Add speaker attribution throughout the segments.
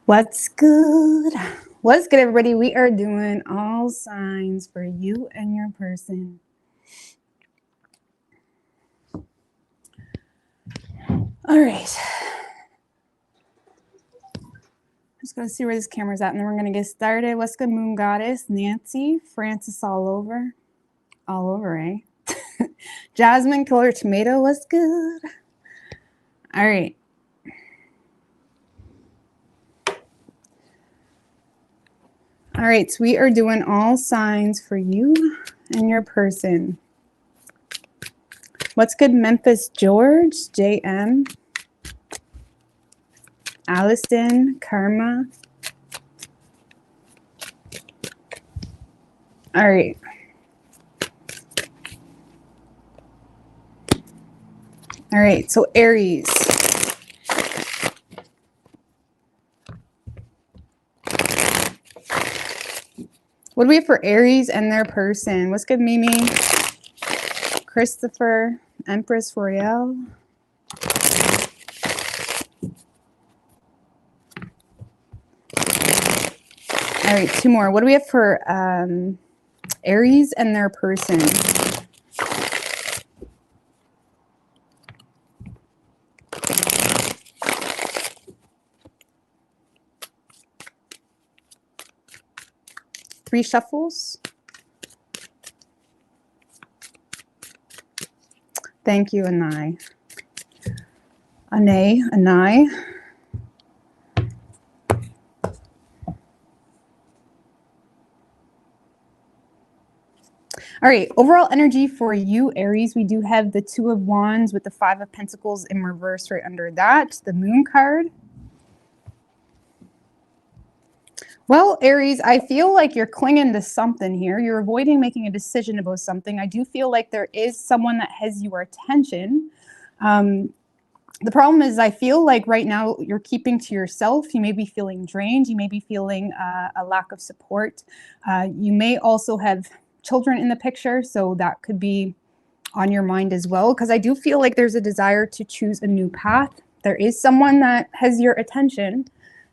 Speaker 1: What's good? What's good, everybody? We are doing all signs for you and your person. All right. Just going to see where this camera's at, and then we're going to get started. What's good, Moon Goddess? Nancy, Francis all over. All over, eh? Jasmine, Killer Tomato, what's good? All right. All right, so we are doing all signs for you and your person. What's good, Memphis George, JM, Allison, Karma. All right. All right, so Aries. What do we have for Aries and their person? What's good, Mimi? Christopher, Empress Royale. All right, two more. What do we have for Aries and their person? Three shuffles. Thank you, Anai. Anai. All right, overall energy for you, Aries, we do have the Two of Wands with the Five of Pentacles in reverse right under that, the Moon card. Well, Aries, I feel like you're clinging to something here. You're avoiding making a decision about something. I do feel like there is someone that has your attention. The problem is I feel like right now you're keeping to yourself. You may be feeling drained. You may be feeling a lack of support. You may also have children in the picture, so that could be on your mind as well, because I do feel like there's a desire to choose a new path. There is someone that has your attention,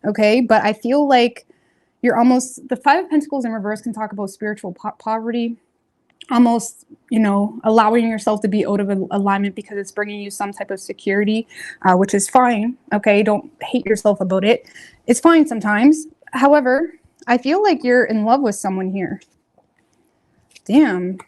Speaker 1: okay? But I feel like you're almost, the Five of Pentacles in reverse can talk about spiritual poverty, almost, you know, allowing yourself to be out of alignment because it's bringing you some type of security, which is fine, okay? Don't hate yourself about it. It's fine sometimes. However, I feel like you're in love with someone here. Damn.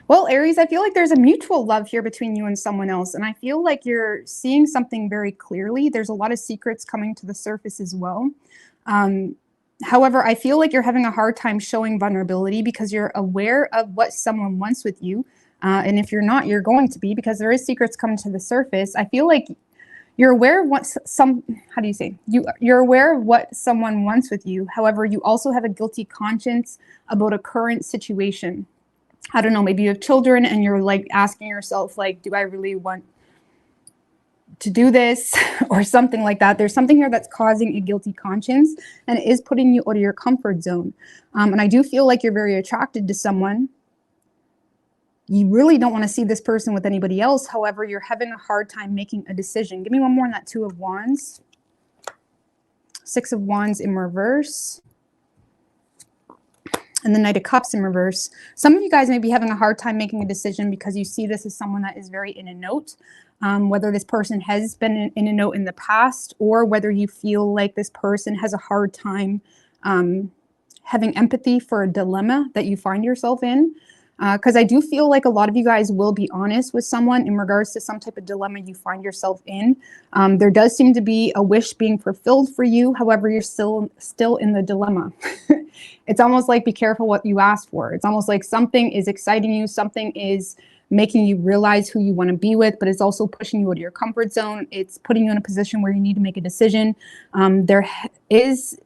Speaker 1: Well, Aries, I feel like there's a mutual love here between you and someone else. And I feel like you're seeing something very clearly. There's a lot of secrets coming to the surface as well. However, I feel like you're having a hard time showing vulnerability because you're aware of what someone wants with you. And if you're not, you're going to be, because there is secrets coming to the surface. I feel like you're aware of what you're aware of what someone wants with you. However, you also have a guilty conscience about a current situation. I don't know, maybe you have children and you're like asking yourself, like, do I really want to do this or something like that? There's something here that's causing a guilty conscience and it is putting you out of your comfort zone. And I do feel like you're very attracted to someone. You really don't want to see this person with anybody else. However, you're having a hard time making a decision. Give me one more on that Two of Wands. Six of Wands in reverse. And the Knight of Cups in reverse. Some of you guys may be having a hard time making a decision because you see this as someone that is very in a note. Whether this person has been in a note in the past, or whether you feel like this person has a hard time having empathy for a dilemma that you find yourself in. Because I do feel like a lot of you guys will be honest with someone in regards to some type of dilemma you find yourself in. There does seem to be a wish being fulfilled for you. However, you're still in the dilemma. It's almost like be careful what you ask for. It's almost like something is exciting you. Something is making you realize who you want to be with, but it's also pushing you out of your comfort zone. It's putting you in a position where you need to make a decision. There is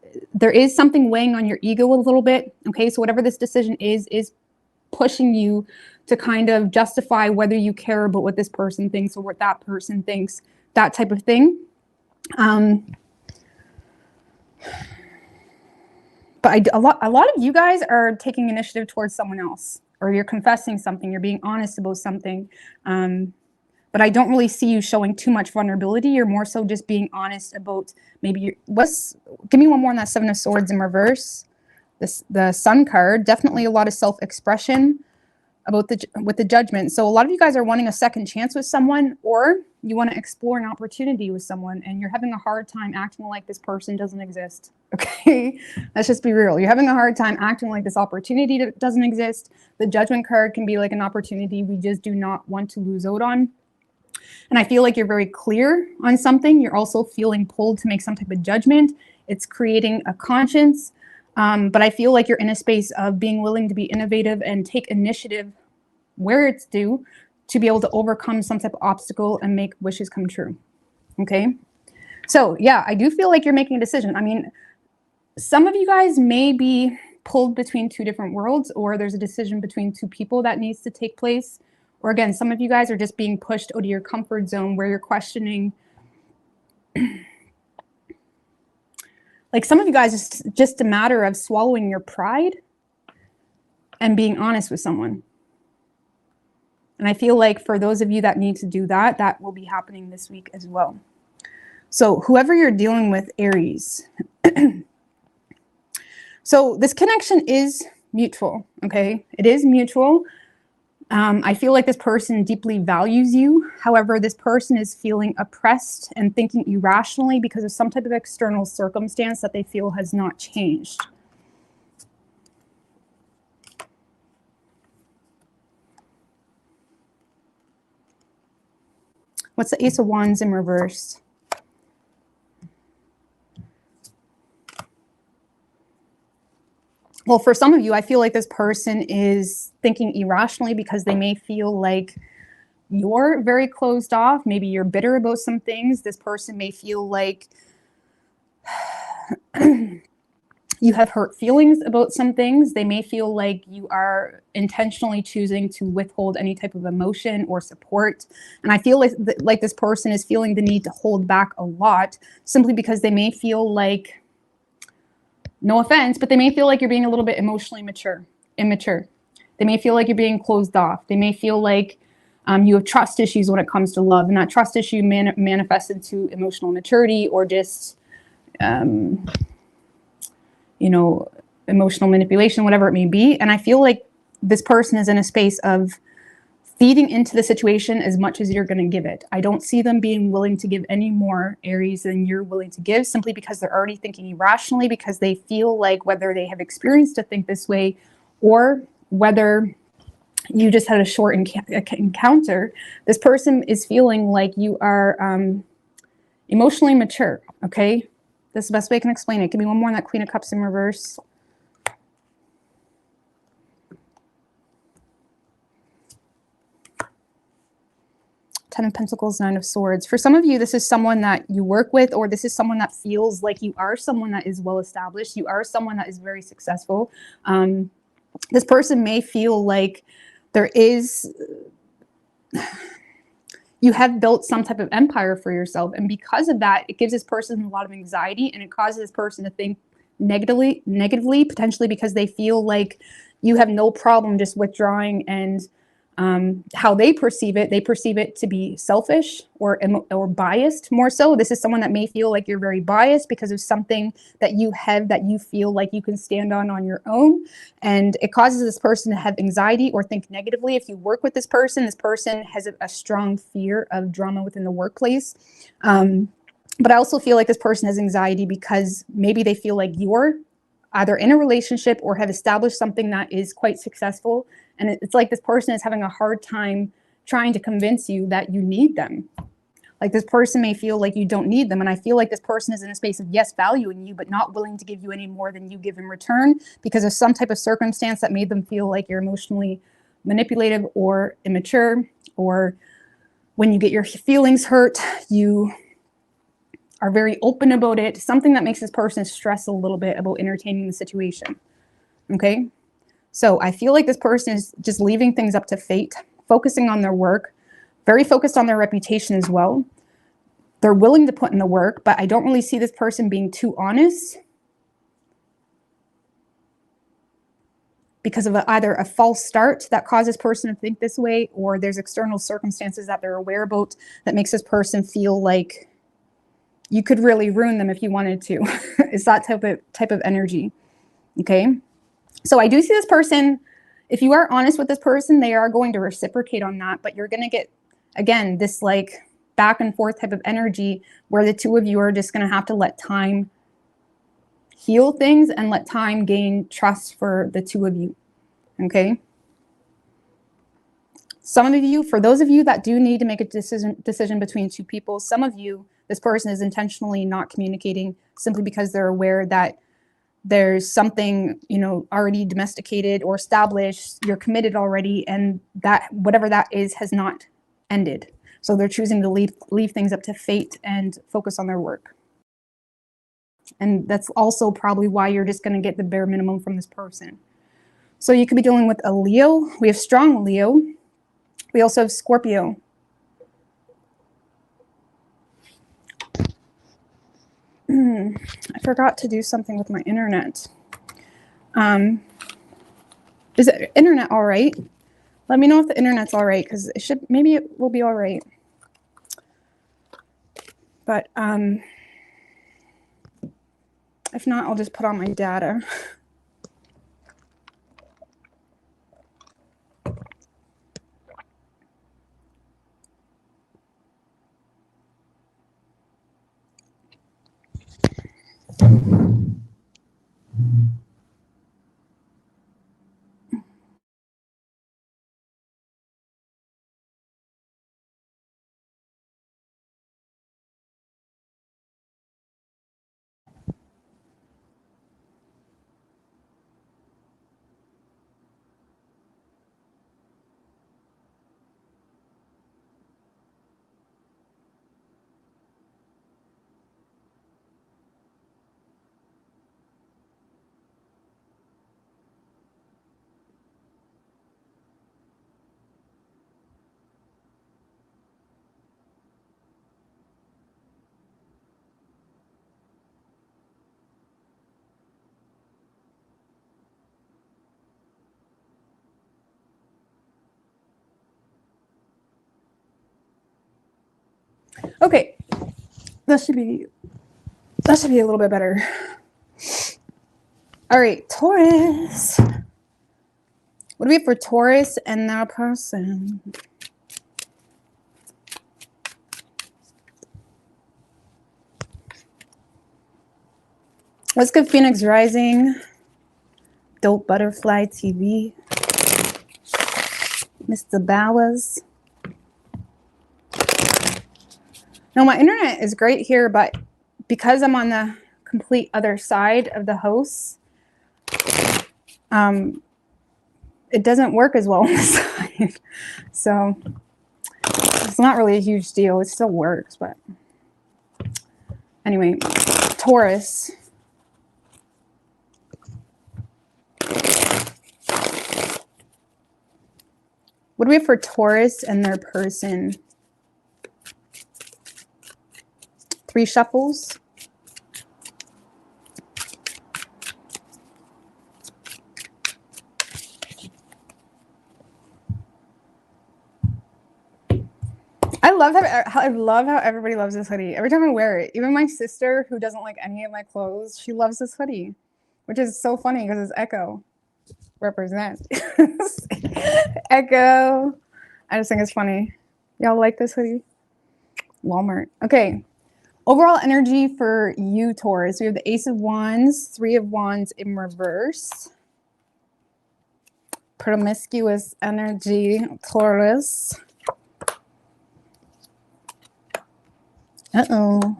Speaker 1: something weighing on your ego a little bit. Okay, so whatever this decision is pushing you to kind of justify whether you care about what this person thinks or what that person thinks, that type of thing. But a lot of you guys are taking initiative towards someone else, or you're confessing something, you're being honest about something. But I don't really see you showing too much vulnerability. You're more so just being honest about maybe give me one more on that Seven of Swords in reverse. The Sun card, definitely a lot of self-expression about with the Judgment. So a lot of you guys are wanting a second chance with someone, or you want to explore an opportunity with someone, and you're having a hard time acting like this person doesn't exist. Okay, let's just be real. You're having a hard time acting like this opportunity doesn't exist. The Judgment card can be like an opportunity we just do not want to lose out on. And I feel like you're very clear on something. You're also feeling pulled to make some type of judgment. It's creating a conscience. But I feel like you're in a space of being willing to be innovative and take initiative where it's due to be able to overcome some type of obstacle and make wishes come true. Okay. So yeah, I do feel like you're making a decision. I mean, some of you guys may be pulled between two different worlds, or there's a decision between two people that needs to take place. Or again, some of you guys are just being pushed out of your comfort zone where you're questioning. Like some of you guys, it's just a matter of swallowing your pride and being honest with someone. And I feel like for those of you that need to do that, that will be happening this week as well. So whoever you're dealing with, Aries. So this connection is mutual, okay? It is mutual. I feel like this person deeply values you. However, this person is feeling oppressed and thinking irrationally because of some type of external circumstance that they feel has not changed. What's the Ace of Wands in reverse? Well, for some of you, I feel like this person is thinking irrationally because they may feel like you're very closed off. Maybe you're bitter about some things. This person may feel like you have hurt feelings about some things. They may feel like you are intentionally choosing to withhold any type of emotion or support. And I feel like this person is feeling the need to hold back a lot simply because they may feel like, no offense, but they may feel like you're being a little bit emotionally immature. They may feel like you're being closed off. They may feel like you have trust issues when it comes to love, and that trust issue manifests into emotional maturity or just, emotional manipulation, whatever it may be. And I feel like this person is in a space of feeding into the situation as much as you're going to give it. I don't see them being willing to give any more, Aries, than you're willing to give, simply because they're already thinking irrationally, because they feel like whether they have experienced to think this way or whether you just had a short encounter, this person is feeling like you are emotionally mature, okay? That's the best way I can explain it. Give me one more on that Queen of Cups in reverse. Ten of Pentacles, Nine of Swords. For some of you, this is someone that you work with, or this is someone that feels like you are someone that is well established. You are someone that is very successful. This person may feel like there is, you have built some type of empire for yourself. And because of that, it gives this person a lot of anxiety, and it causes this person to think negatively, potentially because they feel like you have no problem just withdrawing. And how they perceive it to be selfish or biased more so. This is someone that may feel like you're very biased because of something that you have that you feel like you can stand on your own. And it causes this person to have anxiety or think negatively. If you work with this person has a strong fear of drama within the workplace. But I also feel like this person has anxiety because maybe they feel like you're either in a relationship or have established something that is quite successful. And it's like this person is having a hard time trying to convince you that you need them. Like this person may feel like you don't need them. And I feel like this person is in a space of, yes, valuing you, but not willing to give you any more than you give in return because of some type of circumstance that made them feel like you're emotionally manipulative or immature, or when you get your feelings hurt, you are very open about it. Something that makes this person stress a little bit about entertaining the situation. Okay. So I feel like this person is just leaving things up to fate, focusing on their work, very focused on their reputation as well. They're willing to put in the work, but I don't really see this person being too honest because of either a false start that causes this person to think this way, or there's external circumstances that they're aware about that makes this person feel like you could really ruin them if you wanted to. It's that type of energy. Okay. So I do see this person, if you are honest with this person, they are going to reciprocate on that, but you're going to get, again, this like back and forth type of energy where the two of you are just going to have to let time heal things and let time gain trust for the two of you. Okay. Some of you, for those of you that do need to make a decision between two people, some of you, this person is intentionally not communicating simply because they're aware that there's something, you know, already domesticated or established, you're committed already, and that whatever that is has not ended. So they're choosing to leave things up to fate and focus on their work. And that's also probably why you're just going to get the bare minimum from this person. So you could be dealing with a Leo. We have strong Leo. We also have Scorpio. I forgot to do something with my internet. Is the internet all right? Let me know if the internet's all right, because maybe it will be all right. But if not, I'll just put on my data. Okay, that should be a little bit better. All right, Taurus. What do we have for Taurus and their person? Let's get Phoenix Rising. Dope Butterfly TV. Mr. Bowers. Now, my internet is great here, but because I'm on the complete other side of the house, it doesn't work as well on this side. So it's not really a huge deal. It still works, but anyway, Taurus. What do we have for Taurus and their person? 3 shuffles. I love how everybody loves this hoodie. Every time I wear it, even my sister, who doesn't like any of my clothes, she loves this hoodie, which is so funny because it's Echo. Represent. Echo. I just think it's funny. Y'all like this hoodie? Walmart. Okay. Overall energy for you, Taurus. We have the Ace of Wands, 3 of Wands in reverse. Promiscuous energy, Taurus. Uh-oh.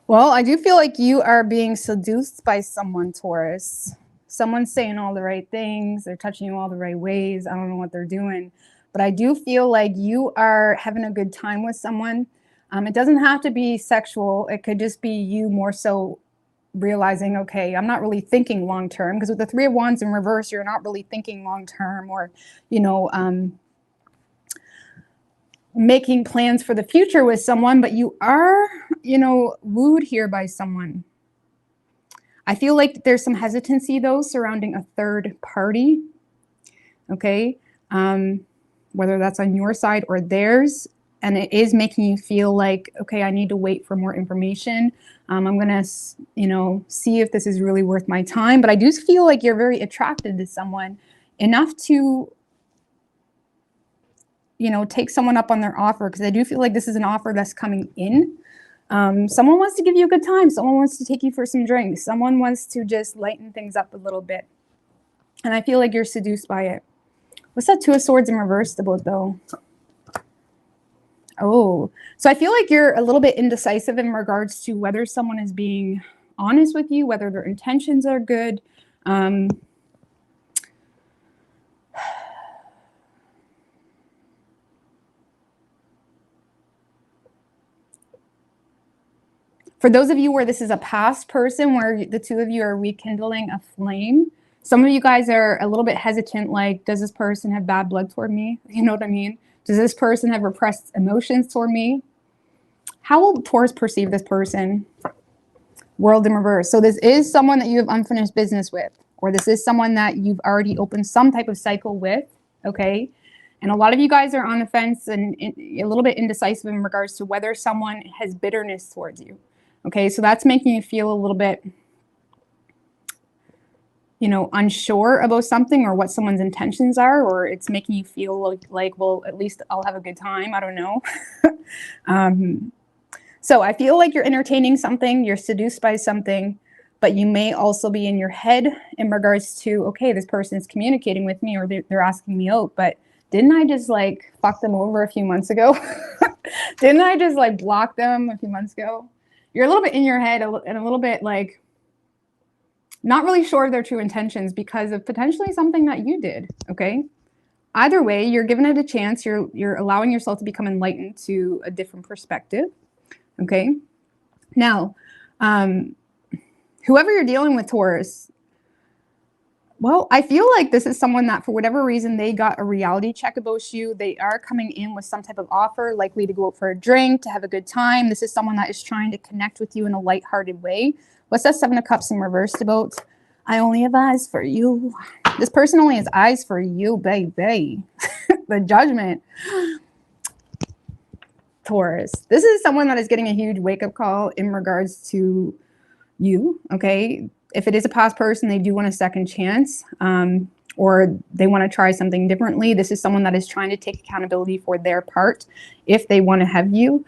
Speaker 1: Well, I do feel like you are being seduced by someone, Taurus. Someone's saying all the right things. They're touching you all the right ways. I don't know what they're doing. But I do feel like you are having a good time with someone. It doesn't have to be sexual. It could just be you more so realizing, okay, I'm not really thinking long-term. Because with the 3 of Wands in reverse, you're not really thinking long-term or, you know, making plans for the future with someone, but you are, you know, wooed here by someone. I feel like there's some hesitancy though surrounding a third party, okay? Whether that's on your side or theirs, and it is making you feel like, okay, I need to wait for more information. I'm gonna, you know, see if this is really worth my time. But I do feel like you're very attracted to someone enough to, you know, take someone up on their offer, because I do feel like this is an offer that's coming in. Someone wants to give you a good time. Someone wants to take you for some drinks. Someone wants to just lighten things up a little bit. And I feel like you're seduced by it. What's that Two of Swords in reverse about though? Oh, so I feel like you're a little bit indecisive in regards to whether someone is being honest with you, whether their intentions are good. For those of you where this is a past person, where the two of you are rekindling a flame, some of you guys are a little bit hesitant, like, does this person have bad blood toward me? You know what I mean? Does this person have repressed emotions toward me? How will Taurus perceive this person? World in reverse. So this is someone that you have unfinished business with, or this is someone that you've already opened some type of cycle with, okay? And a lot of you guys are on the fence and a little bit indecisive in regards to whether someone has bitterness towards you, okay? So that's making you feel a little bit, you know, unsure about something or what someone's intentions are, or it's making you feel like, well, at least I'll have a good time. I don't know. So I feel like you're entertaining something, you're seduced by something, but you may also be in your head in regards to, okay, this person is communicating with me, or they're asking me out, but didn't I just like fuck them over a few months ago? Didn't I just like block them a few months ago? You're a little bit in your head and a little bit like not really sure of their true intentions because of potentially something that you did, okay? Either way, you're giving it a chance. You're allowing yourself to become enlightened to a different perspective, okay? Now, whoever you're dealing with, Taurus, well, I feel like this is someone that for whatever reason, they got a reality check about you. They are coming in with some type of offer, likely to go out for a drink, to have a good time. This is someone that is trying to connect with you in a lighthearted way. What's that Seven of Cups in reverse about? I only have eyes for you. This person only has eyes for you, baby. The Judgment. Taurus. This is someone that is getting a huge wake-up call in regards to you, okay? If it is a past person, they do want a second chance, or they want to try something differently. This is someone that is trying to take accountability for their part if they want to have you.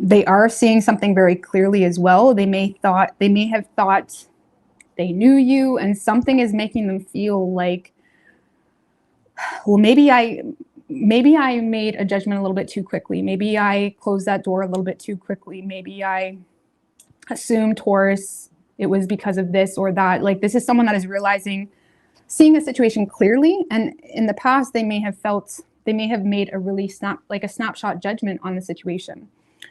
Speaker 1: They are seeing something very clearly as well. They may have thought they knew you, and something is making them feel like, well, maybe I made a judgment a little bit too quickly. Maybe I closed that door a little bit too quickly. Maybe I assumed, Taurus, it was because of this or that. Like, this is someone that is realizing, seeing a situation clearly, and in the past they may have made a really snapshot judgment on the situation.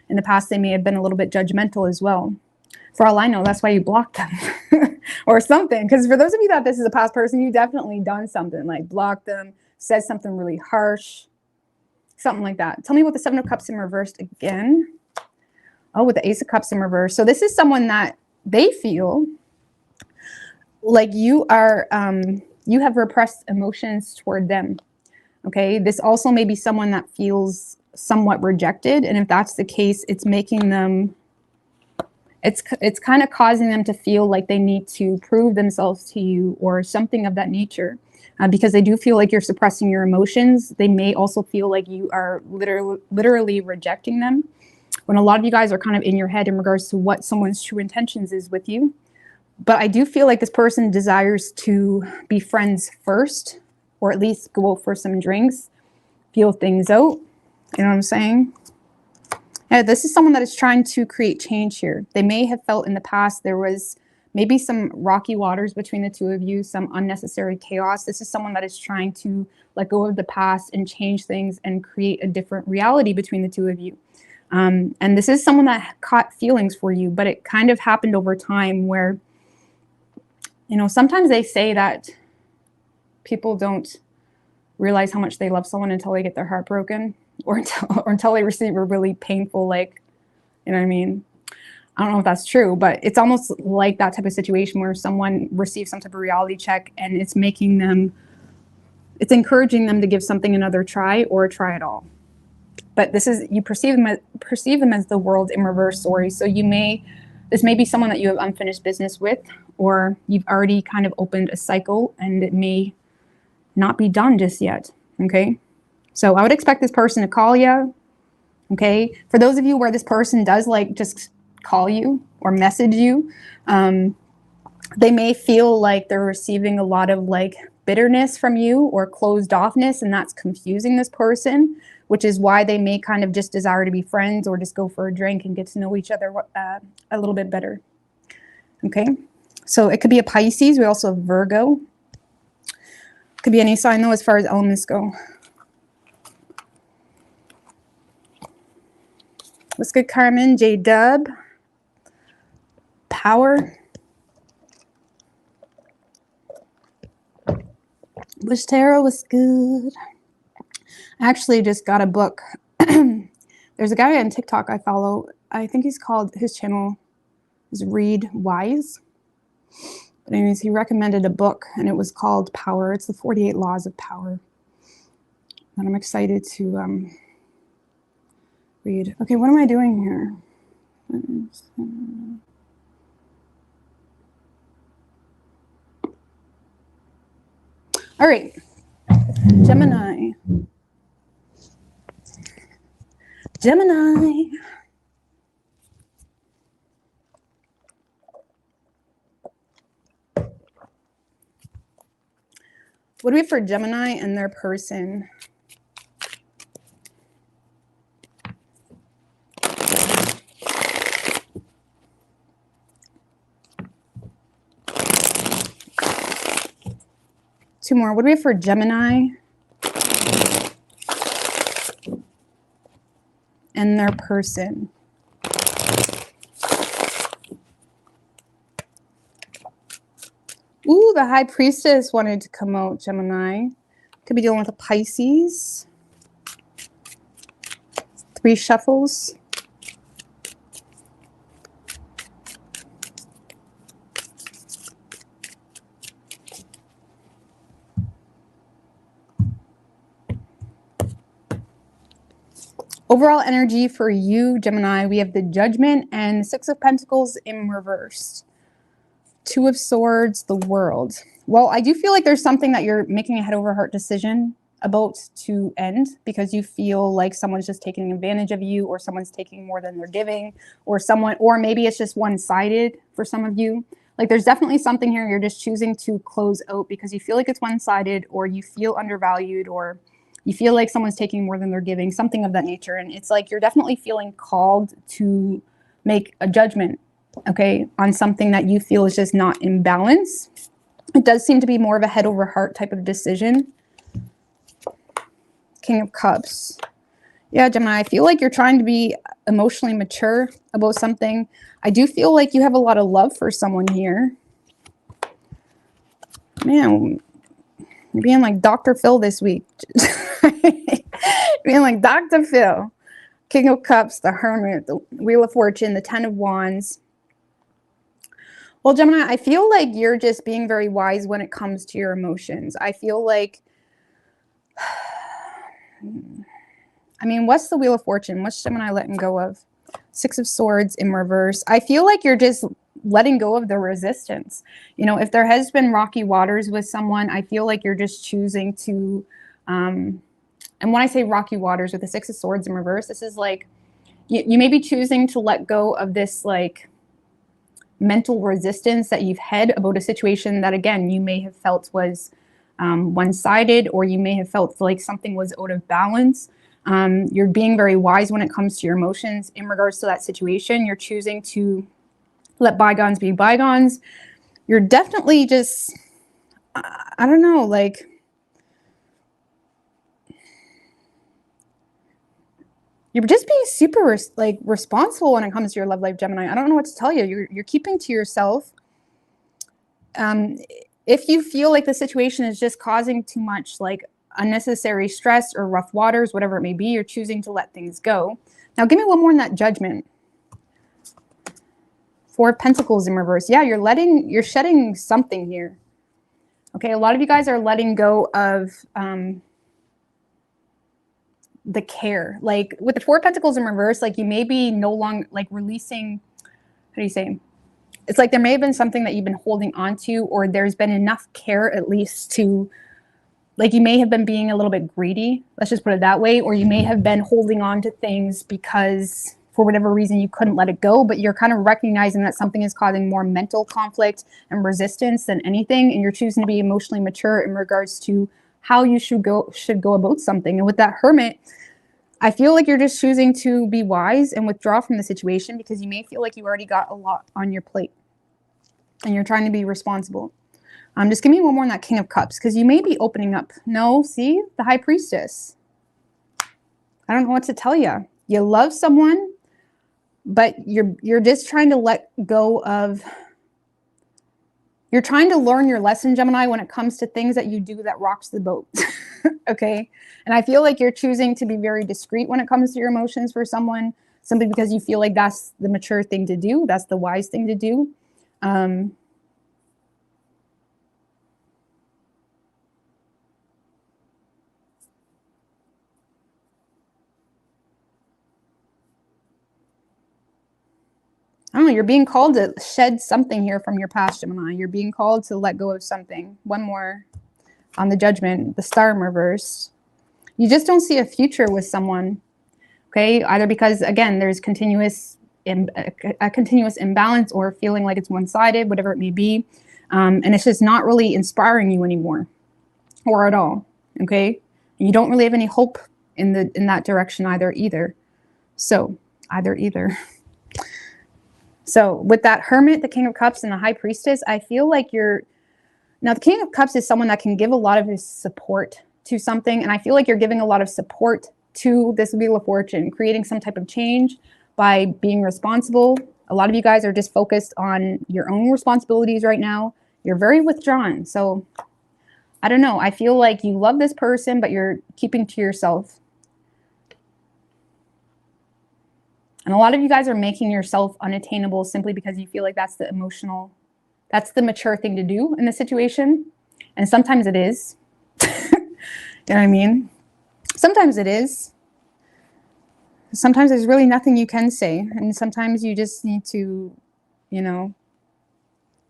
Speaker 1: In the past, they may have been a little bit judgmental as well. For all I know, that's why you blocked them or something. Because for those of you that this is a past person, you definitely done something like blocked them, said something really harsh, something like that. Tell me about the Seven of Cups in reversed again. Oh, with the Ace of Cups in reverse. So this is someone that they feel like you are, you have repressed emotions toward them. Okay. This also may be someone that feels somewhat rejected. And if that's the case, it's making them, it's kind of causing them to feel like they need to prove themselves to you or something of that nature. Because they do feel like you're suppressing your emotions. They may also feel like you are literally rejecting them, when a lot of you guys are kind of in your head in regards to what someone's true intentions is with you. But I do feel like this person desires to be friends first, or at least go out for some drinks, feel things out. You know what I'm saying? Yeah, this is someone that is trying to create change here. They may have felt in the past there was maybe some rocky waters between the two of you, some unnecessary chaos. This is someone that is trying to let go of the past and change things and create a different reality between the two of you. And this is someone that caught feelings for you, but it kind of happened over time where, you know, sometimes they say that people don't realize how much they love someone until they get their heart broken, or until they receive a really painful, like, you know what I mean? I don't know if that's true, but it's almost like that type of situation where someone receives some type of reality check and it's making them, it's encouraging them to give something another try or try it all. But this is, you perceive them as the world in reverse story. So this may be someone that you have unfinished business with, or you've already kind of opened a cycle and it may not be done just yet. Okay. So I would expect this person to call you. Okay. For those of you where this person does like just call you or message you, they may feel like they're receiving a lot of like bitterness from you or closed offness, and that's confusing this person, which is why they may kind of just desire to be friends or just go for a drink and get to know each other a little bit better. Okay, so it could be a Pisces. We also have Virgo. Could be any sign though as far as elements go. What's good, Carmen? J-Dub. Power. Wish Tarot was good. I actually just got a book. There's a guy on TikTok I follow. I think his channel is Read Wise. But anyways, he recommended a book and it was called Power. It's the 48 Laws of Power. And I'm excited to read. Okay, what am I doing here? All right, Gemini. Gemini. What do we have for Gemini and their person? Two more. What do we have for Gemini and their person? Ooh, the High Priestess wanted to come out, Gemini. Could be dealing with a Pisces. 3 shuffles. Overall energy for you, Gemini, we have the Judgment and 6 of Pentacles in reverse. 2 of Swords, the World. Well, I do feel like there's something that you're making a head over heart decision about to end because you feel like someone's just taking advantage of you, or someone's taking more than they're giving, or maybe it's just one-sided for some of you. Like there's definitely something here you're just choosing to close out because you feel like it's one-sided, or you feel undervalued, or you feel like someone's taking more than they're giving, something of that nature. And it's like you're definitely feeling called to make a judgment, okay, on something that you feel is just not in balance. It does seem to be more of a head over heart type of decision. King of Cups. Yeah, Gemini, I feel like you're trying to be emotionally mature about something. I do feel like you have a lot of love for someone here. Man, you're being like Dr. Phil this week. Being like Dr. Phil. King of Cups, the Hermit, the Wheel of Fortune, the 10 of Wands. Well, Gemini, I feel like you're just being very wise when it comes to your emotions. I feel like, I mean, what's the Wheel of Fortune? What's Gemini letting go of? 6 of Swords in reverse. I feel like you're just letting go of the resistance. You know, if there has been rocky waters with someone, I feel like you're just choosing to, and when I say rocky waters with the 6 of Swords in reverse, this is like, you may be choosing to let go of this like mental resistance that you've had about a situation that, again, you may have felt was one-sided, or you may have felt like something was out of balance. You're being very wise when it comes to your emotions in regards to that situation. You're choosing to let bygones be bygones. You're definitely just, I don't know, like, you're just being super responsible when it comes to your love life, Gemini. I don't know what to tell you. You're keeping to yourself. If you feel like the situation is just causing too much like unnecessary stress or rough waters, whatever it may be, you're choosing to let things go. Now, give me one more in that Judgment. Four of Pentacles in reverse. Yeah, you're shedding something here. Okay, a lot of you guys are letting go of the care. Like with the Four of Pentacles in reverse, like you may be no longer like releasing, how do you say? It's like there may have been something that you've been holding on to, or there's been enough care at least to, like you may have been being a little bit greedy. Let's just put it that way. Or you may have been holding on to things because for whatever reason you couldn't let it go, but you're kind of recognizing that something is causing more mental conflict and resistance than anything. And you're choosing to be emotionally mature in regards to how you should go about something. And with that Hermit, I feel like you're just choosing to be wise and withdraw from the situation because you may feel like you already got a lot on your plate and you're trying to be responsible. Just give me one more on that King of Cups because you may be opening up. No, see? The High Priestess. I don't know what to tell you. You love someone, but you're just trying to let go of... You're trying to learn your lesson, Gemini, when it comes to things that you do that rocks the boat. Okay? And I feel like you're choosing to be very discreet when it comes to your emotions for someone, simply because you feel like that's the mature thing to do. That's the wise thing to do. I don't know, you're being called to shed something here from your past, Gemini. You're being called to let go of something. One more on the Judgment, the Star in reverse. You just don't see a future with someone, okay? Either because, again, there's a continuous imbalance or feeling like it's one-sided, whatever it may be. And it's just not really inspiring you anymore or at all, okay? And you don't really have any hope in that direction either. So, either. So with that Hermit, the King of Cups, and the High Priestess, I feel like now the King of Cups is someone that can give a lot of his support to something. And I feel like you're giving a lot of support to this Wheel of Fortune, creating some type of change by being responsible. A lot of you guys are just focused on your own responsibilities right now. You're very withdrawn. So I don't know. I feel like you love this person, but you're keeping to yourself. And a lot of you guys are making yourself unattainable simply because you feel like that's the mature thing to do in the situation. And sometimes it is. You know what I mean? Sometimes it is. Sometimes there's really nothing you can say. And sometimes you just need to,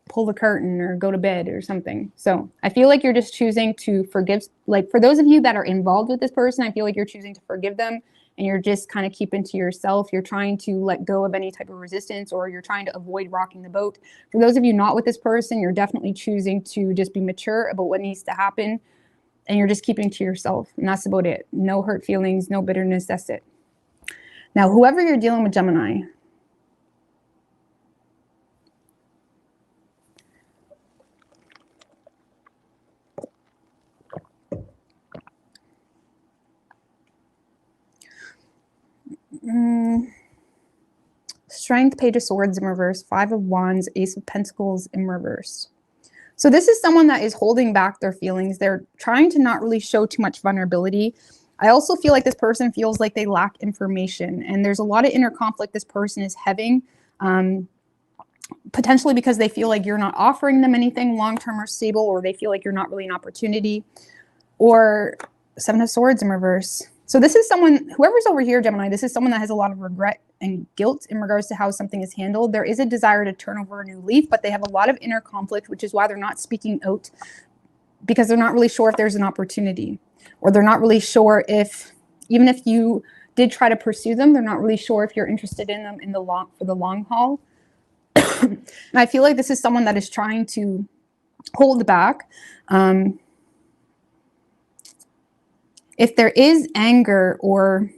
Speaker 1: pull the curtain or go to bed or something. So I feel like you're just choosing to forgive. Like for those of you that are involved with this person, I feel like you're choosing to forgive them. And you're just kind of keeping to yourself. You're trying to let go of any type of resistance, or you're trying to avoid rocking the boat. For those of you not with this person, you're definitely choosing to just be mature about what needs to happen. And you're just keeping to yourself. And that's about it. No hurt feelings, no bitterness. That's it. Now, whoever you're dealing with, Gemini, Strength, Page of Swords in reverse, Five of Wands, Ace of Pentacles in reverse. So this is someone that is holding back their feelings. They're trying to not really show too much vulnerability. I also feel like this person feels like they lack information, and there's a lot of inner conflict this person is having, potentially because they feel like you're not offering them anything long-term or stable, or they feel like you're not really an opportunity, or Seven of Swords in reverse. So this is someone, whoever's over here, Gemini, this is someone that has a lot of regret and guilt in regards to how something is handled. There is a desire to turn over a new leaf, but they have a lot of inner conflict, which is why they're not speaking out, because they're not really sure if there's an opportunity, or they're not really sure if, even if you did try to pursue them, they're not really sure if you're interested in them for the long haul. And I feel like this is someone that is trying to hold back. If there is anger or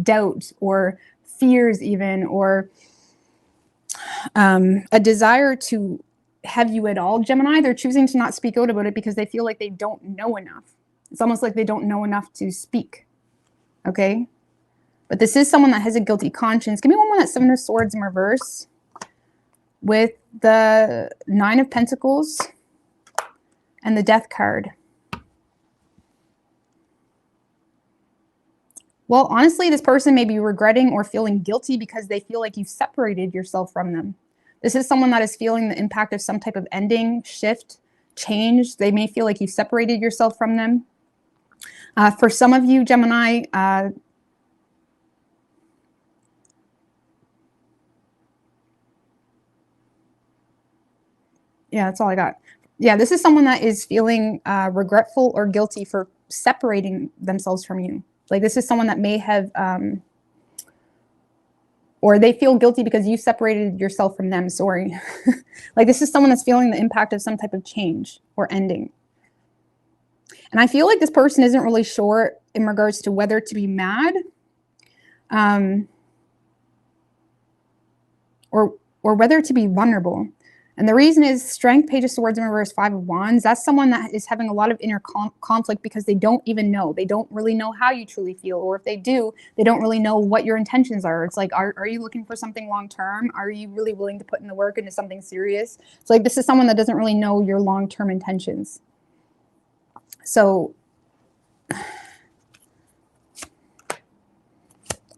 Speaker 1: doubt or fears even, or a desire to have you at all, Gemini, they're choosing to not speak out about it because they feel like they don't know enough. It's almost like they don't know enough to speak. Okay? But this is someone that has a guilty conscience. Give me one more, that Seven of Swords in reverse with the Nine of Pentacles and the Death card. Well, honestly, this person may be regretting or feeling guilty because they feel like you've separated yourself from them. This is someone that is feeling the impact of some type of ending, shift, change. They may feel like you separated yourself from them. For some of you, Gemini, yeah, that's all I got. Yeah, this is someone that is feeling regretful or guilty for separating themselves from you. Like this is someone that may have, or they feel guilty because you separated yourself from them, sorry. Like this is someone that's feeling the impact of some type of change or ending. And I feel like this person isn't really sure in regards to whether to be mad or whether to be vulnerable. And the reason is Strength, Page of Swords in reverse, Five of Wands. That's someone that is having a lot of inner conflict because they don't even know. They don't really know how you truly feel. Or if they do, they don't really know what your intentions are. It's like, are you looking for something long-term? Are you really willing to put in the work into something serious? It's like this is someone that doesn't really know your long-term intentions. So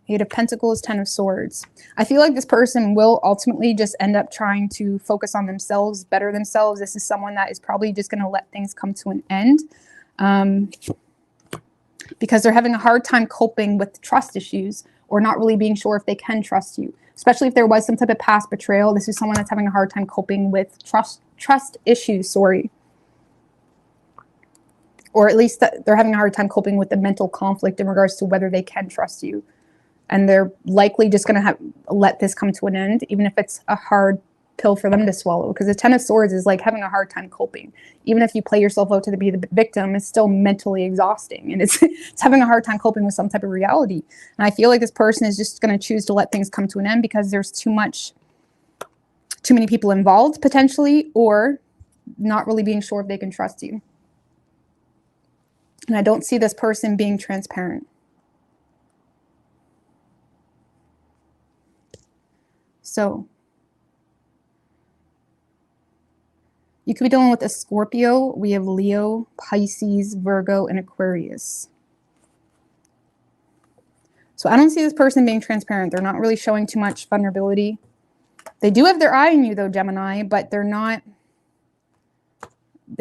Speaker 1: Eight of Pentacles, Ten of Swords. I feel like this person will ultimately just end up trying to focus on themselves, better themselves. This is someone that is probably just going to let things come to an end because they're having a hard time coping with trust issues or not really being sure if they can trust you. Especially if there was some type of past betrayal. This is someone that's having a hard time coping with trust issues, sorry. Or at least they're having a hard time coping with the mental conflict in regards to whether they can trust you. And they're likely just going to let this come to an end, even if it's a hard pill for them to swallow. Because the Ten of Swords is like having a hard time coping. Even if you play yourself out to be the victim, it's still mentally exhausting. And it's having a hard time coping with some type of reality. And I feel like this person is just going to choose to let things come to an end because there's too many people involved, potentially, or not really being sure if they can trust you. And I don't see this person being transparent. So you could be dealing with a Scorpio. We have Leo, Pisces, Virgo, and Aquarius. So I don't see this person being transparent. They're not really showing too much vulnerability. They do have their eye on you though, Gemini, but they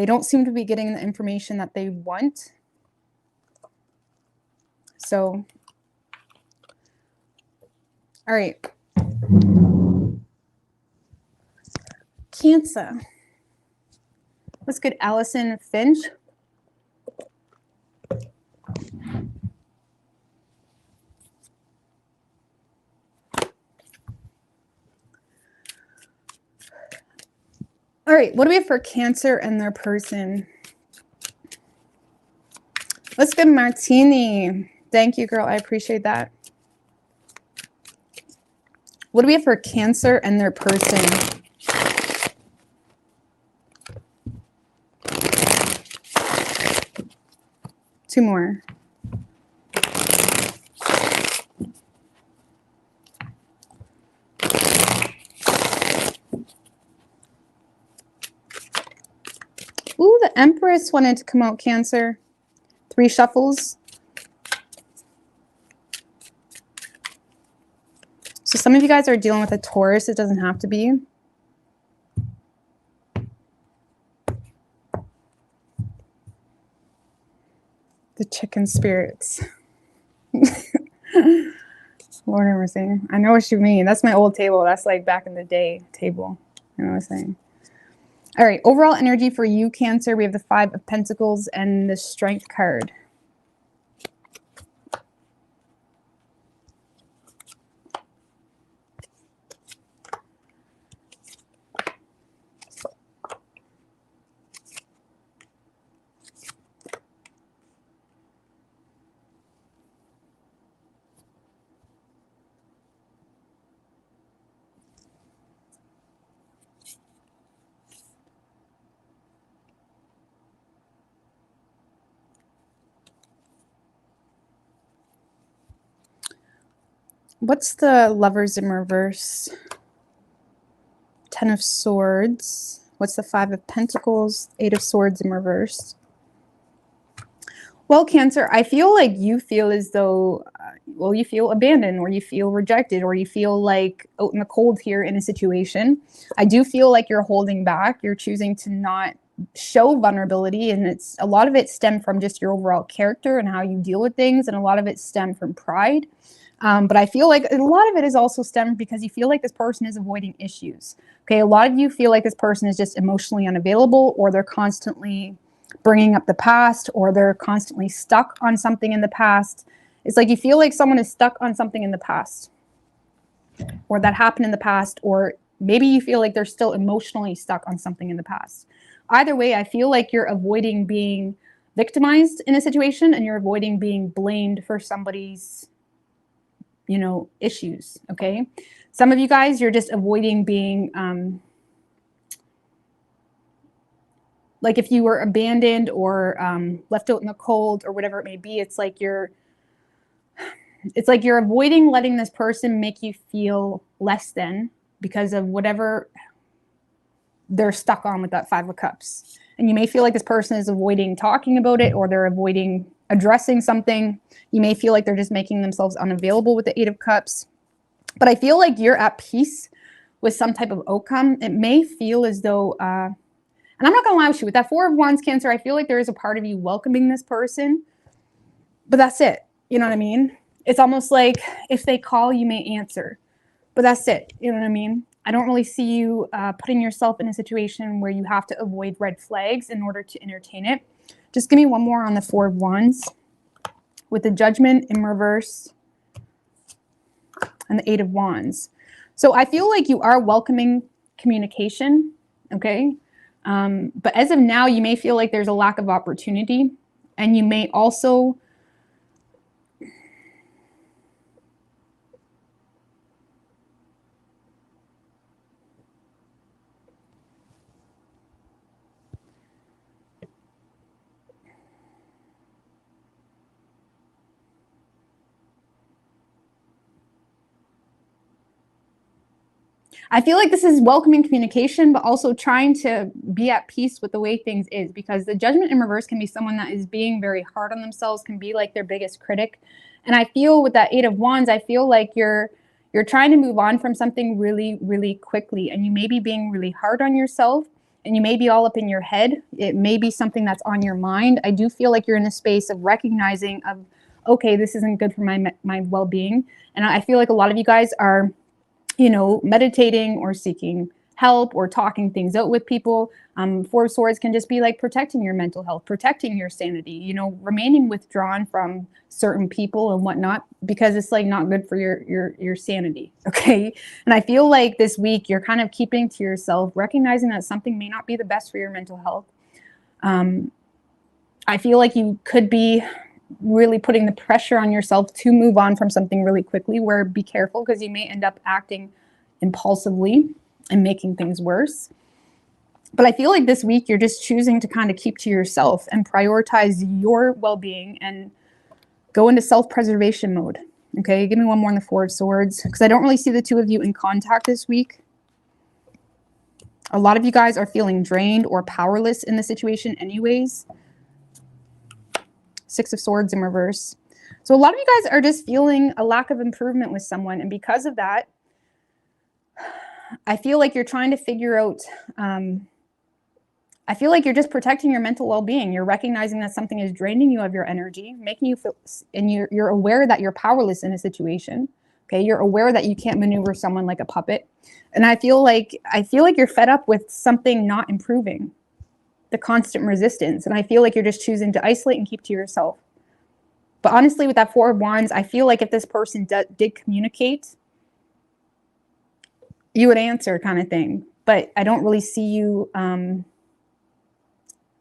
Speaker 1: don't seem to be getting the information that they want. So, all right. Cancer. What's good, Allison Finch? All right, what do we have for Cancer and their person? What's good, Martini? Thank you, girl. I appreciate that. What do we have for Cancer and their person? Two more. Ooh, the Empress wanted to come out, Cancer. 3 shuffles. So some of you guys are dealing with a Taurus. It doesn't have to be. The chicken spirits. Lord have mercy. I know what you mean. That's my old table. That's like back in the day table. You know what I'm saying? All right. Overall energy for you, Cancer. We have the 5 of Pentacles and the Strength card. What's the Lovers in reverse? 10 of Swords. What's the 5 of Pentacles? 8 of Swords in reverse. Well, Cancer, I feel like you feel as though well, you feel abandoned, or you feel rejected, or you feel like out in the cold here in a situation. I do feel like you're holding back. You're choosing to not show vulnerability, and it's a lot of it stemmed from just your overall character and how you deal with things, and a lot of it stemmed from pride. But I feel like a lot of it is also stemmed because you feel like this person is avoiding issues. Okay, a lot of you feel like this person is just emotionally unavailable, or they're constantly bringing up the past, or they're constantly stuck on something in the past. It's like you feel like someone is stuck on something in the past, or that happened in the past, or maybe you feel like they're still emotionally stuck on something in the past. Either way, I feel like you're avoiding being victimized in a situation, and you're avoiding being blamed for somebody's, you know, issues. Okay, some of you guys, you're just avoiding being like if you were abandoned or left out in the cold or whatever it may be. It's like you're avoiding letting this person make you feel less than because of whatever they're stuck on with that Five of Cups. And you may feel like this person is avoiding talking about it, or they're avoiding addressing something. You may feel like they're just making themselves unavailable with the Eight of Cups. But I feel like you're at peace with some type of outcome. It may feel as though, and I'm not going to lie with you, with that Four of Wands, Cancer, I feel like there is a part of you welcoming this person, but that's it. You know what I mean? It's almost like if they call, you may answer, but that's it. You know what I mean? I don't really see you putting yourself in a situation where you have to avoid red flags in order to entertain it. Just give me one more on the Four of Wands with the Judgment in reverse and the Eight of Wands. So I feel like you are welcoming communication, okay? But as of now, you may feel like there's a lack of opportunity, and you may also I feel like this is welcoming communication, but also trying to be at peace with the way things is, because the Judgment in reverse can be someone that is being very hard on themselves, can be like their biggest critic. And I feel with that Eight of Wands, I feel like you're trying to move on from something really, really quickly, and you may be being really hard on yourself, and you may be all up in your head. It may be something that's on your mind. I do feel like you're in a space of recognizing of, okay, this isn't good for my well-being. And I feel like a lot of you guys are, you know, meditating or seeking help or talking things out with people. Four of Swords can just be like protecting your mental health, protecting your sanity, you know, remaining withdrawn from certain people and whatnot, because it's like not good for your sanity. Okay. And I feel like this week you're kind of keeping to yourself, recognizing that something may not be the best for your mental health. I feel like you could be really putting the pressure on yourself to move on from something really quickly, where be careful, because you may end up acting impulsively and making things worse. But I feel like this week you're just choosing to kind of keep to yourself and prioritize your well-being and go into self-preservation mode. Okay, give me one more on the Four of Swords, because I don't really see the two of you in contact this week. A lot of you guys are feeling drained or powerless in the situation anyways. Six of Swords in reverse. So a lot of you guys are just feeling a lack of improvement with someone. And because of that, I feel like you're trying to figure out, I feel like you're just protecting your mental well-being. You're recognizing that something is draining you of your energy, making you feel, and you're aware that you're powerless in a situation. Okay, you're aware that you can't maneuver someone like a puppet. And I feel like you're fed up with something not improving, the constant resistance. And I feel like you're just choosing to isolate and keep to yourself. But honestly, with that Four of Wands, I feel like if this person did communicate, you would answer, kind of thing. But I don't really see you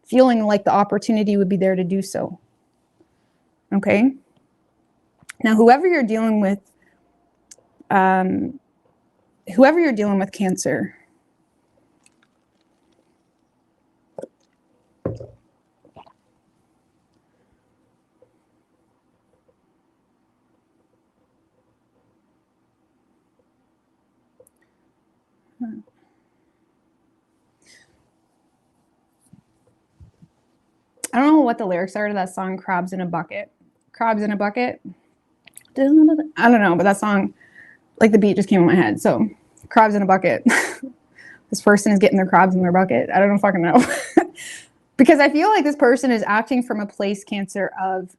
Speaker 1: feeling like the opportunity would be there to do so. Okay. Now, whoever you're dealing with, Cancer, I don't know what the lyrics are to that song, Crabs in a Bucket. Crabs in a Bucket. I don't know, but that song, like the beat just came in my head. So crabs in a bucket. This person is getting their crabs in their bucket. I don't fucking know. Because I feel like this person is acting from a place, Cancer, of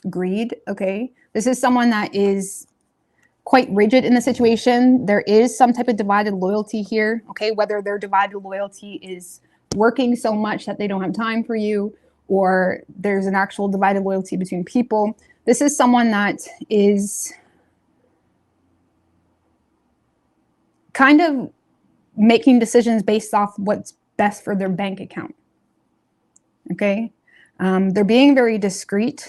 Speaker 1: greed. Okay. This is someone that is quite rigid in the situation. There is some type of divided loyalty here. Okay. Whether their divided loyalty is working so much that they don't have time for you, or there's an actual divided loyalty between people. This is someone that is kind of making decisions based off what's best for their bank account. Okay. They're being very discreet.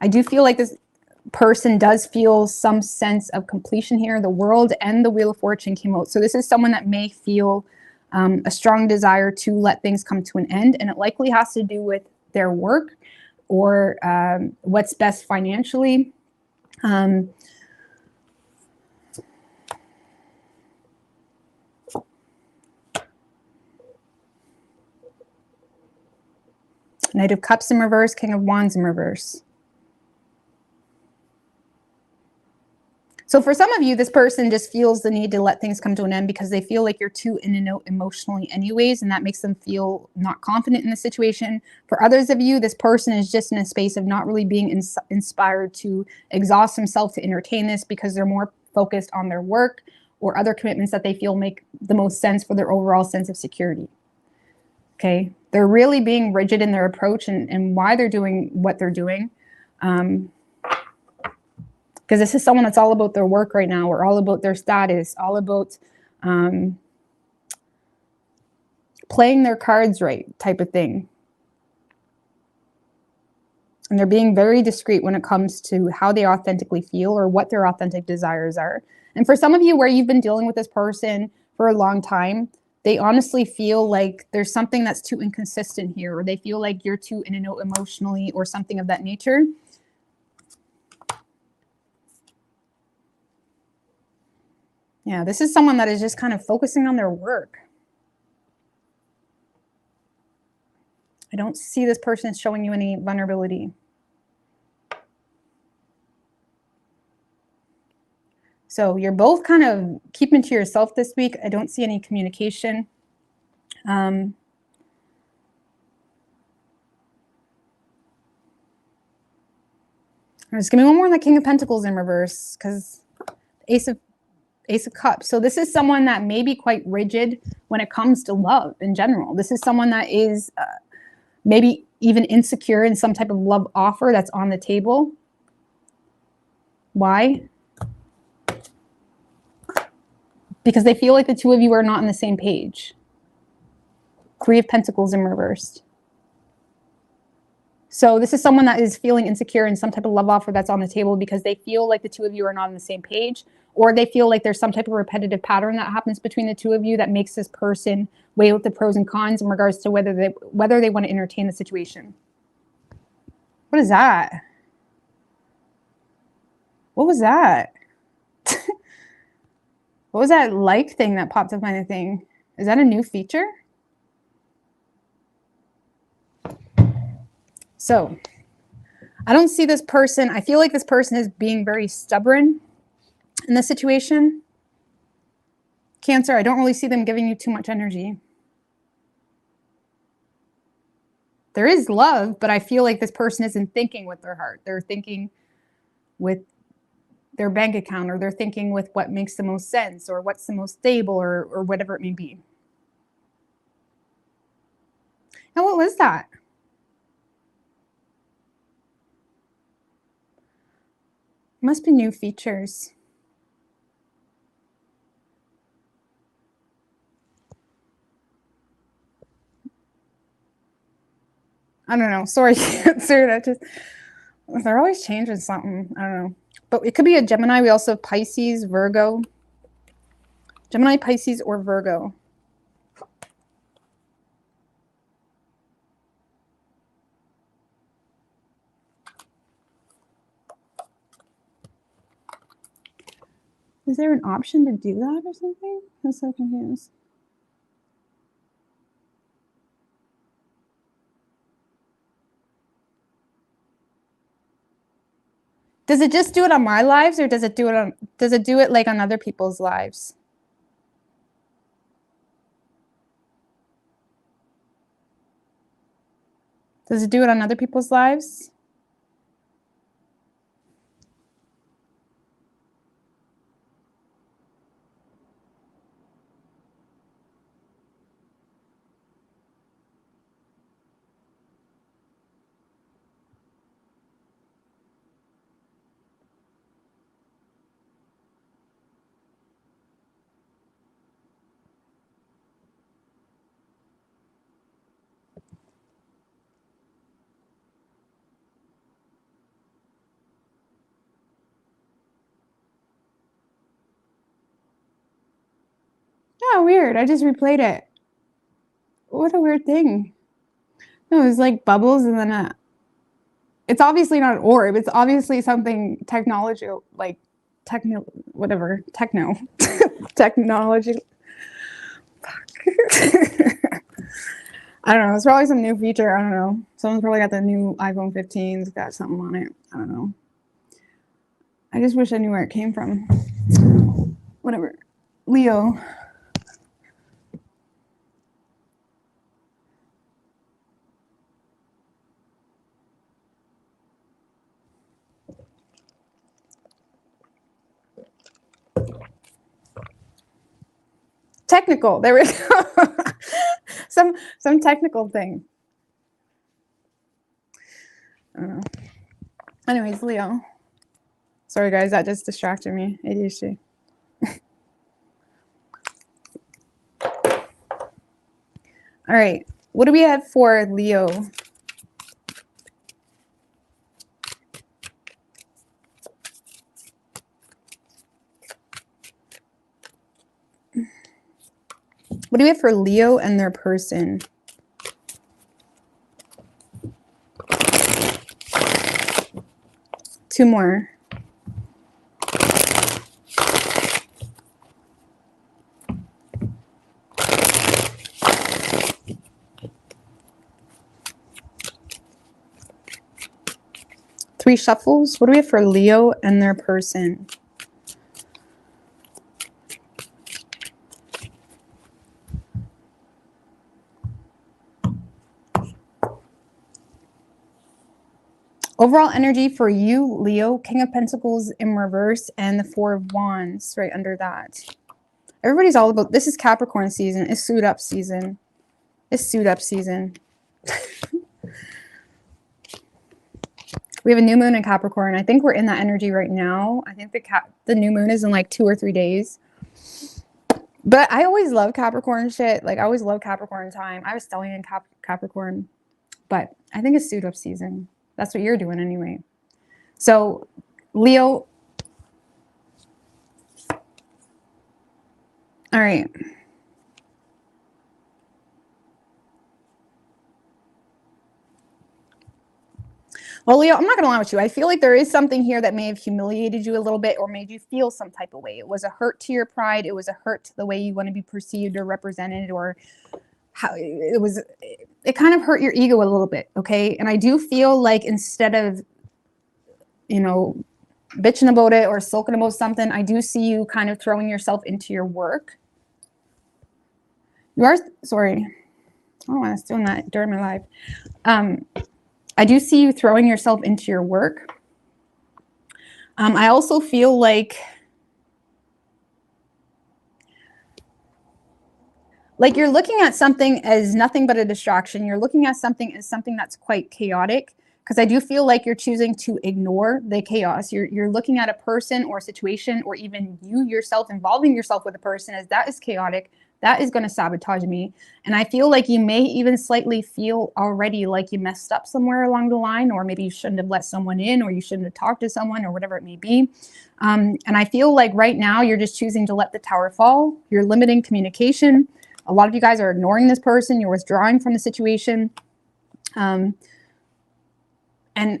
Speaker 1: I do feel like this person does feel some sense of completion here. The World and the Wheel of Fortune came out. So this is someone that may feel a strong desire to let things come to an end. And it likely has to do with their work or what's best financially. Knight of Cups in reverse, King of Wands in reverse. So for some of you, this person just feels the need to let things come to an end because they feel like you're too in and out emotionally anyways, and that makes them feel not confident in the situation. For others of you, this person is just in a space of not really being inspired to exhaust themselves to entertain this because they're more focused on their work or other commitments that they feel make the most sense for their overall sense of security. Okay, they're really being rigid in their approach and why they're doing what they're doing. Because this is someone that's all about their work right now, or all about their status, all about playing their cards right type of thing. And they're being very discreet when it comes to how they authentically feel or what their authentic desires are. And for some of you where you've been dealing with this person for a long time, they honestly feel like there's something that's too inconsistent here, or they feel like you're too in and out emotionally or something of that nature. Yeah, this is someone that is just kind of focusing on their work. I don't see this person showing you any vulnerability. So you're both kind of keeping to yourself this week. I don't see any communication. Just give me one more on the King of Pentacles in reverse, because Ace of Cups. So this is someone that may be quite rigid when it comes to love in general. This is someone that is maybe even insecure in some type of love offer that's on the table. Why? Because they feel like the two of you are not on the same page. Three of Pentacles in reversed. So this is someone that is feeling insecure in some type of love offer that's on the table because they feel like the two of you are not on the same page, or they feel like there's some type of repetitive pattern that happens between the two of you that makes this person weigh out the pros and cons in regards to whether they want to entertain the situation. What is that? What was that? What was that like thing that popped up on the thing? Is that a new feature? So I don't see this person. I feel like this person is being very stubborn in this situation. Cancer, I don't really see them giving you too much energy. There is love, but I feel like this person isn't thinking with their heart. They're thinking with their bank account, or they're thinking with what makes the most sense, or what's the most stable, or whatever it may be. Now, what was that? Must be new features. I don't know. Sorry, Cancer. That just, they're always changing something. I don't know. But it could be a Gemini. We also have Pisces, Virgo. Gemini, Pisces, or Virgo. Is there an option to do that or something? I'm so confused. Does it just do it on my lives, or does it do it like on other people's lives? Does it do it on other people's lives? Oh, weird. I just replayed it. What a weird thing. No, it was like bubbles and then it's obviously not an orb. It's obviously something technological, like techno, whatever, techno, technology. I don't know. It's probably some new feature. I don't know. Someone's probably got the new iPhone 15. It's got something on it. I don't know. I just wish I knew where it came from. Whatever. Leo. Technical. There we go. some technical thing. I don't know. Anyways, Leo. Sorry guys, that just distracted me. ADHD. All right. What do we have for Leo? What do we have for Leo and their person? Two more. Three shuffles. What do we have for Leo and their person? Overall energy for you, Leo, King of Pentacles in reverse and the Four of Wands right under that. Everybody's all about, this is Capricorn season. It's suit up season. It's suit up season. We have a new moon in Capricorn. I think we're in that energy right now. I think the new moon is in like 2 or 3 days. But I always love Capricorn shit. Like I always love Capricorn time. I was studying Capricorn. But I think it's suit up season. That's what you're doing anyway. So, Leo. All right. Well, Leo, I'm not going to lie with you. I feel like there is something here that may have humiliated you a little bit or made you feel some type of way. It was a hurt to your pride. It was a hurt to the way you want to be perceived or represented, or how it kind of hurt your ego a little bit. Okay. And I do feel like instead of, you know, bitching about it or sulking about something, I do see you kind of throwing yourself into your work. You are, sorry, I don't know why I was doing that during my live. I do see you throwing yourself into your work. I also feel like you're looking at something as nothing but a distraction. You're looking at something as something that's quite chaotic, because I do feel like you're choosing to ignore the chaos. You're looking at a person or a situation, or even you yourself involving yourself with a person as that is chaotic. That is going to sabotage me. And I feel like you may even slightly feel already like you messed up somewhere along the line, or maybe you shouldn't have let someone in, or you shouldn't have talked to someone, or whatever it may be. And I feel like right now you're just choosing to let the tower fall. You're limiting communication. A lot of you guys are ignoring this person. You're withdrawing from the situation. And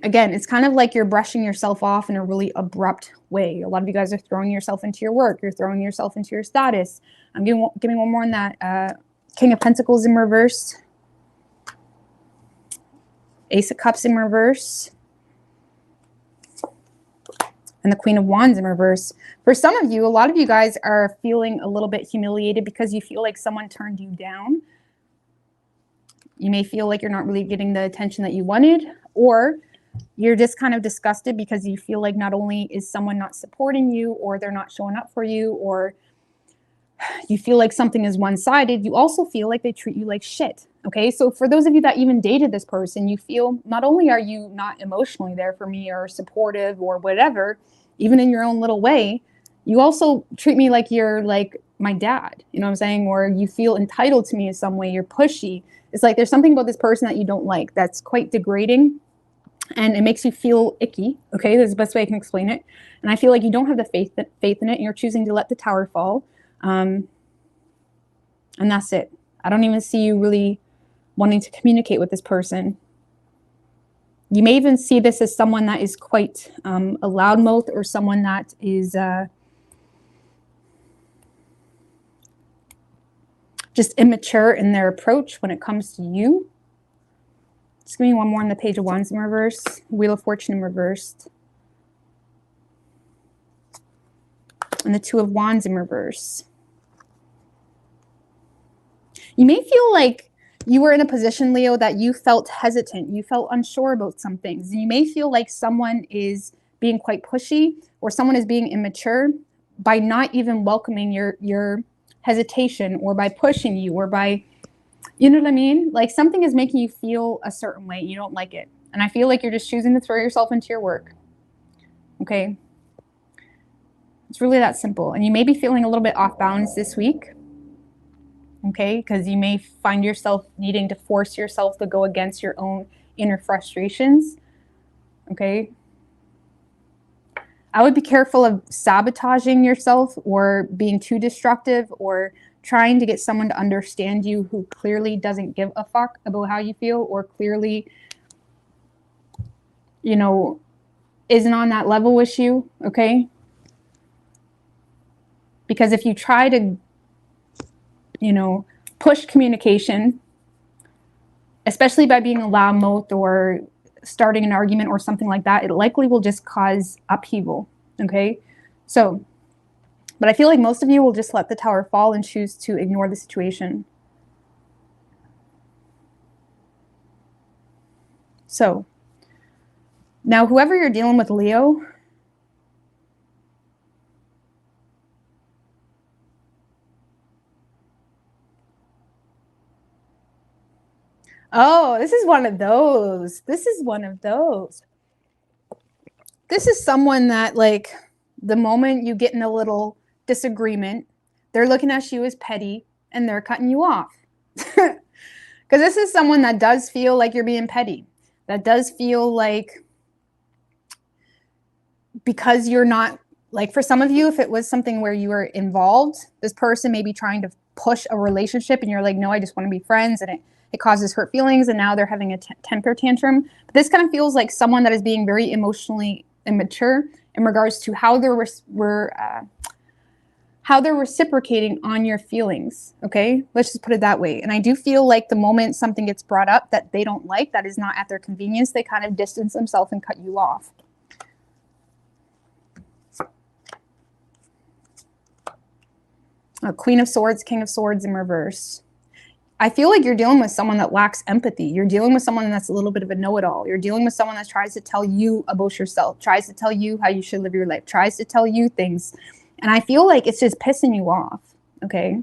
Speaker 1: again, it's kind of like you're brushing yourself off in a really abrupt way. A lot of you guys are throwing yourself into your work. You're throwing yourself into your status. I'm give me one more on that. King of Pentacles in reverse. Ace of Cups in reverse. and the Queen of Wands in reverse. For some of you, a lot of you guys are feeling a little bit humiliated because you feel like someone turned you down. You may feel like you're not really getting the attention that you wanted, or you're just kind of disgusted because you feel like not only is someone not supporting you, or they're not showing up for you, or you feel like something is one-sided, you also feel like they treat you like shit. Okay, so for those of you that even dated this person, you feel not only are you not emotionally there for me or supportive or whatever, even in your own little way, you also treat me like you're like my dad, you know what I'm saying? Or you feel entitled to me in some way, you're pushy. It's like there's something about this person that you don't like that's quite degrading, and it makes you feel icky. Okay, that's the best way I can explain it. And I feel like you don't have the faith in it, and you're choosing to let the tower fall. And that's it. I don't even see you really wanting to communicate with this person. You may even see this as someone that is quite a loudmouth, or someone that is just immature in their approach when it comes to you. Just give me one more on the Page of Wands in reverse, Wheel of Fortune in reversed, and the Two of Wands in reverse. You may feel like you were in a position, Leo, that you felt hesitant. You felt unsure about some things. You may feel like someone is being quite pushy, or someone is being immature by not even welcoming your hesitation, or by pushing you, or by, you know what I mean? Like something is making you feel a certain way. You don't like it. And I feel like you're just choosing to throw yourself into your work. Okay? It's really that simple. And you may be feeling a little bit off balance this week. Okay, because you may find yourself needing to force yourself to go against your own inner frustrations. Okay, I would be careful of sabotaging yourself, or being too destructive, or trying to get someone to understand you who clearly doesn't give a fuck about how you feel, or clearly, you know, isn't on that level with you. Okay, because if you try to, you know, push communication, especially by being a loudmouth or starting an argument or something like that, it likely will just cause upheaval. Okay, so, but I feel like most of you will just let the tower fall and choose to ignore the situation. So now, whoever you're dealing with, Leo, oh, this is one of those. This is one of those. This is someone that, like, the moment you get in a little disagreement, they're looking at you as petty and they're cutting you off. Because this is someone that does feel like you're being petty. That does feel like, because you're not, like, for some of you, if it was something where you were involved, this person may be trying to push a relationship and you're like, no, I just want to be friends, and it causes hurt feelings, and now they're having a temper tantrum. But this kind of feels like someone that is being very emotionally immature in regards to how they're reciprocating on your feelings. Okay, let's just put it that way. And I do feel like the moment something gets brought up that they don't like, that is not at their convenience, they kind of distance themselves and cut you off. Queen of Swords, King of Swords in reverse. I feel like you're dealing with someone that lacks empathy. You're dealing with someone that's a little bit of a know-it-all. You're dealing with someone that tries to tell you about yourself, tries to tell you how you should live your life, tries to tell you things. And I feel like it's just pissing you off, okay?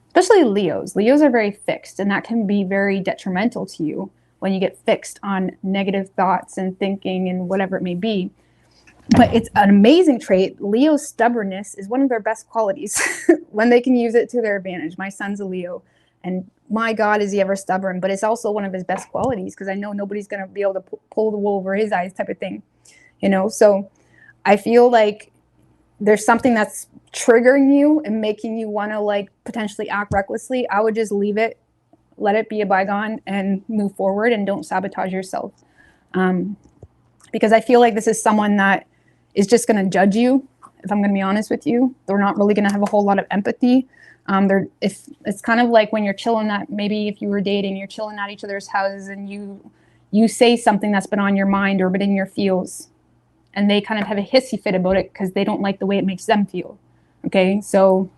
Speaker 1: Especially Leos. Leos are very fixed, and that can be very detrimental to you when you get fixed on negative thoughts and thinking and whatever it may be. But it's an amazing trait. Leo's stubbornness is one of their best qualities when they can use it to their advantage. My son's a Leo, and my God, is he ever stubborn. But it's also one of his best qualities, because I know nobody's going to be able to pull the wool over his eyes type of thing. You know, so I feel like there's something that's triggering you and making you want to, like, potentially act recklessly. I would just leave it, let it be a bygone, and move forward, and don't sabotage yourself. Because I feel like this is someone that is just going to judge you, if I'm going to be honest with you. They're not really going to have a whole lot of empathy. If it's kind of like when you're chilling at, maybe if you were dating, you're chilling at each other's houses, and you say something that's been on your mind or been in your feels, and they kind of have a hissy fit about it because they don't like the way it makes them feel. Okay, so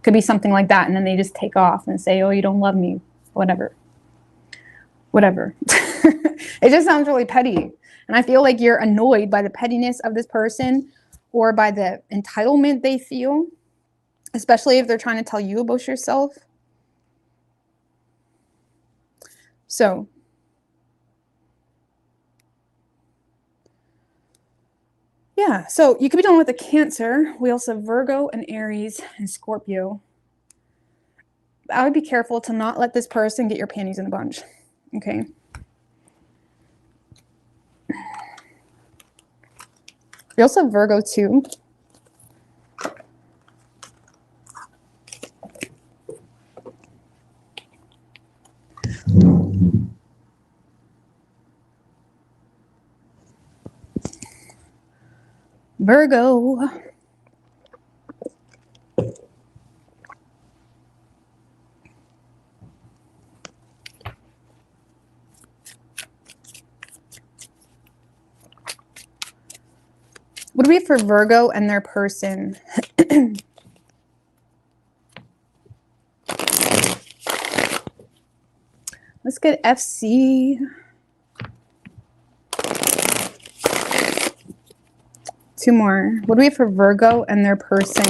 Speaker 1: could be something like that, and then they just take off and say, oh, you don't love me, whatever. It just sounds really petty, and I feel like you're annoyed by the pettiness of this person or by the entitlement they feel, especially if they're trying to tell you about yourself. So yeah, so you could be dealing with a Cancer. We also have Virgo and Aries and Scorpio. I would be careful to not let this person get your panties in a bunch, okay? We also have Virgo too. Virgo. What do we have for Virgo and their person? Let's get FC. Two more. What do we have for Virgo and their person?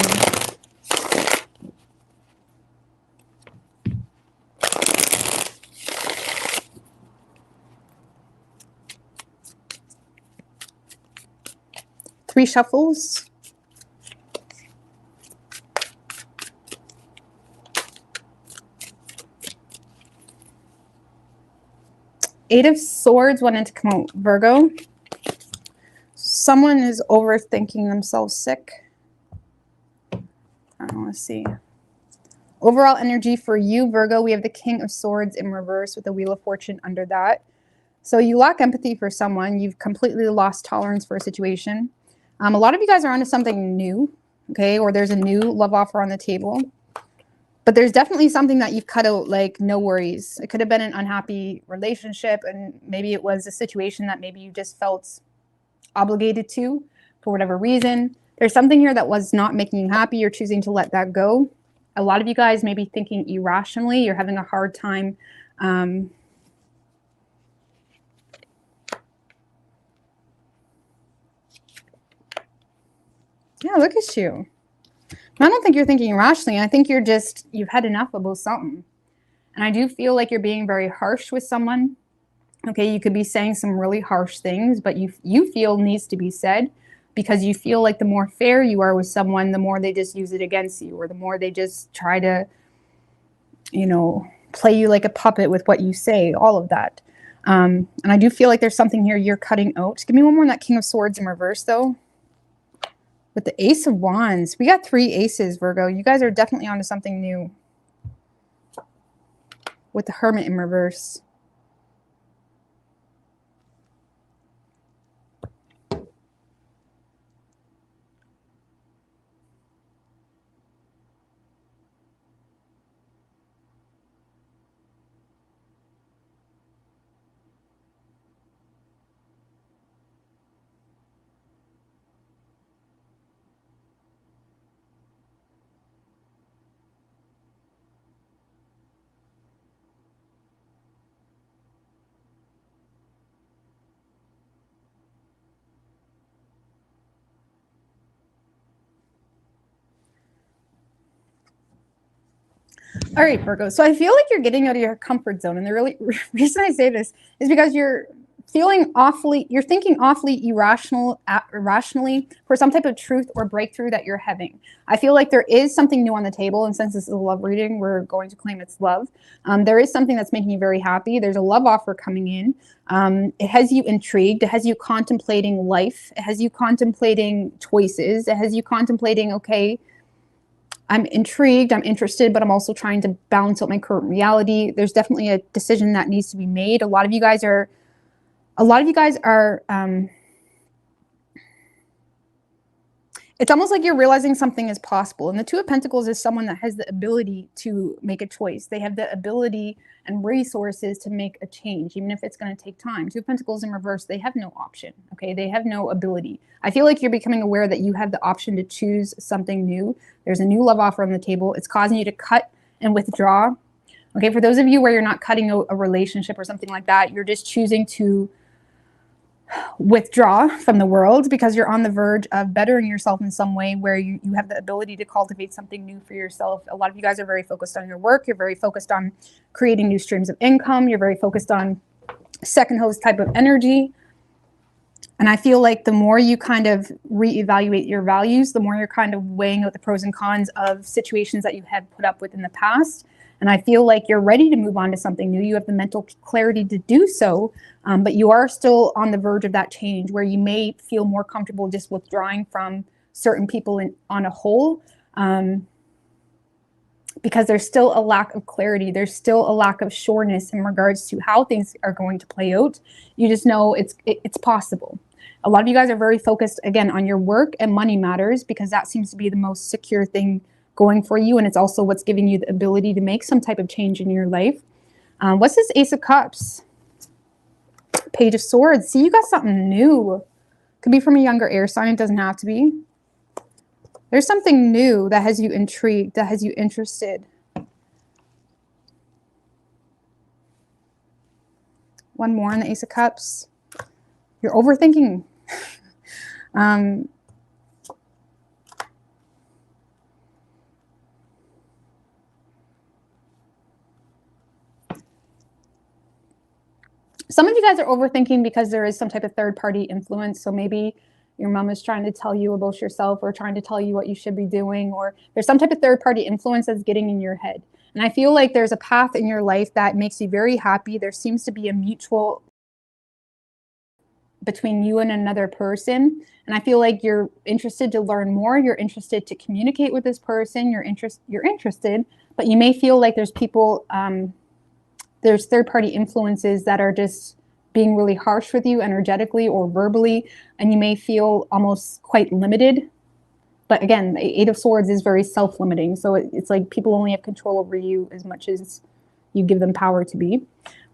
Speaker 1: Three shuffles. Eight of Swords wanted to come out. Virgo. Someone is overthinking themselves sick. I want to see. Overall energy for you, Virgo, we have the King of Swords in reverse with the Wheel of Fortune under that. So you lack empathy for someone. You've completely lost tolerance for a situation. A lot of you guys are onto something new, okay? Or there's a new love offer on the table. But there's definitely something that you've cut out, like no worries. It could have been an unhappy relationship, and maybe it was a situation that maybe you just felt obligated to for whatever reason. There's something here that was not making you happy. You're choosing to let that go. A lot of you guys may be thinking irrationally. You're having a hard time yeah, look at you. I don't think you're thinking irrationally. I think you've had enough about something. And I do feel like you're being very harsh with someone. Okay, you could be saying some really harsh things, but you feel needs to be said because you feel like the more fair you are with someone, the more they just use it against you, or the more they just try to, you know, play you like a puppet with what you say, all of that. And I do feel like there's something here you're cutting out. Just give me one more on that King of Swords in reverse, though. With the Ace of Wands. We got three aces, Virgo. You guys are definitely onto something new. With the Hermit in reverse. All right, Virgo. So I feel like you're getting out of your comfort zone. And the really reason I say this is because you're thinking awfully irrationally for some type of truth or breakthrough that you're having. I feel like there is something new on the table. And since this is a love reading, we're going to claim it's love. There is something that's making you very happy. There's a love offer coming in. It has you intrigued. It has you contemplating life. It has you contemplating choices. It has you contemplating, okay, I'm intrigued, I'm interested, but I'm also trying to balance out my current reality. There's definitely a decision that needs to be made. A lot of you guys are It's almost like you're realizing something is possible. And the Two of Pentacles is someone that has the ability to make a choice. They have the ability and resources to make a change, even if it's going to take time. Two of Pentacles in reverse, they have no option. Okay, they have no ability. I feel like you're becoming aware that you have the option to choose something new. There's a new love offer on the table. It's causing you to cut and withdraw. Okay, for those of you where you're not cutting a relationship or something like that, you're just choosing to withdraw from the world because you're on the verge of bettering yourself in some way where you have the ability to cultivate something new for yourself. A lot of you guys are very focused on your work. You're very focused on creating new streams of income. You're very focused on second host type of energy. And I feel like the more you kind of reevaluate your values, the more you're kind of weighing out the pros and cons of situations that you have put up with in the past. And I feel like you're ready to move on to something new. You have the mental clarity to do so, but you are still on the verge of that change where you may feel more comfortable just withdrawing from certain people on a whole, because there's still a lack of clarity. There's still a lack of sureness in regards to how things are going to play out. You just know it's possible. A lot of you guys are very focused, again, on your work and money matters because that seems to be the most secure thing going for you, and it's also what's giving you the ability to make some type of change in your life. What's this Ace of Cups? Page of Swords. See, you got something new. Could be from a younger air sign. It doesn't have to be. There's something new that has you intrigued, that has you interested. One more in the Ace of Cups. You're overthinking. Some of you guys are overthinking because there is some type of third-party influence. So maybe your mom is trying to tell you about yourself or trying to tell you what you should be doing, or there's some type of third-party influence that's getting in your head. And I feel like there's a path in your life that makes you very happy. There seems to be a mutual between you and another person. And I feel like you're interested to learn more. You're interested to communicate with this person. You're interested, but you may feel like there's people, there's third-party influences that are just being really harsh with you energetically or verbally, and you may feel almost quite limited. But again, the Eight of Swords is very self-limiting. So it's like people only have control over you as much as you give them power to be.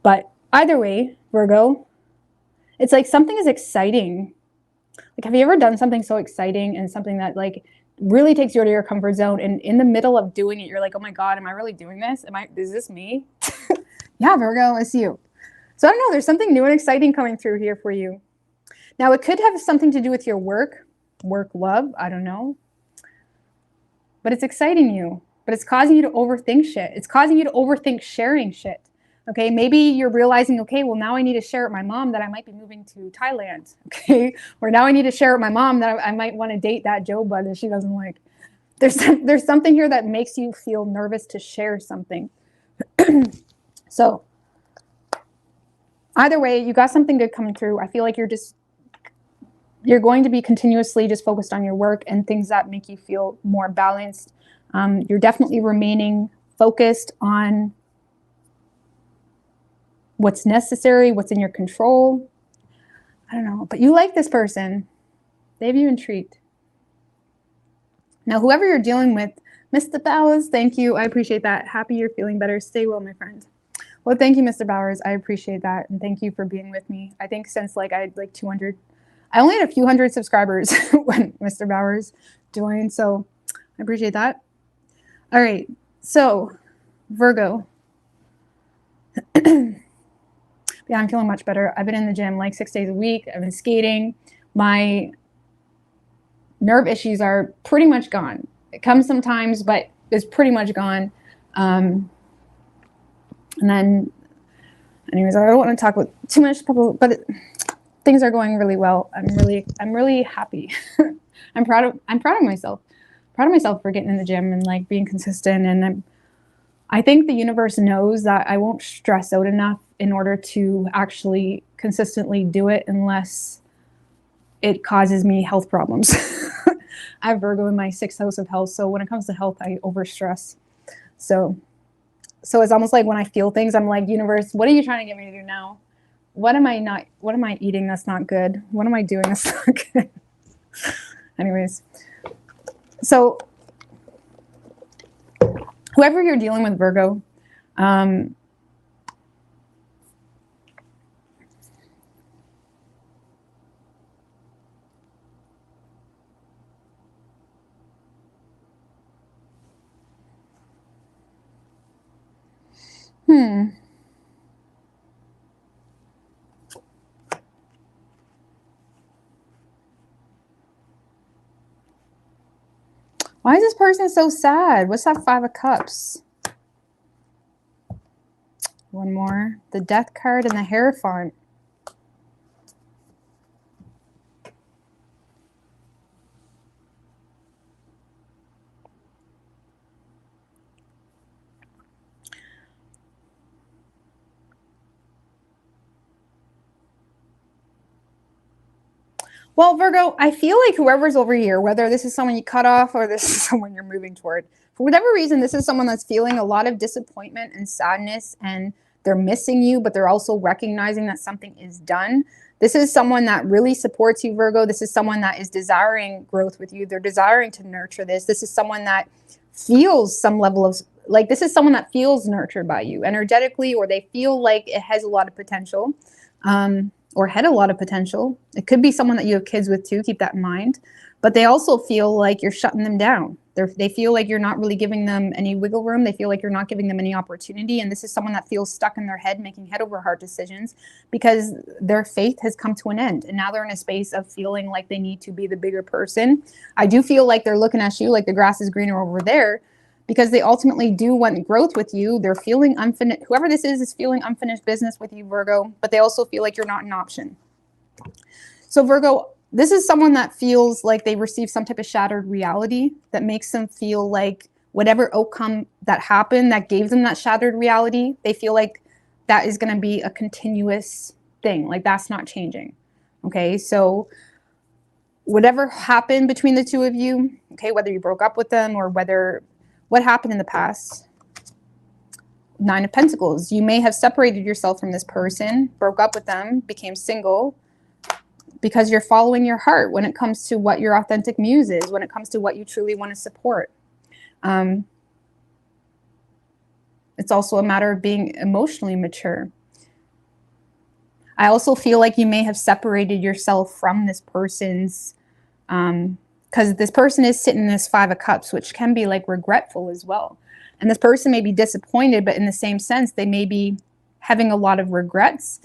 Speaker 1: But either way, Virgo, it's like something is exciting. Like, have you ever done something so exciting and something that like really takes you out of your comfort zone, and in the middle of doing it, you're like, oh my God, am I really doing this? Is this me? Yeah, Virgo, it's you. So I don't know, there's something new and exciting coming through here for you. Now, it could have something to do with your work, love, I don't know. But it's exciting you. But it's causing you to overthink shit. It's causing you to overthink sharing shit. Okay, maybe you're realizing, okay, well, now I need to share with my mom that I might be moving to Thailand. Okay, or now I need to share with my mom that I might want to date that Joe bud that she doesn't like. There's something here that makes you feel nervous to share something. So either way, you got something good coming through. I feel like you're going to be continuously just focused on your work and things that make you feel more balanced. You're definitely remaining focused on what's necessary, what's in your control. I don't know, but you like this person. They have you intrigued. Now, whoever you're dealing with, Mr. Bowers, thank you. I appreciate that. Happy you're feeling better. Stay well, my friend. Well, thank you, Mr. Bowers. I appreciate that. And thank you for being with me. I think since like I had like 200, I only had a few hundred subscribers when Mr. Bowers joined. So I appreciate that. All right. So Virgo. Yeah, I'm feeling much better. I've been in the gym like 6 days a week. I've been skating. My nerve issues are pretty much gone. It comes sometimes, but it's pretty much gone. And then, anyways, I don't want to talk about too much, but things are going really well. I'm really happy. I'm proud of myself. Proud of myself for getting in the gym and like being consistent. And I think the universe knows that I won't stress out enough in order to actually consistently do it unless it causes me health problems. I have Virgo in my 6th house of health. So when it comes to health, I overstress. So it's almost like when I feel things, I'm like, universe, what are you trying to get me to do now? What am I eating that's not good? What am I doing that's not good? Anyways, So whoever you're dealing with, Virgo, why is this person so sad? What's that Five of Cups? One more. The Death card and the Hierophant. Well, Virgo, I feel like whoever's over here, whether this is someone you cut off or this is someone you're moving toward, for whatever reason, this is someone that's feeling a lot of disappointment and sadness, and they're missing you, but they're also recognizing that something is done. This is someone that really supports you, Virgo. This is someone that is desiring growth with you. They're desiring to nurture this. This is someone that feels some level of, like, this is someone that feels nurtured by you energetically, or they feel like it has a lot of potential. Or had a lot of potential. It could be someone that you have kids with too, keep that in mind. But they also feel like you're shutting them down. They feel like you're not really giving them any wiggle room. They feel like you're not giving them any opportunity. And this is someone that feels stuck in their head, making head over heart decisions because their faith has come to an end. And now they're in a space of feeling like they need to be the bigger person. I do feel like they're looking at you like the grass is greener over there, because they ultimately do want growth with you. They're feeling unfinished. Whoever this is feeling unfinished business with you, Virgo, but they also feel like you're not an option. So Virgo, this is someone that feels like they received some type of shattered reality that makes them feel like whatever outcome that happened that gave them that shattered reality, they feel like that is going to be a continuous thing. Like that's not changing. Okay, so whatever happened between the two of you, okay, whether you broke up with them or what happened in the past. Nine of Pentacles. You may have separated yourself from this person, broke up with them, became single, because you're following your heart when it comes to what your authentic muse is, when it comes to what you truly want to support. It's also a matter of being emotionally mature. I also feel like you may have separated yourself from this person's, because this person is sitting in this Five of Cups, which can be like regretful as well. And this person may be disappointed, but in the same sense, they may be having a lot of regrets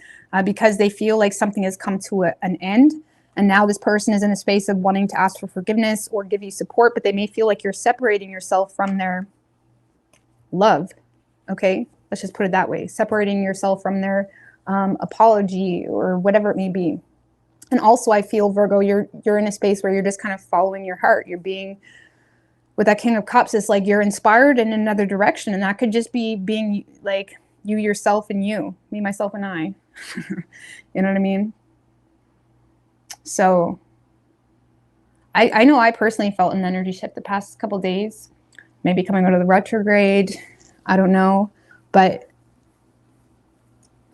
Speaker 1: because they feel like something has come to an end. And now this person is in a space of wanting to ask for forgiveness or give you support, but they may feel like you're separating yourself from their love. Okay, let's just put it that way. Separating yourself from their apology or whatever it may be. And also I feel, Virgo, you're in a space where you're just kind of following your heart. You're being, with that King of Cups, it's like you're inspired in another direction. And that could just be being like you, yourself, and you, me, myself, and I. You know what I mean? So I know I personally felt an energy shift the past couple of days, maybe coming out of the retrograde. I don't know. But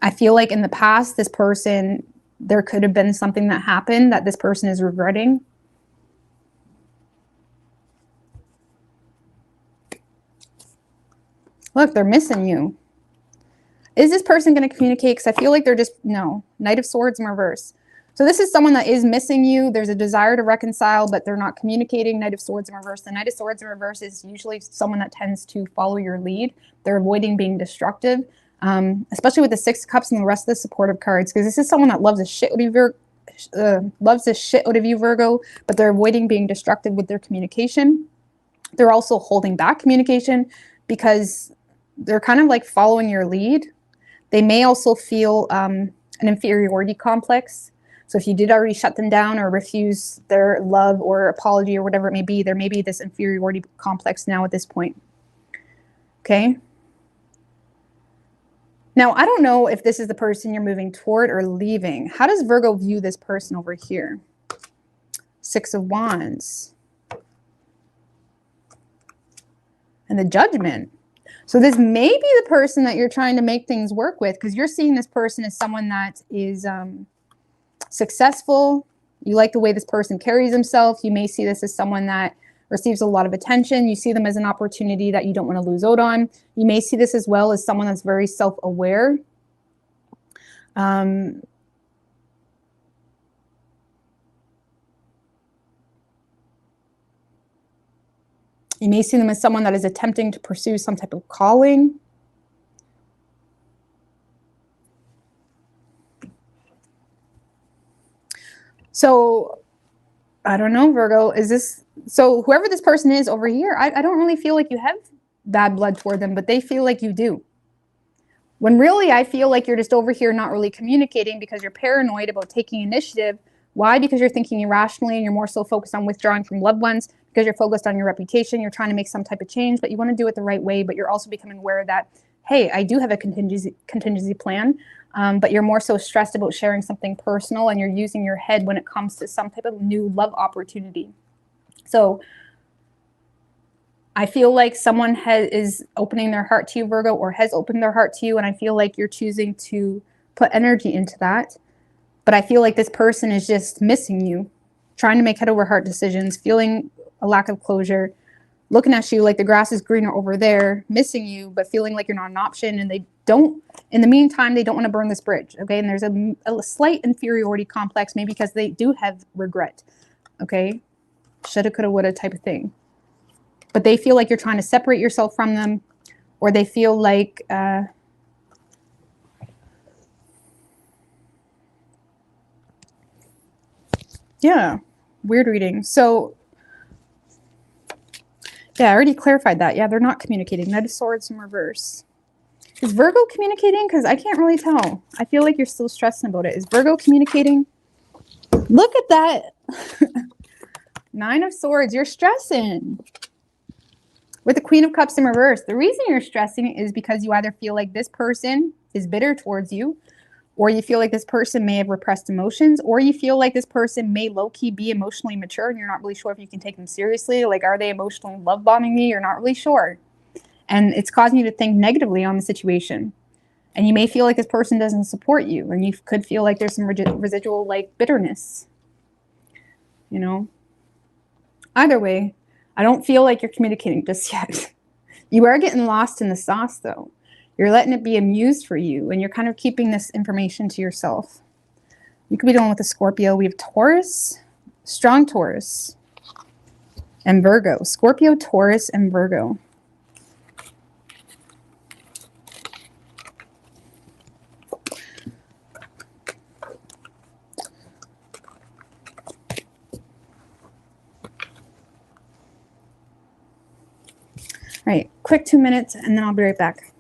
Speaker 1: I feel like in the past, this person, there could have been something that happened that this person is regretting. Look, they're missing you. Is this person going to communicate? Because I feel like they're just, no. Knight of Swords in reverse. So this is someone that is missing you. There's a desire to reconcile, but they're not communicating. Knight of Swords in reverse. The Knight of Swords in reverse is usually someone that tends to follow your lead. They're avoiding being destructive. Especially with the Six of Cups and the rest of the supportive cards, because this is someone that loves the shit out of you, Virgo, but they're avoiding being destructive with their communication. They're also holding back communication because they're kind of like following your lead. They may also feel an inferiority complex. So if you did already shut them down or refuse their love or apology or whatever it may be, there may be this inferiority complex now at this point. Okay. Now, I don't know if this is the person you're moving toward or leaving. How does Virgo view this person over here? Six of Wands. And the Judgment. So this may be the person that you're trying to make things work with, because you're seeing this person as someone that is successful. You like the way this person carries himself. You may see this as someone that receives a lot of attention. You see them as an opportunity that you don't want to lose out on. You may see this as well as someone that's very self-aware. You may see them as someone that is attempting to pursue some type of calling. So, I don't know, Virgo, is this, so whoever this person is over here, I don't really feel like you have bad blood toward them, but they feel like you do. When really I feel like you're just over here not really communicating because you're paranoid about taking initiative. Why? Because you're thinking irrationally and you're more so focused on withdrawing from loved ones, because you're focused on your reputation. You're trying to make some type of change, but you want to do it the right way. But you're also becoming aware that, hey, I do have a contingency plan, but you're more so stressed about sharing something personal, and you're using your head when it comes to some type of new love opportunity. So I feel like someone is opening their heart to you, Virgo, or has opened their heart to you, and I feel like you're choosing to put energy into that. But I feel like this person is just missing you, trying to make head over heart decisions, feeling a lack of closure, looking at you like the grass is greener over there, missing you, but feeling like you're not an option. And they don't, in the meantime, they don't want to burn this bridge. Okay. And there's a slight inferiority complex, maybe because they do have regret. Okay. Shoulda, coulda, woulda type of thing. But they feel like you're trying to separate yourself from them, or they feel like, yeah, weird reading. So, yeah, I already clarified that. Yeah, they're not communicating. Knight of Swords in reverse. Is Virgo communicating? Because I can't really tell. I feel like you're still stressing about it. Is Virgo communicating? Look at that. Nine of Swords. You're stressing. With the Queen of Cups in reverse. The reason you're stressing is because you either feel like this person is bitter towards you, or you feel like this person may have repressed emotions, or you feel like this person may low-key be emotionally mature and you're not really sure if you can take them seriously. Like, are they emotionally love bombing me? You're not really sure. And it's causing you to think negatively on the situation. And you may feel like this person doesn't support you, and you could feel like there's some residual like bitterness. You know? Either way, I don't feel like you're communicating just yet. You are getting lost in the sauce, though. You're letting it be amused for you, and you're kind of keeping this information to yourself. You could be dealing with a Scorpio. We have Taurus, strong Taurus, and Virgo. Scorpio, Taurus, and Virgo. All right, quick 2 minutes, and then I'll be right back.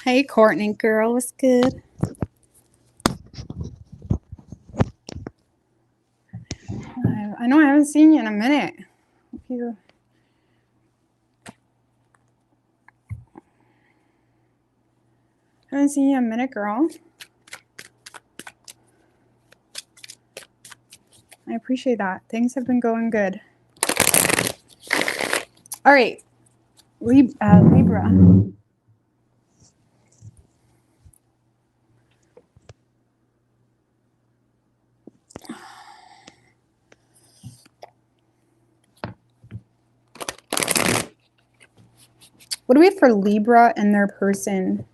Speaker 1: Hey, Courtney girl, what's good? I know I haven't seen you in a minute. Hope you... haven't seen you in a minute, girl. I appreciate that. Things have been going good. All right, Libra. What do we have for Libra and their person?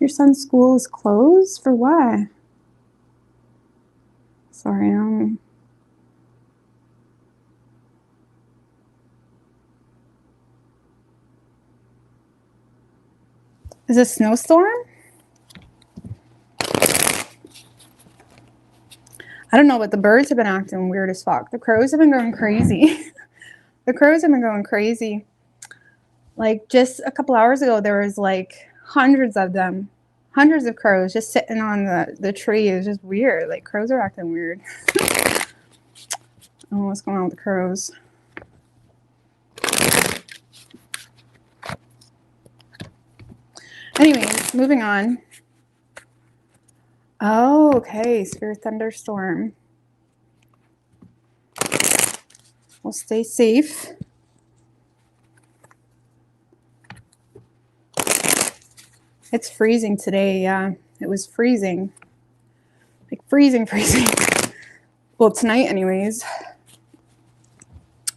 Speaker 1: Your son's school is closed? For what? Sorry, Is it a snowstorm? I don't know, but the birds have been acting weird as fuck. The crows have been going crazy. The crows have been going crazy. Like, just a couple hours ago, there was like hundreds of them. Hundreds of crows just sitting on the tree. It was just weird. Like, crows are acting weird. I don't know what's going on with the crows. Anyways, moving on. Oh, okay. Spirit thunderstorm. Well, stay safe. It's freezing today. Yeah, it was freezing. Like freezing. Well, tonight anyways.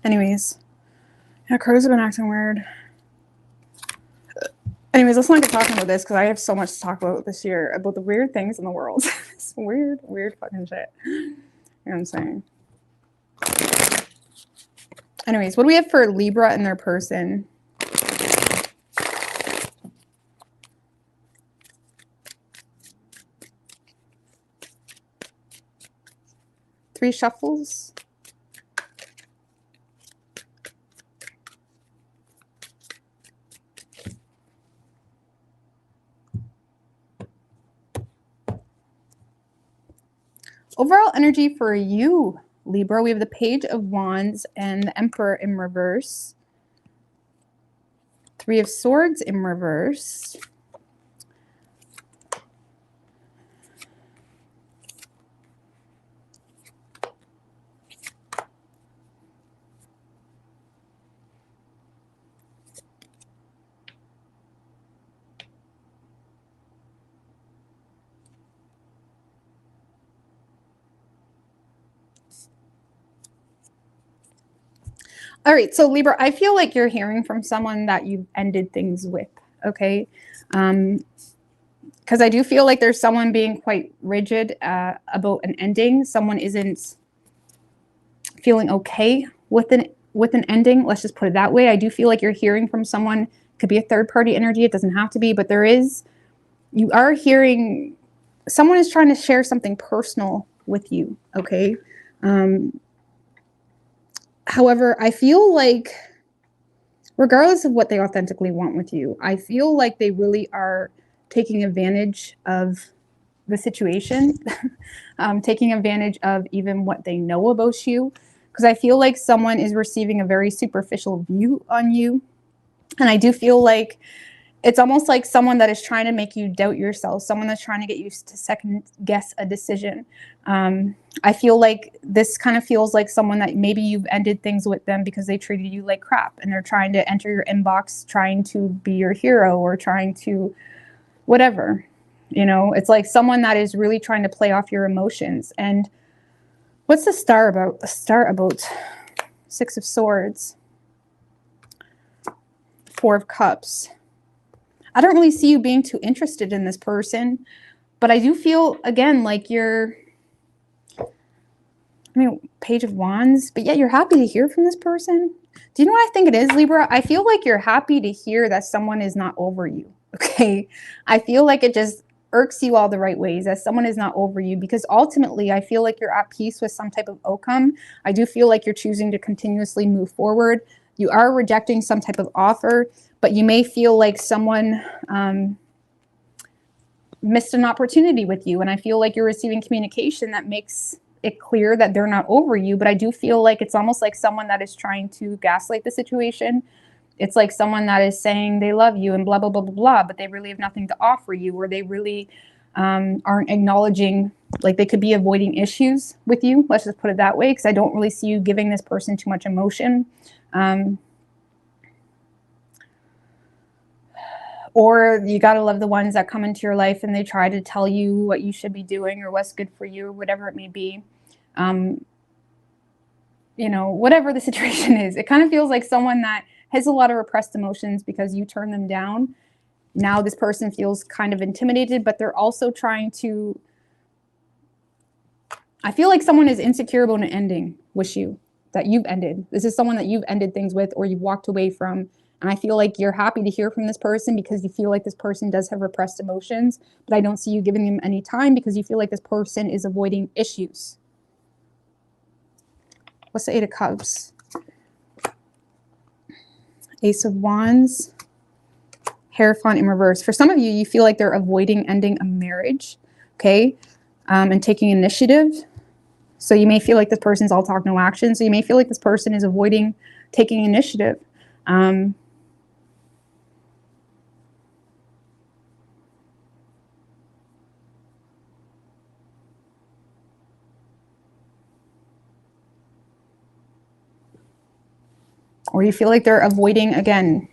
Speaker 1: Yeah, crows have been acting weird. Anyways, let's not get talking about this because I have so much to talk about this year about the weird things in the world. It's weird fucking shit. You know what I'm saying? Anyways, what do we have for Libra and their person? Three shuffles. Overall energy for you, Libra. We have the Page of Wands and the Emperor in reverse. Three of Swords in reverse. All right, so Libra, I feel like you're hearing from someone that you've ended things with, okay? Because I do feel like there's someone being quite rigid about an ending. Someone isn't feeling okay with an ending. Let's just put it that way. I do feel like you're hearing from someone. Could be a third-party energy. It doesn't have to be, but you are hearing someone is trying to share something personal with you, okay? However, I feel like regardless of what they authentically want with you, I feel like they really are taking advantage of the situation, taking advantage of even what they know about you, because I feel like someone is receiving a very superficial view on you. And I do feel like it's almost like someone that is trying to make you doubt yourself, someone that's trying to get you to second guess a decision. I feel like this kind of feels like someone that maybe you've ended things with them because they treated you like crap and they're trying to enter your inbox, trying to be your hero or trying to whatever. You know, it's like someone that is really trying to play off your emotions. And what's the star about? The star about Six of Swords, Four of Cups. I don't really see you being too interested in this person, but I do feel, again, like Page of Wands, but yet you're happy to hear from this person. Do you know what I think it is, Libra? I feel like you're happy to hear that someone is not over you, okay? I feel like it just irks you all the right ways, as someone is not over you, because ultimately I feel like you're at peace with some type of outcome. I do feel like you're choosing to continuously move forward. You are rejecting some type of offer, but you may feel like someone missed an opportunity with you. And I feel like you're receiving communication that makes it clear that they're not over you. But I do feel like it's almost like someone that is trying to gaslight the situation. It's like someone that is saying they love you and blah, blah, blah, blah, blah, but they really have nothing to offer you, or they really aren't acknowledging, like they could be avoiding issues with you. Let's just put it that way, because I don't really see you giving this person too much emotion. Or you got to love the ones that come into your life and they try to tell you what you should be doing or what's good for you or whatever it may be. You know, whatever the situation is, it kind of feels like someone that has a lot of repressed emotions because you turn them down. Now this person feels kind of intimidated, but they're also trying to, I feel like someone is insecure about an ending with you that you've ended. This is someone that you've ended things with or you've walked away from. And I feel like you're happy to hear from this person because you feel like this person does have repressed emotions, but I don't see you giving them any time because you feel like this person is avoiding issues. What's the Eight of Cups? Ace of Wands, Hierophant in reverse. For some of you, you feel like they're avoiding ending a marriage, okay, and taking initiative. So you may feel like this person's all talk, no action. So you may feel like this person is avoiding taking initiative. Or you feel like they're avoiding, again,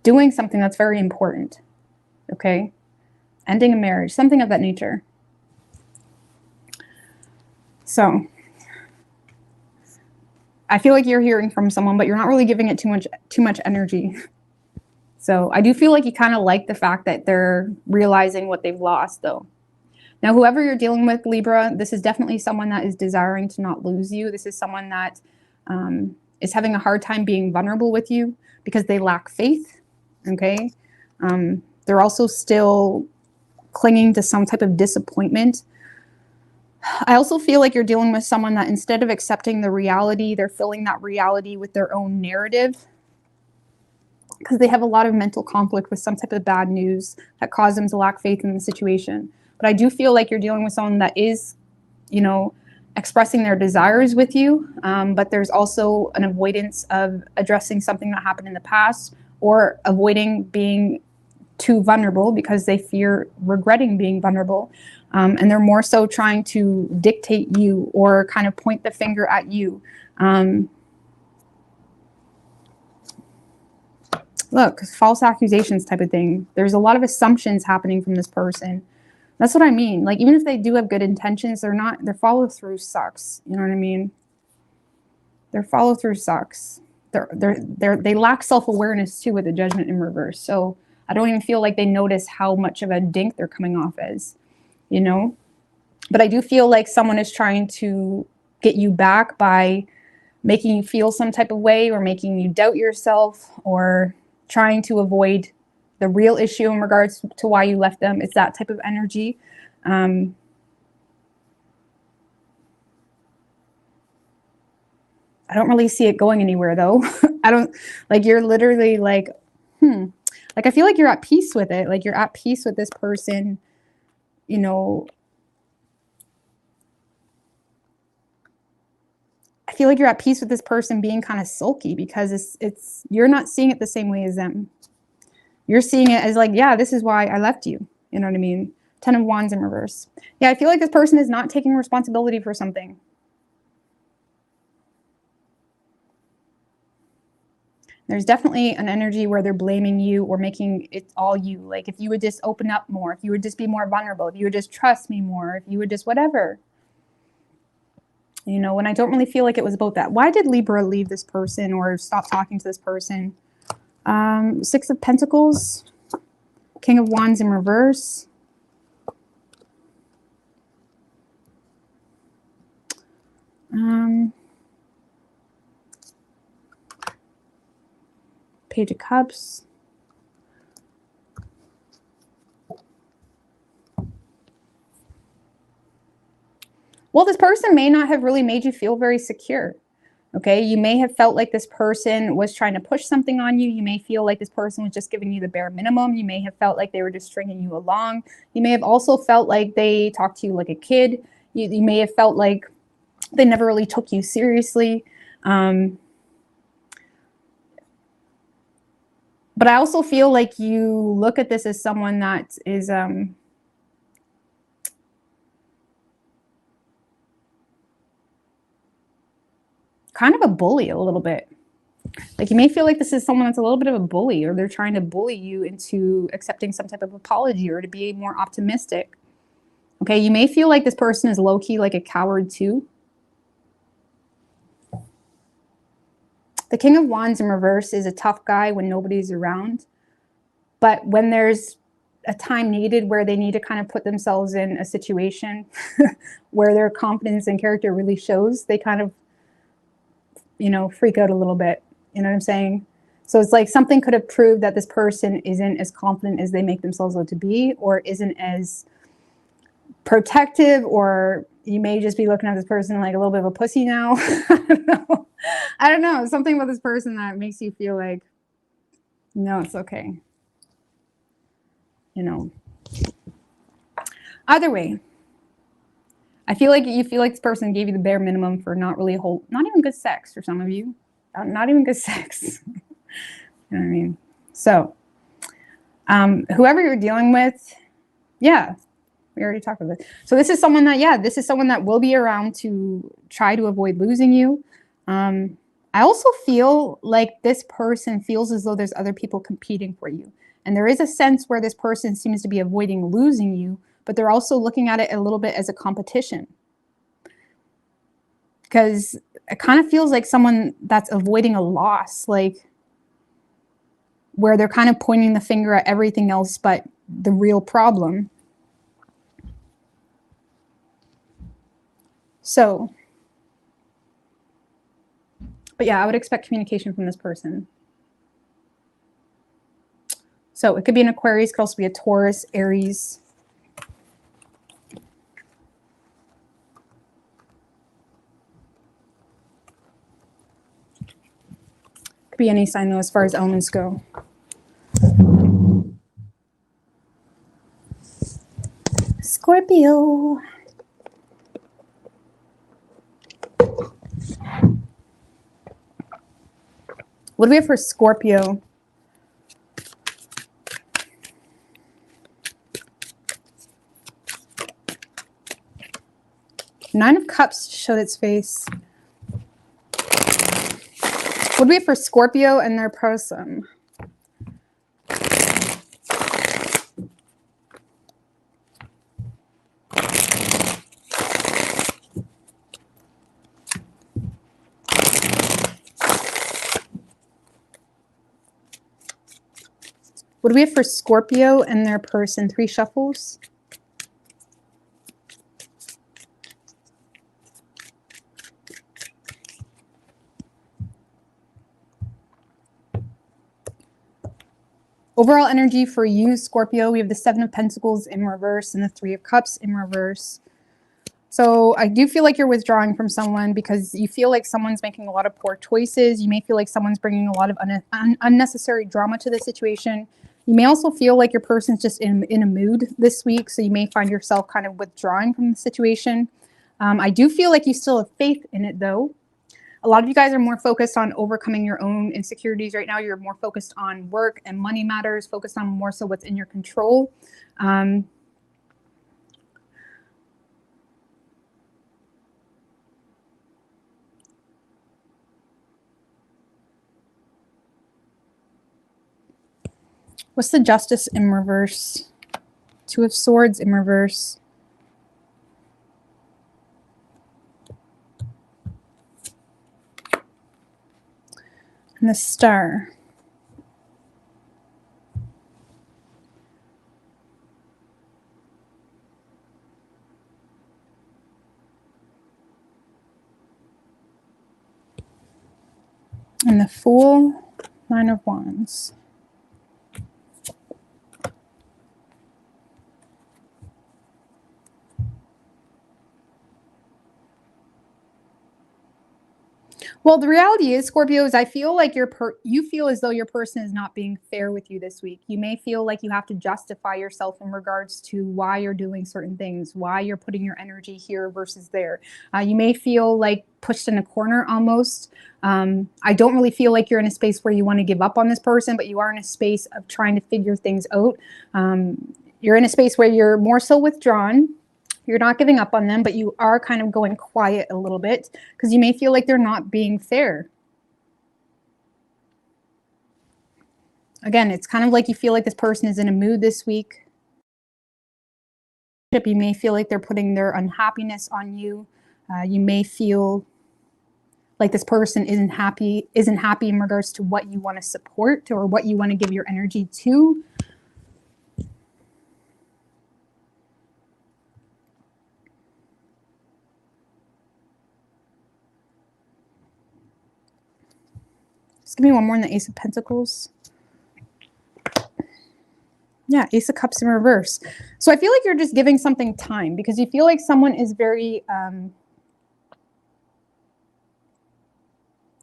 Speaker 1: doing something that's very important, okay? Ending a marriage, something of that nature. So I feel like you're hearing from someone, but you're not really giving it too much energy. So I do feel like you kind of like the fact that they're realizing what they've lost, though. Now, whoever you're dealing with, Libra, this is definitely someone that is desiring to not lose you. This is someone that is having a hard time being vulnerable with you because they lack faith, okay? They're also still clinging to some type of disappointment. I also feel like you're dealing with someone that instead of accepting the reality, they're filling that reality with their own narrative because they have a lot of mental conflict with some type of bad news that caused them to lack faith in the situation. But I do feel like you're dealing with someone that is, you know, expressing their desires with you, but there's also an avoidance of addressing something that happened in the past or avoiding being too vulnerable because they fear regretting being vulnerable. And they're more so trying to dictate you or kind of point the finger at you. Look, false accusations type of thing. There's a lot of assumptions happening from this person. That's what I mean. Like, even if they do have good intentions, their follow through sucks. You know what I mean? Their follow through sucks. They lack self-awareness too with the Judgment in reverse. So I don't even feel like they notice how much of a dink they're coming off as, you know? But I do feel like someone is trying to get you back by making you feel some type of way or making you doubt yourself or trying to avoid the real issue in regards to why you left them. It's that type of energy. I don't really see it going anywhere though. I don't, like, you're literally like, like, I feel like you're at peace with it. Like, you're at peace with this person, you know. I feel like you're at peace with this person being kind of sulky because you're not seeing it the same way as them. You're seeing it as like, yeah, this is why I left you. You know what I mean? 10 of Wands in reverse. Yeah, I feel like this person is not taking responsibility for something. There's definitely an energy where they're blaming you or making it all you. Like, if you would just open up more, if you would just be more vulnerable, if you would just trust me more, if you would just whatever. You know, and I don't really feel like it was about that. Why did Libra leave this person or stop talking to this person? Six of Pentacles, King of Wands in reverse. Page of Cups. Well, this person may not have really made you feel very secure. Okay, you may have felt like this person was trying to push something on you. You may feel like this person was just giving you the bare minimum. You may have felt like they were just stringing you along. You may have also felt like they talked to you like a kid. You may have felt like they never really took you seriously. But I also feel like you look at this as someone that is kind of a bully a little bit. Like you may feel like this is someone that's a little bit of a bully, or they're trying to bully you into accepting some type of apology or to be more optimistic. Okay, you may feel like this person is low-key like a coward too. The King of Wands in reverse is a tough guy when nobody's around. But when there's a time needed where they need to kind of put themselves in a situation where their confidence and character really shows, they kind of, you know, freak out a little bit. You know what I'm saying? So it's like something could have proved that this person isn't as confident as they make themselves out to be, or isn't as protective, or you may just be looking at this person like a little bit of a pussy now. I don't know. Something about this person that makes you feel like, no, it's okay. You know. Either way, I feel like you feel like this person gave you the bare minimum for not really not even good sex for some of you. Not even good sex. You know what I mean? So, whoever you're dealing with, yeah, we already talked about this. So this is someone that, yeah, this is someone that will be around to try to avoid losing you. I also feel like this person feels as though there's other people competing for you. And there is a sense where this person seems to be avoiding losing you, but they're also looking at it a little bit as a competition. Because it kind of feels like someone that's avoiding a loss, like where they're kind of pointing the finger at everything else but the real problem. So, but yeah, I would expect communication from this person. So it could be an Aquarius, could also be a Taurus, Aries. Could be any sign though as far as elements go. Scorpio. What do we have for Scorpio? Nine of Cups showed its face. What do we have for Scorpio and their person? What do we have for Scorpio and their person? 3 shuffles. Overall energy for you, Scorpio, we have the 7 of Pentacles in reverse and the 3 of Cups in reverse. So I do feel like you're withdrawing from someone because you feel like someone's making a lot of poor choices. You may feel like someone's bringing a lot of unnecessary drama to the situation. You may also feel like your person's just in a mood this week, so you may find yourself kind of withdrawing from the situation. I do feel like you still have faith in it, though. A lot of you guys are more focused on overcoming your own insecurities right now. You're more focused on work and money matters, focused on more so what's in your control. What's the Justice in reverse? 2 of Swords in reverse. And the Star. And the Fool, 9 of Wands. Well, the reality is, Scorpios, I feel like you feel as though your person is not being fair with you this week. You may feel like you have to justify yourself in regards to why you're doing certain things, why you're putting your energy here versus there. You may feel like pushed in a corner almost. I don't really feel like you're in a space where you want to give up on this person, but you are in a space of trying to figure things out. You're in a space where you're more so withdrawn. You're not giving up on them, but you are kind of going quiet a little bit because you may feel like they're not being fair. Again, it's kind of like you feel like this person is in a mood this week. You may feel like they're putting their unhappiness on you. You may feel like this person isn't happy in regards to what you want to support or what you want to give your energy to. Just give me one more in the Ace of Pentacles. Yeah, Ace of Cups in reverse. So I feel like you're just giving something time because you feel like someone is very,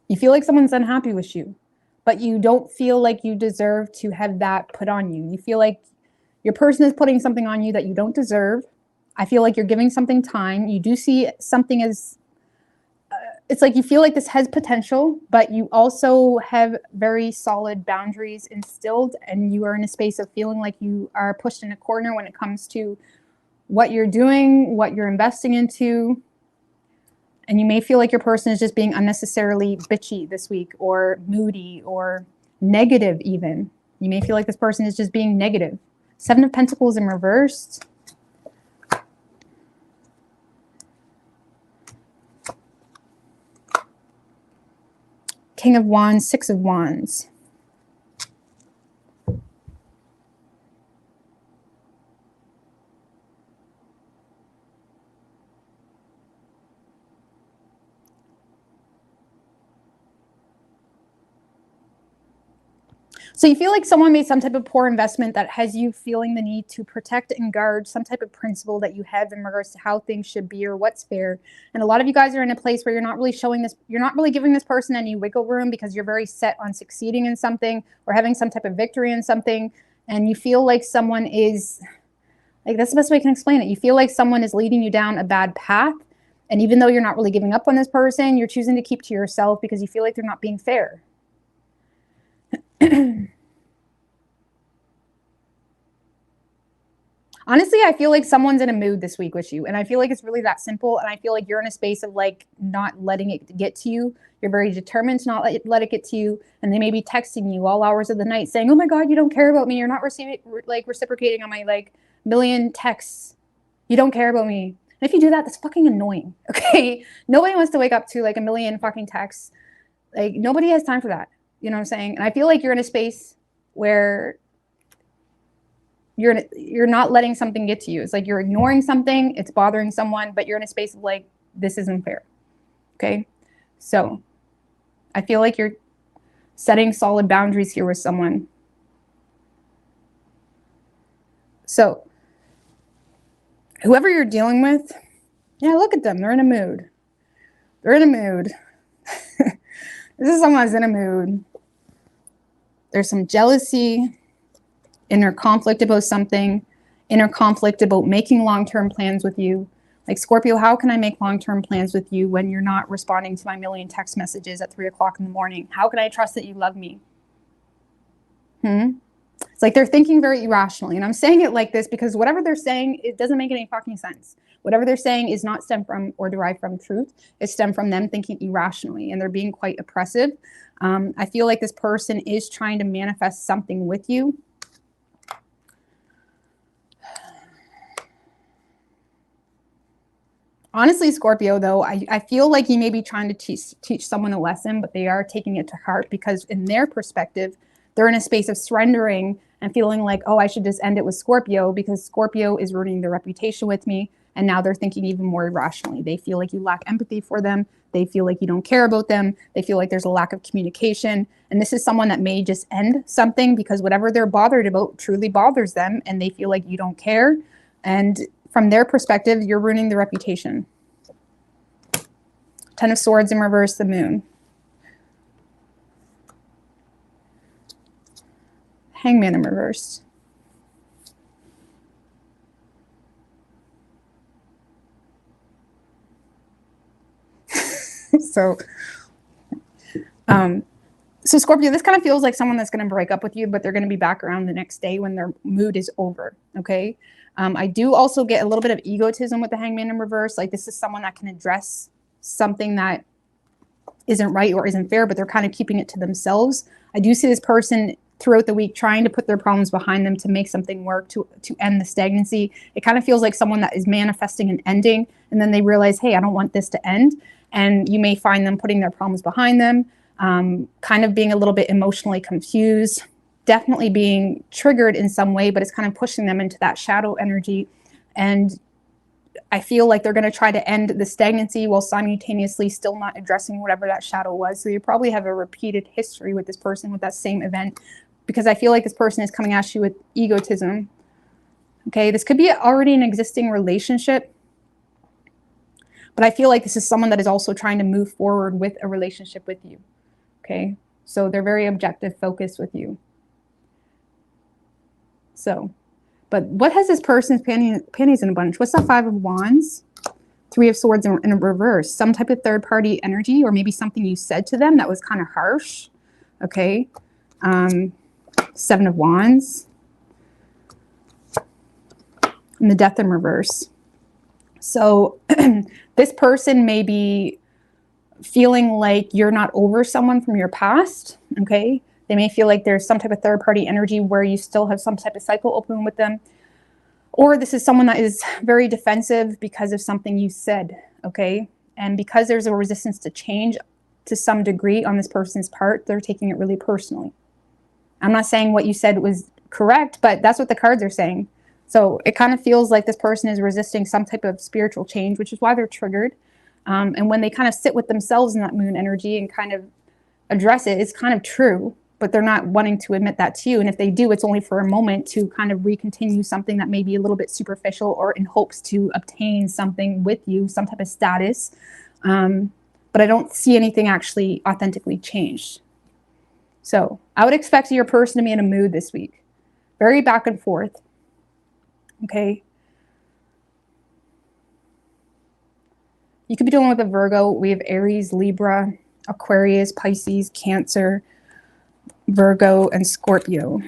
Speaker 1: you feel like someone's unhappy with you, but you don't feel like you deserve to have that put on you. You feel like your person is putting something on you that you don't deserve. I feel like you're giving something time. You do see something as, it's like you feel like this has potential, but you also have very solid boundaries instilled, and you are in a space of feeling like you are pushed in a corner when it comes to what you're doing, what you're investing into. And you may feel like your person is just being unnecessarily bitchy this week, or moody, or negative even. You may feel like this person is just being negative. Seven of Pentacles in reverse. King of Wands, Six of Wands. So you feel like someone made some type of poor investment that has you feeling the need to protect and guard some type of principle that you have in regards to how things should be or what's fair. And a lot of you guys are in a place where you're not really showing this, you're not really giving this person any wiggle room because you're very set on succeeding in something or having some type of victory in something. And you feel like someone is, like, that's the best way I can explain it. You feel like someone is leading you down a bad path. And even though you're not really giving up on this person, you're choosing to keep to yourself because you feel like they're not being fair. Honestly, I feel like someone's in a mood this week with you, and I feel like it's really that simple, and I feel like you're in a space of like not letting it get to you. You're very determined to not let it get to you, and they may be texting you all hours of the night saying, oh my God, you don't care about me. You're not reciprocating on my like million texts. You don't care about me. And if you do that, that's fucking annoying, okay? Nobody wants to wake up to like a million fucking texts. Like, nobody has time for that. You know what I'm saying? And I feel like you're in a space where you're not letting something get to you. It's like you're ignoring something, it's bothering someone, but you're in a space of like, this isn't fair. Okay? So I feel like you're setting solid boundaries here with someone. So whoever you're dealing with, yeah, look at them. They're in a mood. They're in a mood. This is someone who's in a mood. There's some jealousy, inner conflict about something, inner conflict about making long-term plans with you. Like, Scorpio, how can I make long-term plans with you when you're not responding to my million text messages at 3 o'clock in the morning? How can I trust that you love me? It's like they're thinking very irrationally. And I'm saying it like this because whatever they're saying, it doesn't make any fucking sense. Whatever they're saying is not stemmed from or derived from truth. It's stemmed from them thinking irrationally, and they're being quite oppressive. I feel like this person is trying to manifest something with you. Honestly, Scorpio, though, I feel like you may be trying to teach someone a lesson, but they are taking it to heart because in their perspective, they're in a space of surrendering and feeling like, oh, I should just end it with Scorpio because Scorpio is ruining their reputation with me. And now they're thinking even more irrationally. They feel like you lack empathy for them. They feel like you don't care about them. They feel like there's a lack of communication. And this is someone that may just end something because whatever they're bothered about truly bothers them. And they feel like you don't care. And from their perspective, you're ruining the reputation. Ten of Swords in reverse, the Moon. Hangman in reverse. So Scorpio, this kind of feels like someone that's going to break up with you, but they're going to be back around the next day when their mood is over. Okay. I do also get a little bit of egotism with the Hangman in reverse. Like, this is someone that can address something that isn't right or isn't fair, but they're kind of keeping it to themselves. I do see this person throughout the week trying to put their problems behind them to make something work, to end the stagnancy. It kind of feels like someone that is manifesting an ending, and then they realize, hey, I don't want this to end. And you may find them putting their problems behind them, kind of being a little bit emotionally confused, definitely being triggered in some way, but it's kind of pushing them into that shadow energy. And I feel like they're going to try to end the stagnancy while simultaneously still not addressing whatever that shadow was. So you probably have a repeated history with this person with that same event, because I feel like this person is coming at you with egotism. Okay, this could be already an existing relationship, but I feel like this is someone that is also trying to move forward with a relationship with you. Okay, so they're very objective, focused with you. So, but what has this person's panties in a bunch? What's that Five of Wands? Three of Swords in a reverse. Some type of third-party energy, or maybe something you said to them that was kind of harsh. Okay. Seven of Wands. And the Death in reverse. So this person may be feeling like you're not over someone from your past. Okay. They may feel like there's some type of third-party energy where you still have some type of cycle open with them. Or this is someone that is very defensive because of something you said, okay? And because there's a resistance to change to some degree on this person's part, they're taking it really personally. I'm not saying what you said was correct, but that's what the cards are saying. So it kind of feels like this person is resisting some type of spiritual change, which is why they're triggered. And when they kind of sit with themselves in that moon energy and kind of address it, it's kind of true, but they're not wanting to admit that to you. And if they do, it's only for a moment to kind of recontinue something that may be a little bit superficial, or in hopes to obtain something with you, some type of status. But I don't see anything actually authentically changed. So I would expect your person to be in a mood this week. Very back and forth. Okay. You could be dealing with a Virgo. We have Aries, Libra, Aquarius, Pisces, Cancer, Virgo, and Scorpio.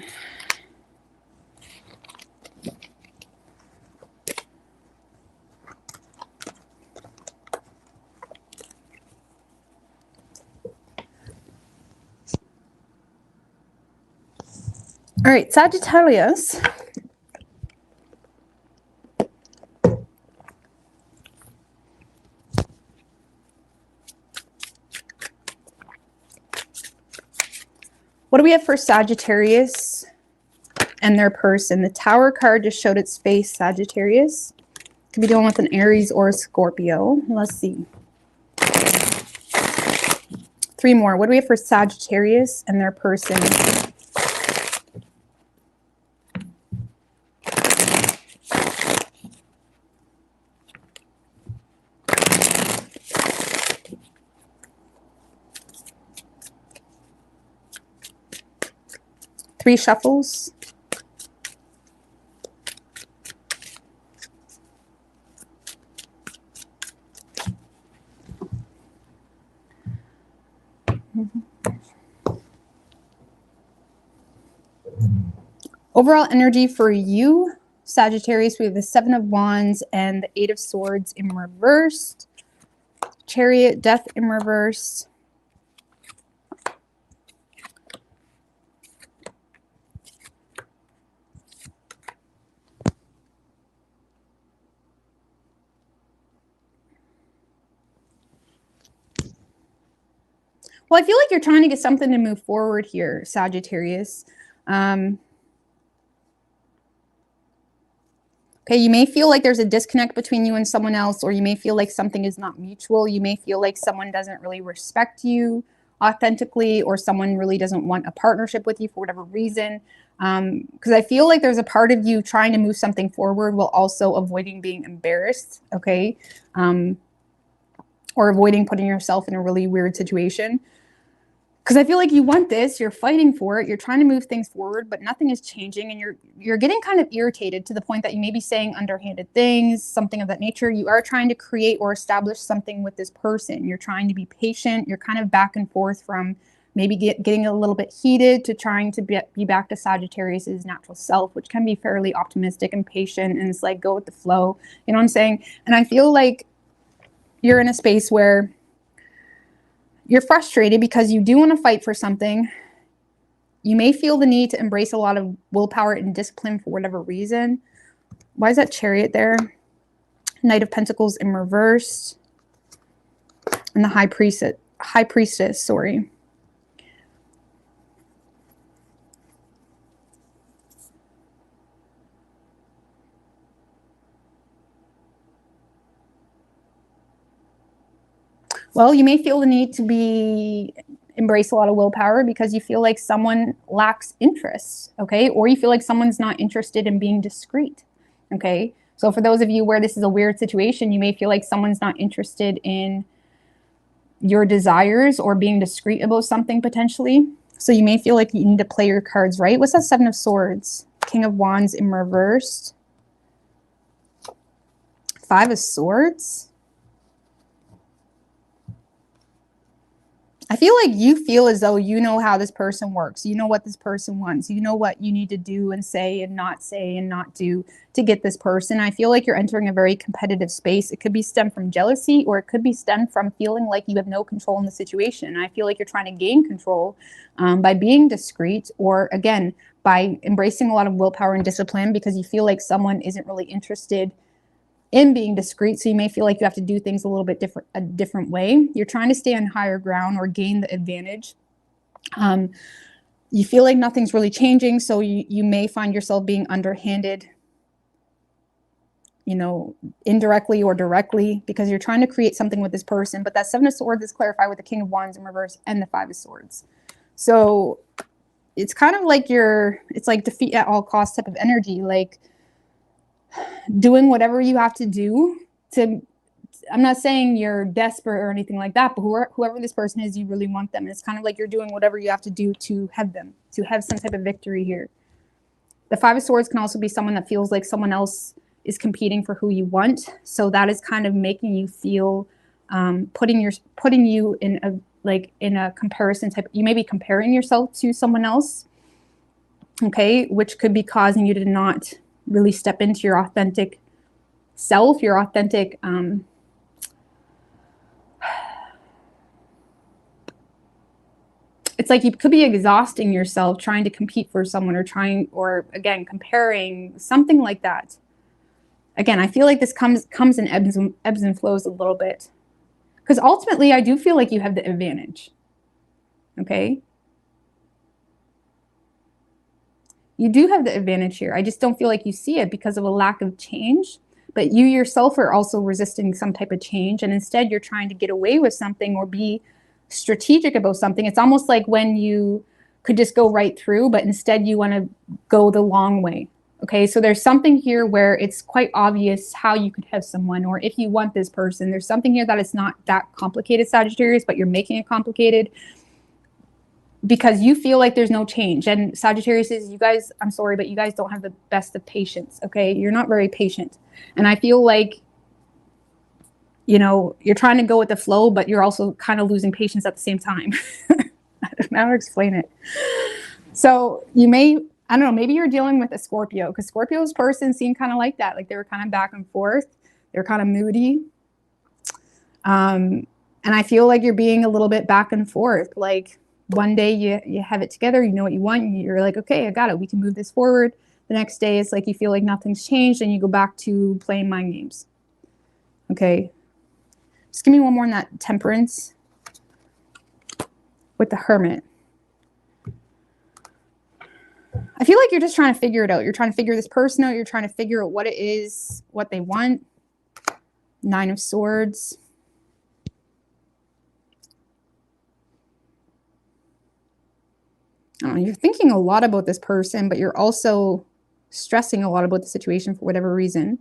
Speaker 1: All right, Sagittarius. What do we have for Sagittarius and their person? The Tower card just showed its face, Sagittarius. Could be dealing with an Aries or a Scorpio. Let's see. Three more. What do we have for Sagittarius and their person? Three shuffles. Overall energy for you, Sagittarius, we have the Seven of Wands and the Eight of Swords in reverse. Chariot, Death in reverse. Well, I feel like you're trying to get something to move forward here, Sagittarius. Okay, you may feel like there's a disconnect between you and someone else, or you may feel like something is not mutual. You may feel like someone doesn't really respect you authentically, or someone really doesn't want a partnership with you for whatever reason. Because I feel like there's a part of you trying to move something forward while also avoiding being embarrassed, okay? Or avoiding putting yourself in a really weird situation. Because I feel like you want this, you're fighting for it, you're trying to move things forward, but nothing is changing, and you're getting kind of irritated to the point that you may be saying underhanded things, something of that nature. You are trying to create or establish something with this person. You're trying to be patient. You're kind of back and forth from maybe getting a little bit heated to trying to be back to Sagittarius's natural self, which can be fairly optimistic and patient, and it's like go with the flow. You know what I'm saying? And I feel like you're in a space where you're frustrated because you do want to fight for something. You may feel the need to embrace a lot of willpower and discipline for whatever reason. Why is that Chariot there? Knight of Pentacles in reverse. And the High Priestess, sorry. Well, you may feel the need to embrace a lot of willpower because you feel like someone lacks interest, okay? Or you feel like someone's not interested in being discreet, okay? So for those of you where this is a weird situation, you may feel like someone's not interested in your desires or being discreet about something potentially. So you may feel like you need to play your cards right. What's that Seven of Swords? King of Wands in reverse. Five of Swords. I feel like you feel as though you know how this person works. You know what this person wants. You know what you need to do and say and not do to get this person. I feel like you're entering a very competitive space. It could be stemmed from jealousy, or it could be stemmed from feeling like you have no control in the situation. And I feel like you're trying to gain control by being discreet, or again, by embracing a lot of willpower and discipline, because you feel like someone isn't really interested in being discreet. So you may feel like you have to do things a little bit different way. You're trying to stay on higher ground or gain the advantage. You feel like nothing's really changing. So you may find yourself being underhanded, you know, indirectly or directly, because you're trying to create something with this person. But that Seven of Swords is clarified with the King of Wands in reverse and the Five of Swords. So it's kind of like it's like defeat at all costs type of energy, like doing whatever you have to do to, I'm not saying you're desperate or anything like that, but whoever this person is, you really want them. And it's kind of like you're doing whatever you have to do to have them, to have some type of victory here. The Five of Swords can also be someone that feels like someone else is competing for who you want. So that is kind of making you feel, putting you in a comparison type. You may be comparing yourself to someone else, okay, which could be causing you to not really step into your authentic self, your authentic, it's like you could be exhausting yourself trying to compete for someone, or again, comparing, something like that. Again, I feel like this comes in ebbs and flows a little bit, because ultimately I do feel like you have the advantage, okay? You do have the advantage here. I just don't feel like you see it because of a lack of change. But you yourself are also resisting some type of change. And instead, you're trying to get away with something or be strategic about something. It's almost like when you could just go right through, but instead you want to go the long way. Okay, so there's something here where it's quite obvious how you could have someone, or if you want this person, there's something here that it's not that complicated, Sagittarius, but you're making it complicated because you feel like there's no change. And Sagittarius is, you guys, I'm sorry, but you guys don't have the best of patience, okay? You're not very patient. And I feel like, you know, you're trying to go with the flow, but you're also kind of losing patience at the same time. I don't know how to explain it. So you may, I don't know, maybe you're dealing with a Scorpio, because Scorpio's person seemed kind of like that. Like they were kind of back and forth. They're kind of moody. And I feel like you're being a little bit back and forth. Like one day you have it together, you know what you want, and you're like, okay, I got it. We can move this forward. The next day it's like you feel like nothing's changed and you go back to playing mind games. Okay. Just give me one more on that Temperance with the Hermit. I feel like you're just trying to figure it out. You're trying to figure this person out. You're trying to figure out what it is, what they want. Nine of Swords. I don't know, you're thinking a lot about this person, but you're also stressing a lot about the situation for whatever reason.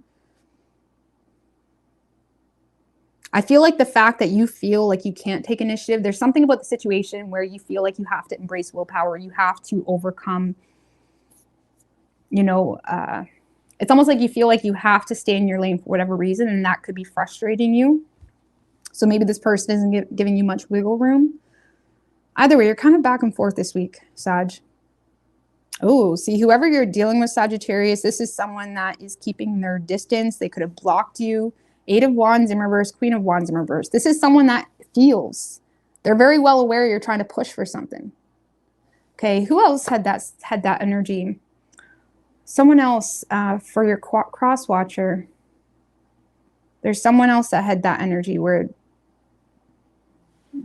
Speaker 1: I feel like the fact that you feel like you can't take initiative, there's something about the situation where you feel like you have to embrace willpower. You have to overcome, you know, it's almost like you feel like you have to stay in your lane for whatever reason, and that could be frustrating you. So maybe this person isn't giving you much wiggle room. Either way, you're kind of back and forth this week, Sag. Oh, see, whoever you're dealing with, Sagittarius, this is someone that is keeping their distance. They could have blocked you. 8 of Wands in reverse, Queen of Wands in reverse. This is someone that feels. They're very well aware you're trying to push for something. Okay, who else had that energy? Someone else for your cross watcher. There's someone else that had that energy where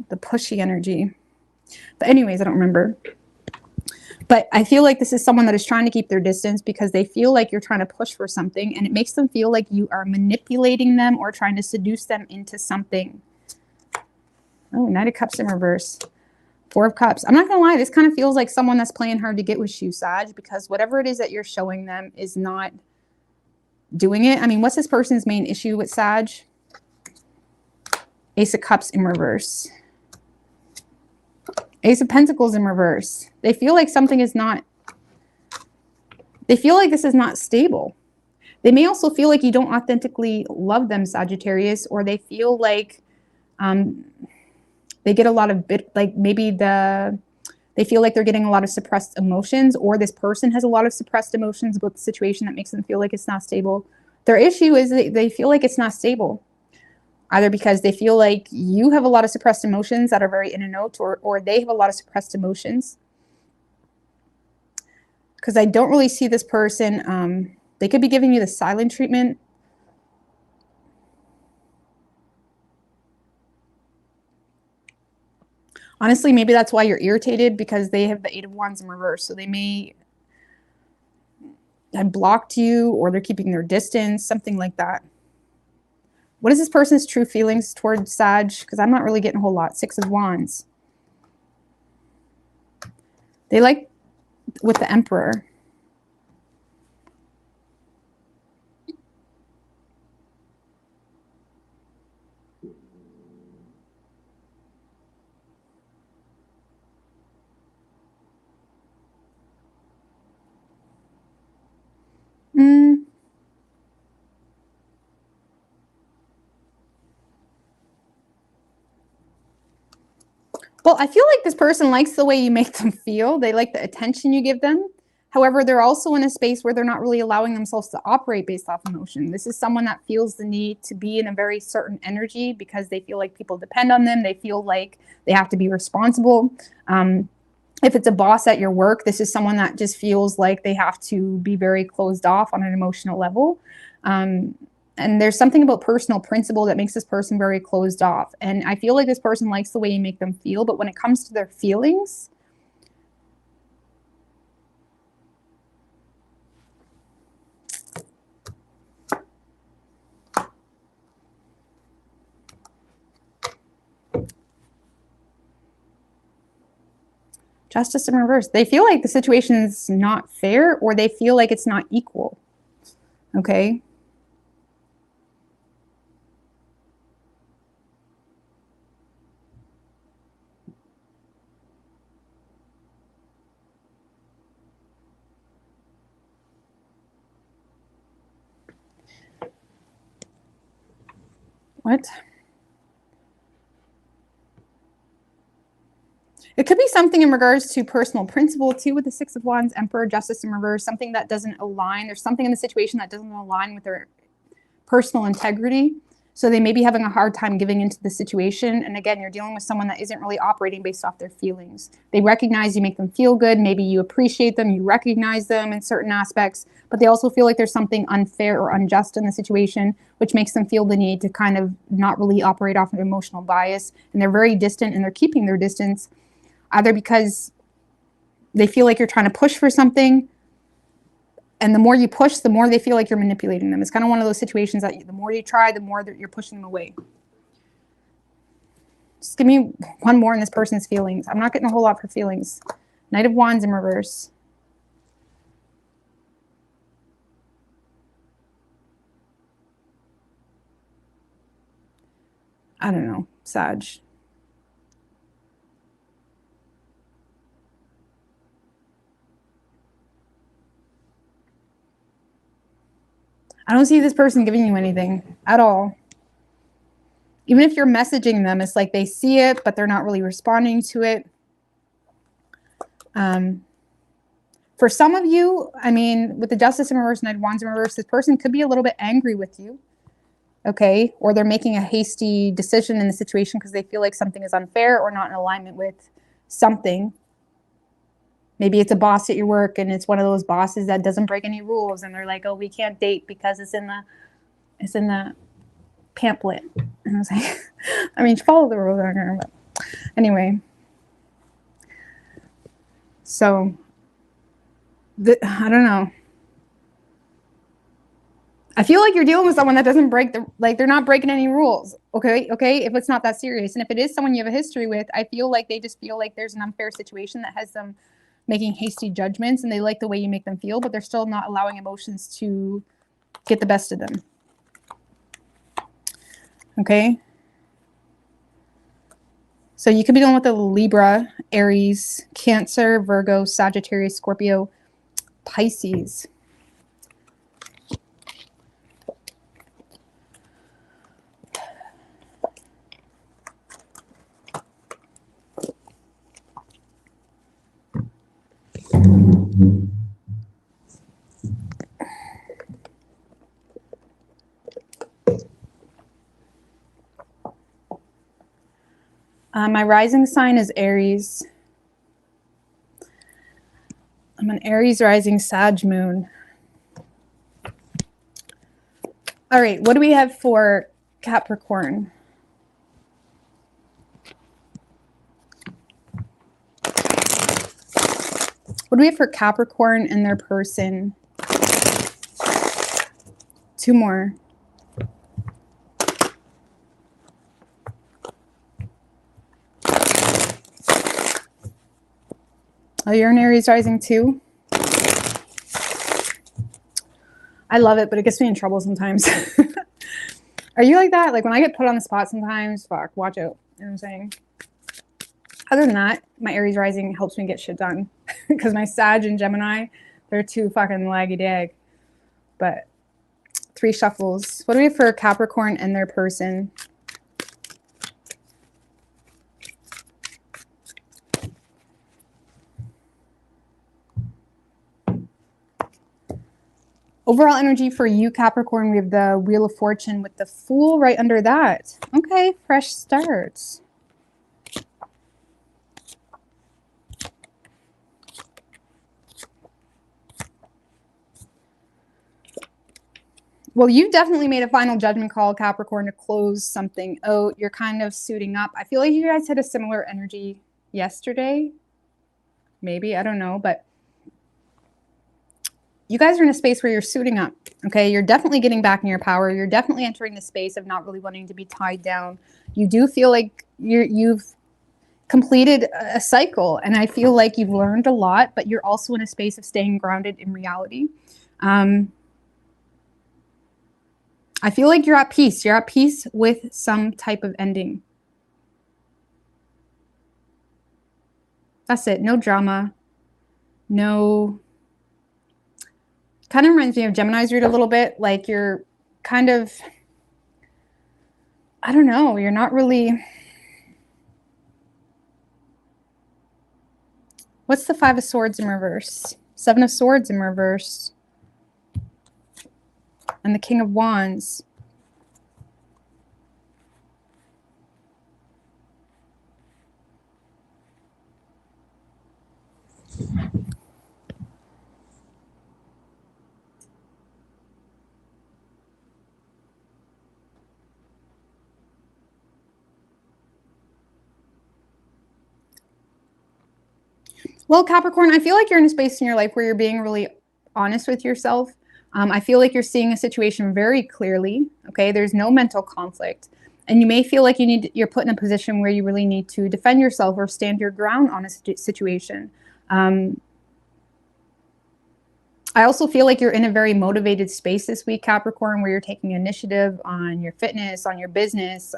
Speaker 1: the pushy energy. But anyways, I don't remember. But I feel like this is someone that is trying to keep their distance because they feel like you're trying to push for something, and it makes them feel like you are manipulating them or trying to seduce them into something. Oh, Knight of Cups in reverse. 4 of Cups. I'm not going to lie, this kind of feels like someone that's playing hard to get with you, Sag, because whatever it is that you're showing them is not doing it. I mean, what's this person's main issue with Sag? Ace of Cups in reverse. Ace of Pentacles in reverse. They feel like something is not, they feel like this is not stable. They may also feel like you don't authentically love them, Sagittarius, or they feel like they get a lot of they feel like they're getting a lot of suppressed emotions, or this person has a lot of suppressed emotions about the situation that makes them feel like it's not stable. Their issue is they feel like it's not stable, either because they feel like you have a lot of suppressed emotions that are very in and out, or they have a lot of suppressed emotions. Because I don't really see this person. They could be giving you the silent treatment. Honestly, maybe that's why you're irritated, because they have the 8 of Wands in reverse. So they may have blocked you, or they're keeping their distance, something like that. What is this person's true feelings towards Sag? Because I'm not really getting a whole lot. 6 of Wands. They like with the Emperor. Well, I feel like this person likes the way you make them feel. They like the attention you give them. However, they're also in a space where they're not really allowing themselves to operate based off emotion. This is someone that feels the need to be in a very certain energy because they feel like people depend on them. They feel like they have to be responsible. If it's a boss at your work, this is someone that just feels like they have to be very closed off on an emotional level. And there's something about personal principle that makes this person very closed off. And I feel like this person likes the way you make them feel, but when it comes to their feelings, Justice in reverse. They feel like the situation is not fair, or they feel like it's not equal. Okay. What? It could be something in regards to personal principle too, with the 6 of Wands, Emperor, Justice in reverse, something that doesn't align. There's something in the situation that doesn't align with their personal integrity. So they may be having a hard time giving into the situation. And again, you're dealing with someone that isn't really operating based off their feelings. They recognize you make them feel good. Maybe you appreciate them. You recognize them in certain aspects, but they also feel like there's something unfair or unjust in the situation, which makes them feel the need to kind of not really operate off of emotional bias. And they're very distant, and they're keeping their distance, either because they feel like you're trying to push for something, and the more you push, the more they feel like you're manipulating them. It's kind of one of those situations that the more you try, the more that you're pushing them away. Just give me one more in this person's feelings. I'm not getting a whole lot for feelings. Knight of Wands in reverse. I don't know, Sag. I don't see this person giving you anything at all. Even if you're messaging them, it's like they see it, but they're not really responding to it. For some of you, I mean, with the Justice in reverse, Knight of Wands in reverse, this person could be a little bit angry with you, okay? Or they're making a hasty decision in the situation because they feel like something is unfair or not in alignment with something. Maybe it's a boss at your work and it's one of those bosses that doesn't break any rules and they're like, oh, we can't date because it's in the pamphlet. And I was like, I mean, follow the rules on her, but anyway. So I don't know. I feel like you're dealing with someone that doesn't break they're not breaking any rules. Okay. If it's not that serious. And if it is someone you have a history with, I feel like they just feel like there's an unfair situation that has them making hasty judgments and they like the way you make them feel, but they're still not allowing emotions to get the best of them. Okay. So you could be dealing with a Libra, Aries, Cancer, Virgo, Sagittarius, Scorpio, Pisces. My rising sign is Aries. I'm an Aries rising Sag moon. All right, what do we have for Capricorn? What do we have for Capricorn and their person? Two more. Oh, you're an Aries rising too? I love it, but it gets me in trouble sometimes. Are you like that? Like when I get put on the spot sometimes, fuck, watch out. You know what I'm saying? Other than that, my Aries rising helps me get shit done. Because my Sag and Gemini, they're too fucking laggy dag. But 3 shuffles. What do we have for Capricorn and their person? Overall energy for you, Capricorn, we have the Wheel of Fortune with the Fool right under that. Okay, fresh starts. Well, you've definitely made a final judgment call, Capricorn, to close something out. You're kind of suiting up. I feel like you guys had a similar energy yesterday. Maybe, I don't know, but you guys are in a space where you're suiting up, okay? You're definitely getting back in your power. You're definitely entering the space of not really wanting to be tied down. You do feel like you've completed a cycle, and I feel like you've learned a lot, but you're also in a space of staying grounded in reality. I feel like you're at peace. You're at peace with some type of ending. That's it. No drama. No. Kind of reminds me of Gemini's root a little bit. Like you're kind of, I don't know, you're not really. What's the 5 of Swords in reverse? 7 of Swords in reverse. And the King of Wands. Well, Capricorn, I feel like you're in a space in your life where you're being really honest with yourself. I feel like you're seeing a situation very clearly. Okay, there's no mental conflict. And you may feel like you're put in a position where you really need to defend yourself or stand your ground on a situation. I also feel like you're in a very motivated space this week, Capricorn, where you're taking initiative on your fitness, on your business.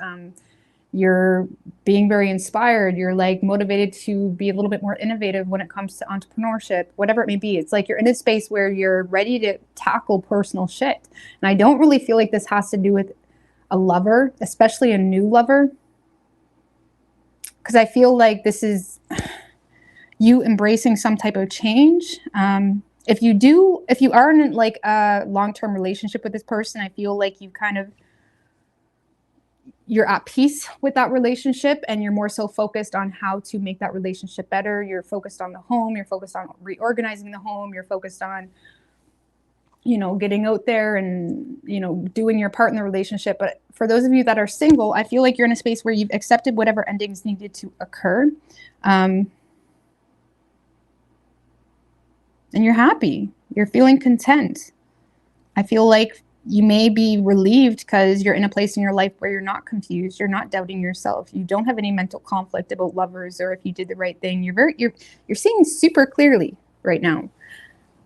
Speaker 1: You're being very inspired. You're like motivated to be a little bit more innovative when it comes to entrepreneurship, whatever it may be. It's like you're in a space where you're ready to tackle personal shit. And I don't really feel like this has to do with a lover, especially a new lover, because I feel like this is you embracing some type of change. If you are in like a long-term relationship with this person, I feel like you're at peace with that relationship, and you're more so focused on how to make that relationship better. You're focused on the home. You're focused on reorganizing the home. You're focused on, getting out there and, doing your part in the relationship. But for those of you that are single, I feel like you're in a space where you've accepted whatever endings needed to occur. And you're happy. You're feeling content. I feel like you may be relieved because you're in a place in your life where you're not confused. You're not doubting yourself. You don't have any mental conflict about lovers or if you did the right thing. You're seeing super clearly right now.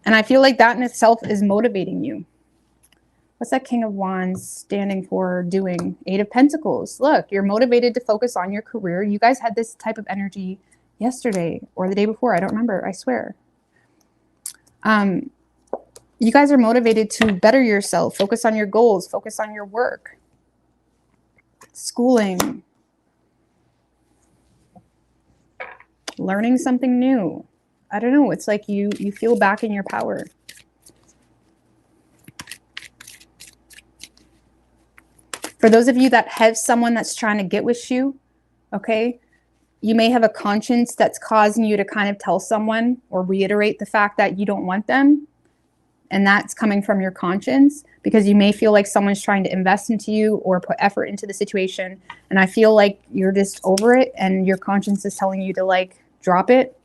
Speaker 1: And I feel like that in itself is motivating you. What's that King of Wands standing for doing? 8 of Pentacles. Look, you're motivated to focus on your career. You guys had this type of energy yesterday or the day before. I don't remember, I swear. You guys are motivated to better yourself, focus on your goals, focus on your work, schooling, learning something new. I don't know. It's like you feel back in your power. For those of you that have someone that's trying to get with you, okay, you may have a conscience that's causing you to kind of tell someone or reiterate the fact that you don't want them. And that's coming from your conscience because you may feel like someone's trying to invest into you or put effort into the situation. And I feel like you're just over it and your conscience is telling you to like drop it.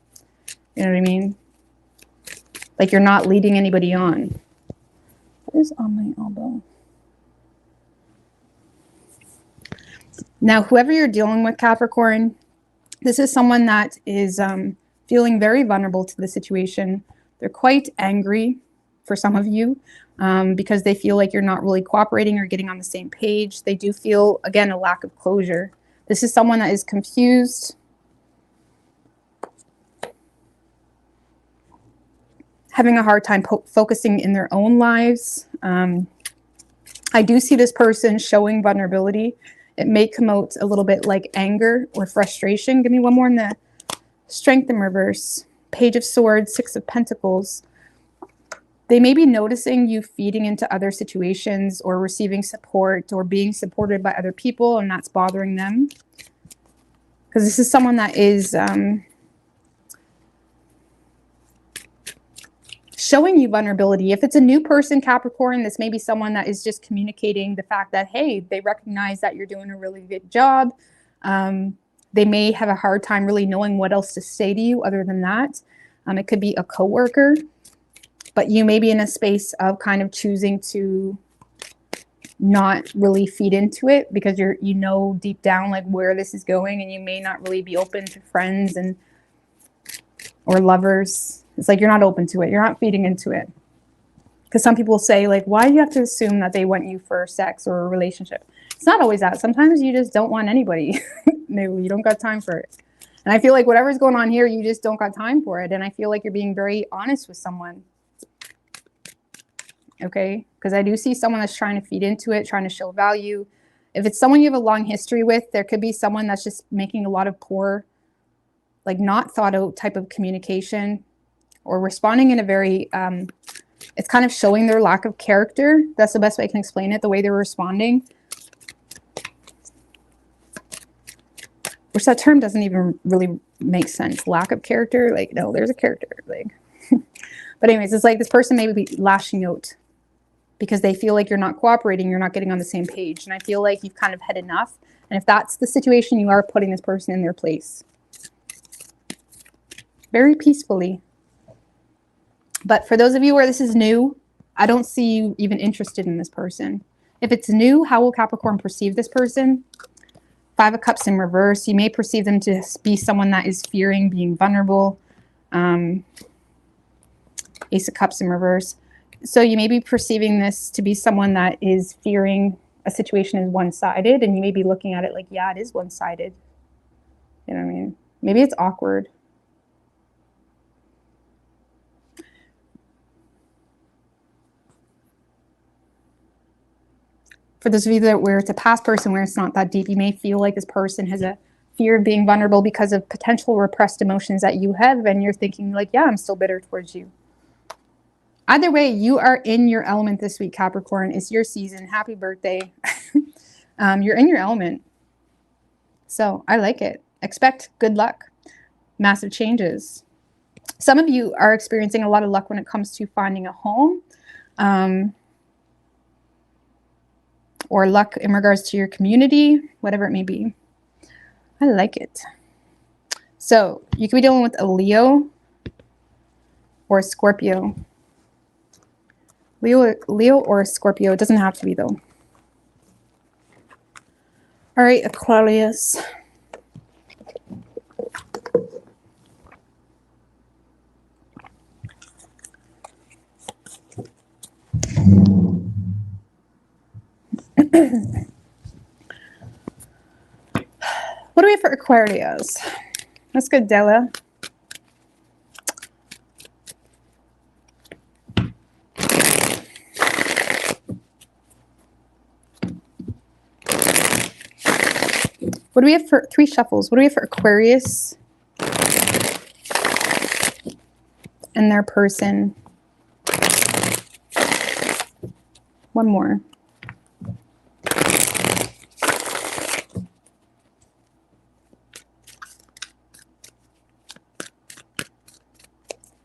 Speaker 1: You know what I mean? Like you're not leading anybody on. What is on my elbow? Now, whoever you're dealing with, Capricorn, this is someone that is feeling very vulnerable to the situation. They're quite angry for some of you because they feel like you're not really cooperating or getting on the same page. They do feel, again, a lack of closure. This is someone that is confused, having a hard time focusing in their own lives. I do see this person showing vulnerability. It may come out a little bit like anger or frustration. Give me one more in the Strength in reverse. Page of Swords, 6 of Pentacles. They may be noticing you feeding into other situations or receiving support or being supported by other people, and that's bothering them. Because this is someone that is showing you vulnerability. If it's a new person, Capricorn, this may be someone that is just communicating the fact that, hey, they recognize that you're doing a really good job. They may have a hard time really knowing what else to say to you other than that. It could be a coworker. But you may be in a space of kind of choosing to not really feed into it because you know deep down like where this is going, and you may not really be open to friends or lovers. It's like you're not open to it. You're not feeding into it. Because some people say like, why do you have to assume that they want you for sex or a relationship? It's not always that. Sometimes you just don't want anybody. No, you don't got time for it. And I feel like whatever's going on here, you just don't got time for it. And I feel like you're being very honest with someone. Okay, because I do see someone that's trying to feed into it, trying to show value. If it's someone you have a long history with, there could be someone that's just making a lot of poor, like not thought out type of communication or responding in a very, it's kind of showing their lack of character. That's the best way I can explain it, the way they're responding. Which that term doesn't even really make sense. Lack of character, like, no, there's a character. Like, but anyways, it's like this person may be lashing out because they feel like you're not cooperating, you're not getting on the same page. And I feel like you've kind of had enough. And if that's the situation, you are putting this person in their place. Very peacefully. But for those of you where this is new, I don't see you even interested in this person. If it's new, how will Capricorn perceive this person? 5 of Cups in reverse. You may perceive them to be someone that is fearing being vulnerable. Ace of Cups in reverse. So you may be perceiving this to be someone that is fearing a situation is one-sided, and you may be looking at it like, yeah, it is one-sided. You know what I mean? Maybe it's awkward. For those of you that where it's a past person where it's not that deep, you may feel like this person has a fear of being vulnerable because of potential repressed emotions that you have, and you're thinking like, yeah, I'm still bitter towards you. Either way, you are in your element this week, Capricorn. It's your season. Happy birthday. You're in your element. So I like it. Expect good luck. Massive changes. Some of you are experiencing a lot of luck when it comes to finding a home. Or luck in regards to your community, whatever it may be. I like it. So you could be dealing with a Leo or a Scorpio. Leo or a Scorpio. It doesn't have to be, though. All right, Aquarius. What do we have for Aquarius? Let's go, Della. What do we have for 3 shuffles? What do we have for Aquarius and their person? One more.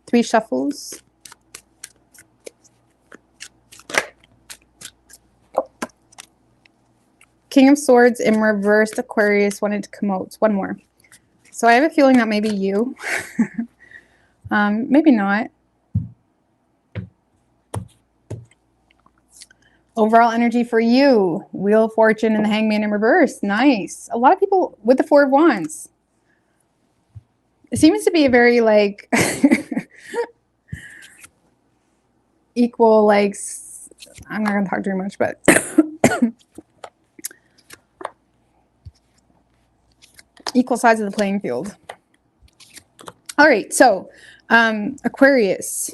Speaker 1: Three shuffles. King of Swords in reversed. Aquarius wanted to come out. One more. So I have a feeling that may be you. Maybe not. Overall energy for you. Wheel of Fortune and the Hangman in reverse. Nice. A lot of people with the 4 of Wands. It seems to be a very like equal, like, I'm not going to talk too much, but equal sides of the playing field. All right, so Aquarius.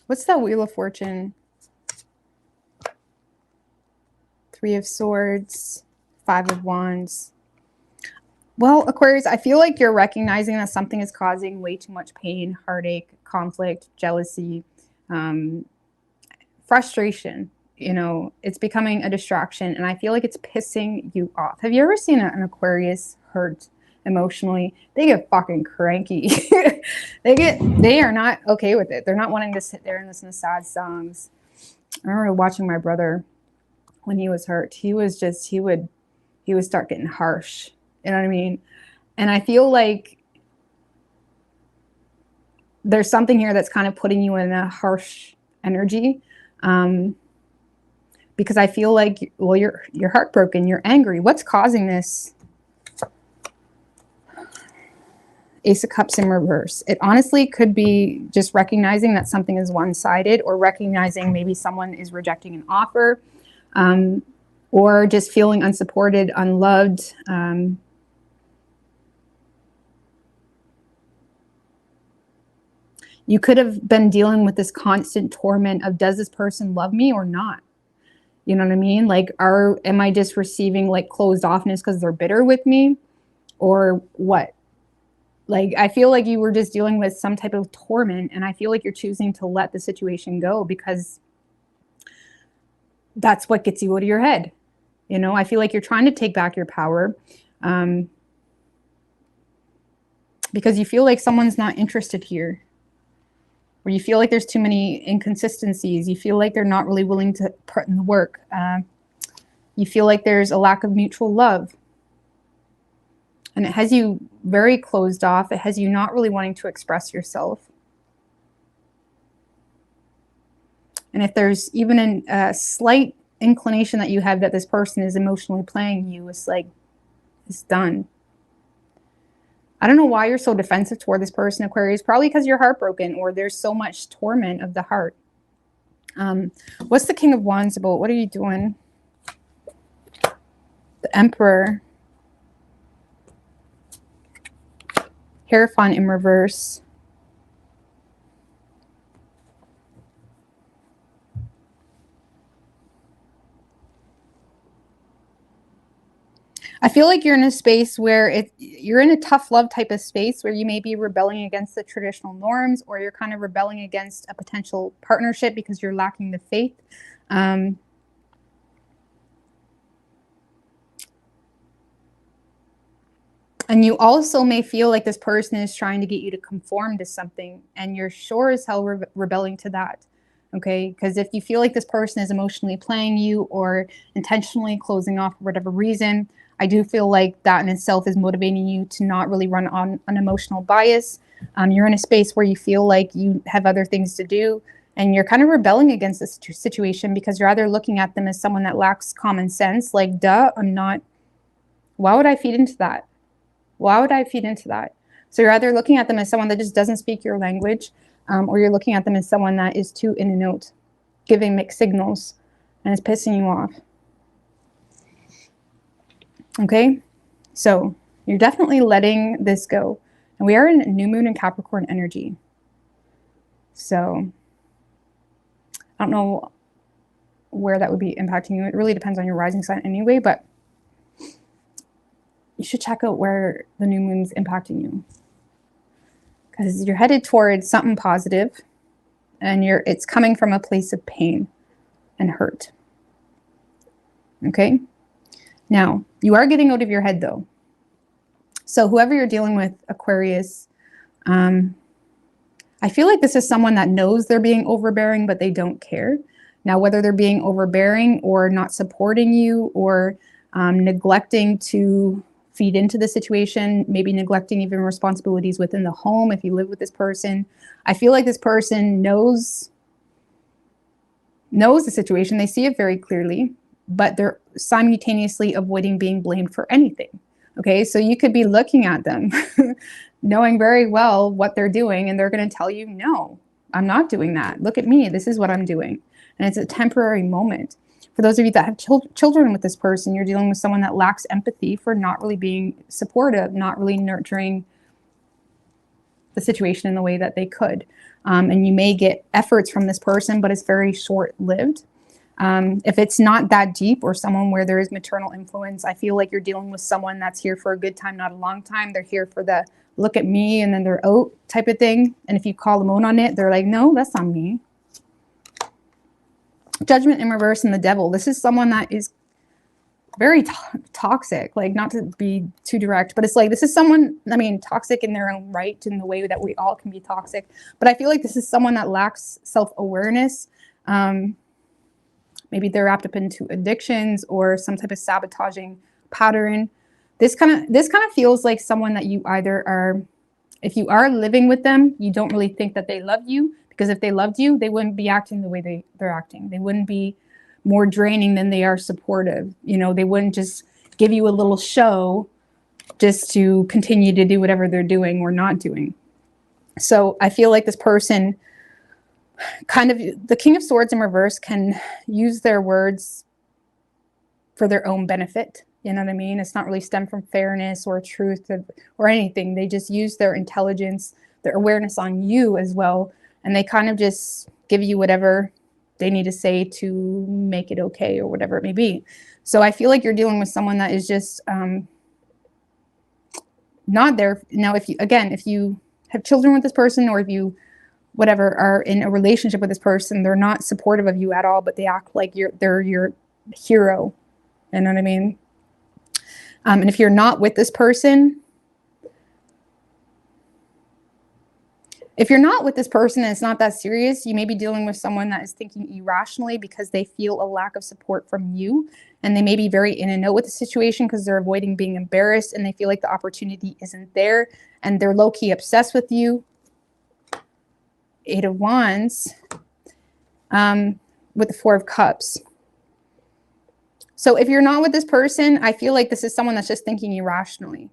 Speaker 1: What's that Wheel of Fortune? 3 of Swords, 5 of Wands. Well, Aquarius, I feel like you're recognizing that something is causing way too much pain, heartache, conflict, jealousy, frustration. You know, it's becoming a distraction, and I feel like it's pissing you off. Have you ever seen an Aquarius hurt emotionally? They get fucking cranky. They are not okay with it. They're not wanting to sit there and listen to sad songs. I remember watching my brother when he was hurt. He would start getting harsh. You know what I mean? And I feel like there's something here that's kind of putting you in a harsh energy. Because I feel like, well, you're heartbroken, you're angry. What's causing this? Ace of Cups in reverse. It honestly could be just recognizing that something is one-sided, or recognizing maybe someone is rejecting an offer, or just feeling unsupported, unloved. You could have been dealing with this constant torment of, does this person love me or not? You know what I mean? Like, am I just receiving like closed offness because they're bitter with me, or what? Like, I feel like you were just dealing with some type of torment, and I feel like you're choosing to let the situation go because that's what gets you out of your head. You know, I feel like you're trying to take back your power because you feel like someone's not interested here, or you feel like there's too many inconsistencies. You feel like they're not really willing to put in the work. You feel like there's a lack of mutual love. And it has you very closed off. It has you not really wanting to express yourself. And if there's even a slight inclination that you have that this person is emotionally playing you, it's like, it's done. I don't know why you're so defensive toward this person, Aquarius. Probably because you're heartbroken or there's so much torment of the heart. What's the King of Wands about? What are you doing? The Emperor. Hierophant in reverse. I feel like you're in a space where you're in a tough love type of space where you may be rebelling against the traditional norms, or you're kind of rebelling against a potential partnership because you're lacking the faith. And you also may feel like this person is trying to get you to conform to something, and you're sure as hell rebelling to that. Okay, because if you feel like this person is emotionally playing you or intentionally closing off for whatever reason, I do feel like that in itself is motivating you to not really run on an emotional bias. You're in a space where you feel like you have other things to do, and you're kind of rebelling against this situation because you're either looking at them as someone that lacks common sense, like, duh, I'm not, why would I feed into that? Why would I feed into that? So you're either looking at them as someone that just doesn't speak your language, or you're looking at them as someone that is too in and out, giving mixed signals, and it's pissing you off. Okay, so you're definitely letting this go. And we are in new moon and Capricorn energy. So I don't know where that would be impacting you. It really depends on your rising sign anyway, but you should check out where the new moon's impacting you. Because you're headed towards something positive, and it's coming from a place of pain and hurt. Okay? Now, you are getting out of your head, though. So whoever you're dealing with, Aquarius, I feel like this is someone that knows they're being overbearing, but they don't care. Now, whether they're being overbearing or not supporting you or neglecting to feed into the situation, maybe neglecting even responsibilities within the home if you live with this person, I feel like this person knows the situation. They see it very clearly, but they're simultaneously avoiding being blamed for anything. Okay, so you could be looking at them knowing very well what they're doing, and they're going to tell you, no, I'm not doing that. Look at me. This is what I'm doing. And it's a temporary moment. For those of you that have children with this person, you're dealing with someone that lacks empathy for not really being supportive, not really nurturing the situation in the way that they could. And you may get efforts from this person, but it's very short-lived. If it's not that deep or someone where there is maternal influence, I feel like you're dealing with someone that's here for a good time, not a long time. They're here for the look at me and then they're out type of thing. And if you call them out on it, they're like, no, that's not me. Judgment in reverse and the devil. This is someone that is very toxic, like not to be too direct, but it's like, this is someone, I mean, toxic in their own right, in the way that we all can be toxic. But I feel like this is someone that lacks self-awareness. Maybe they're wrapped up into addictions or some type of sabotaging pattern. This kind of feels like someone that you either are, if you are living with them, you don't really think that they love you, because if they loved you, they wouldn't be acting the way they're acting. They wouldn't be more draining than they are supportive. You know, they wouldn't just give you a little show just to continue to do whatever they're doing or not doing. So I feel like this person kind of, the King of Swords in reverse can use their words for their own benefit. You know what I mean? It's not really stemmed from fairness or truth or anything. They just use their intelligence, their awareness on you as well. And they kind of just give you whatever they need to say to make it okay or whatever it may be. So I feel like you're dealing with someone that is just not there. Now, if you have children with this person, or if you whatever are in a relationship with this person, they're not supportive of you at all, but they act like they're your hero. You know what I mean? And if you're not with this person, and it's not that serious, you may be dealing with someone that is thinking irrationally because they feel a lack of support from you. And they may be very in and out with the situation because they're avoiding being embarrassed, and they feel like the opportunity isn't there, and they're low-key obsessed with you. 8 of Wands with the 4 of Cups. So if you're not with this person, I feel like this is someone that's just thinking irrationally.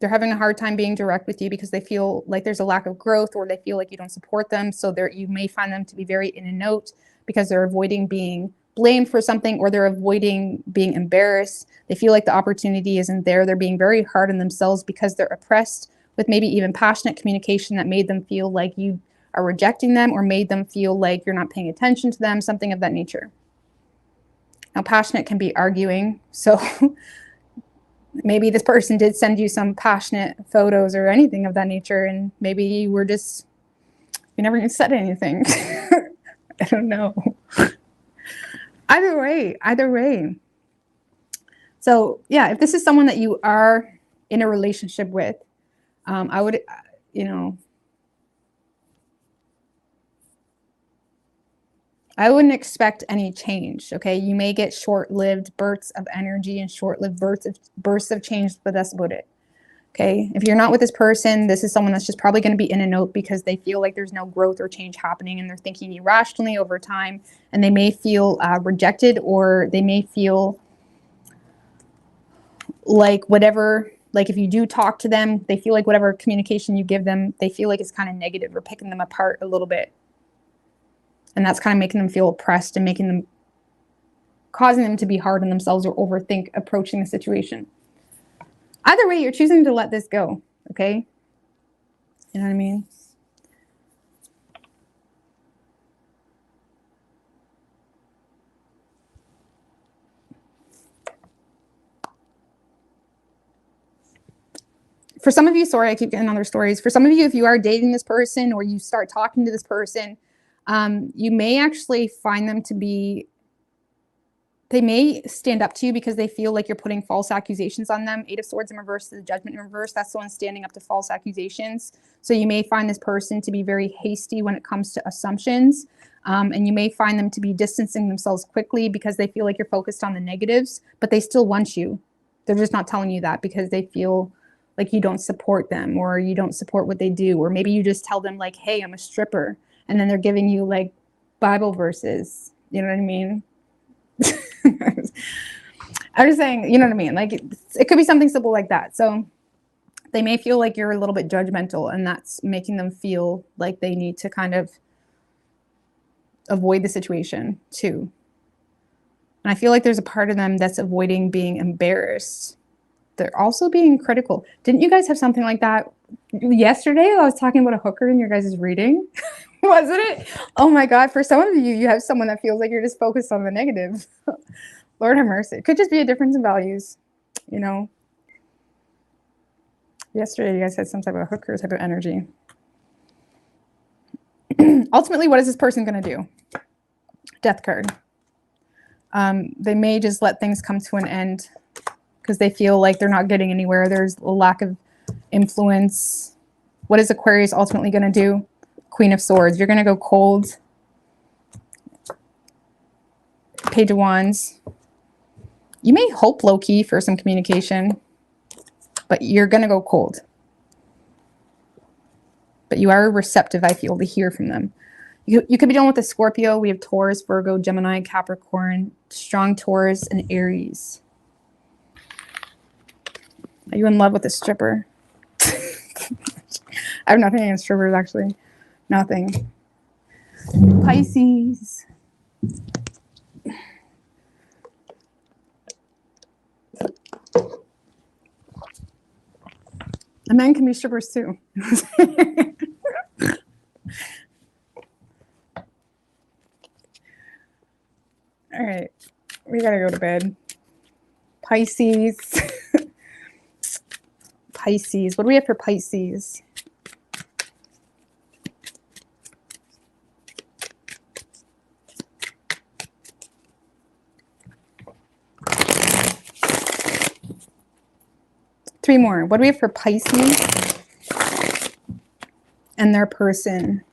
Speaker 1: They're having a hard time being direct with you because they feel like there's a lack of growth, or they feel like you don't support them. So you may find them to be very in a note because they're avoiding being blamed for something, or they're avoiding being embarrassed. They feel like the opportunity isn't there. They're being very hard on themselves because they're oppressed with maybe even passionate communication that made them feel like you are rejecting them, or made them feel like you're not paying attention to them, something of that nature. Now, passionate can be arguing. So maybe this person did send you some passionate photos or anything of that nature, and maybe you never even said anything. I don't know. Either way. So yeah, if this is someone that you are in a relationship with, I would, I wouldn't expect any change, okay? You may get short-lived bursts of energy and short-lived bursts of change, but that's about it, okay? If you're not with this person, this is someone that's just probably going to be in a note because they feel like there's no growth or change happening, and they're thinking irrationally over time, and they may feel rejected, or they may feel like if you do talk to them, they feel like whatever communication you give them, they feel like it's kind of negative or picking them apart a little bit. And that's kind of making them feel oppressed and causing them to be hard on themselves or overthink approaching the situation. Either way, you're choosing to let this go, okay? You know what I mean? For some of you, sorry, I keep getting other stories. For some of you, if you are dating this person or you start talking to this person, you may actually find them to be, they may stand up to you because they feel like you're putting false accusations on them. 8 of Swords in reverse, the Judgment in reverse, that's the one standing up to false accusations. So you may find this person to be very hasty when it comes to assumptions. And you may find them to be distancing themselves quickly because they feel like you're focused on the negatives, but they still want you. They're just not telling you that because they feel like you don't support them, or you don't support what they do. Or maybe you just tell them like, hey, I'm a stripper. And then they're giving you like Bible verses. You know what I mean? I'm just saying, you know what I mean? Like it could be something simple like that. So they may feel like you're a little bit judgmental, and that's making them feel like they need to kind of avoid the situation too. And I feel like there's a part of them that's avoiding being embarrassed. They're also being critical. Didn't you guys have something like that yesterday? I was talking about a hooker in your guys' reading. Wasn't it? Oh my God. For some of you, you have someone that feels like you're just focused on the negative. Lord have mercy. It could just be a difference in values, you know. Yesterday, you guys had some type of hooker type of energy. Ultimately, what is this person going to do? Death card. They may just let things come to an end because they feel like they're not getting anywhere. There's a lack of influence. What is Aquarius ultimately going to do? Queen of Swords. You're going to go cold. Page of Wands. You may hope low-key for some communication, but you're going to go cold. But you are receptive, I feel, to hear from them. You could be dealing with a Scorpio. We have Taurus, Virgo, Gemini, Capricorn, strong Taurus, and Aries. Are you in love with a stripper? I have nothing against strippers, actually. Nothing. Pisces. And men can be strippers too. All right. We got to go to bed. Pisces. Pisces. What do we have for Pisces? Three more. What do we have for Pisces and their person?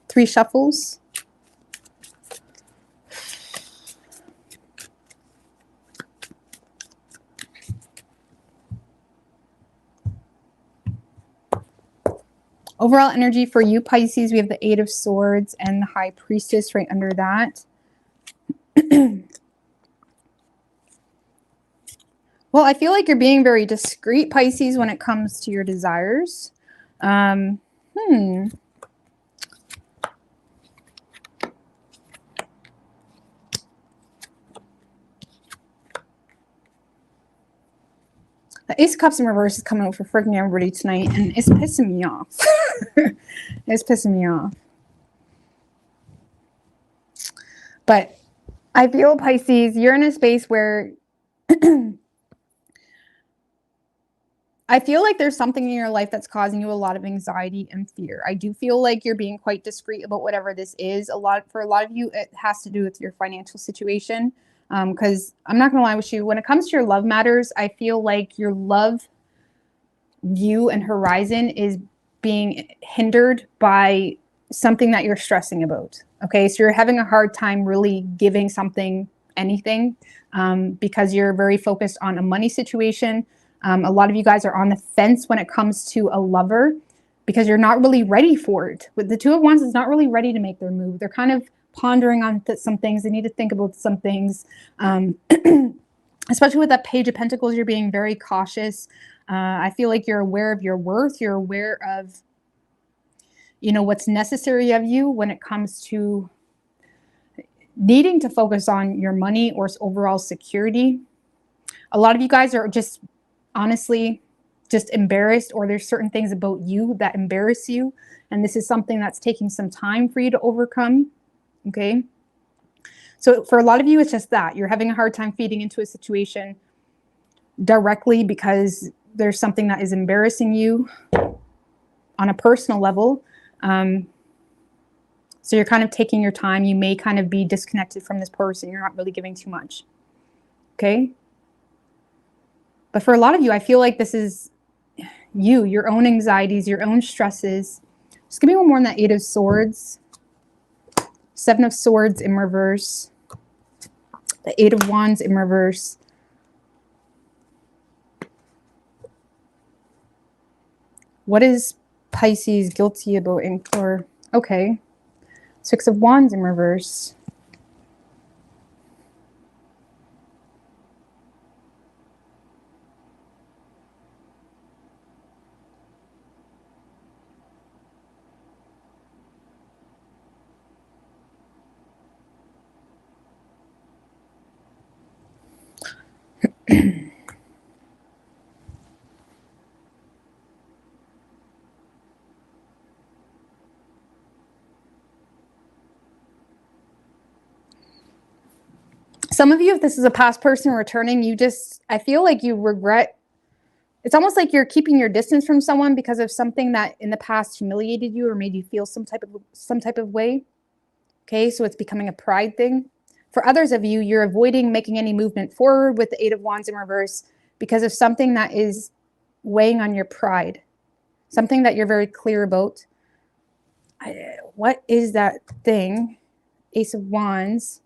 Speaker 1: Three shuffles. Overall energy for you, Pisces, we have the Eight of Swords and the High Priestess right under that. Well, I feel like you're being very discreet, Pisces, when it comes to your desires. The Ace of Cups in reverse is coming out for freaking everybody tonight, and it's pissing me off. It's pissing me off. But I feel, Pisces, you're in a space where I feel like there's something in your life that's causing you a lot of anxiety and fear. I do feel like you're being quite discreet about whatever this is. For a lot of you, it has to do with your financial situation. Because I'm not going to lie with you, when it comes to your love matters, I feel like your love view and horizon is being hindered by something that you're stressing about. Okay, so you're having a hard time really giving something anything because you're very focused on a money situation. A lot of you guys are on the fence when it comes to a lover because you're not really ready for it. With the Two of Wands is not really ready to make their move. They're kind of pondering on some things. They need to think about some things. Especially with that Page of Pentacles, you're being very cautious. I feel like you're aware of your worth. You're aware of, you know, what's necessary of you when it comes to needing to focus on your money or overall security. A lot of you guys are just honestly just embarrassed, or there's certain things about you that embarrass you. And this is something that's taking some time for you to overcome. Okay. So for a lot of you, it's just that you're having a hard time feeding into a situation directly because there's something that is embarrassing you on a personal level. So you're kind of taking your time. You may kind of be disconnected from this person. You're not really giving too much. Okay. But for a lot of you, I feel like this is you, your own anxieties, your own stresses. Just give me one more on that Eight of Swords. Seven of Swords in reverse. The Eight of Wands in reverse. What is Pisces guilty about okay. Six of Wands in reverse. Some of you, if this is a past person returning, I feel like you regret. It's almost like you're keeping your distance from someone because of something that in the past humiliated you or made you feel some type of way. Okay, so it's becoming a pride thing. For others of you, you're avoiding making any movement forward with the Eight of Wands in reverse because of something that is weighing on your pride. Something that you're very clear about. What is that thing? Ace of Wands.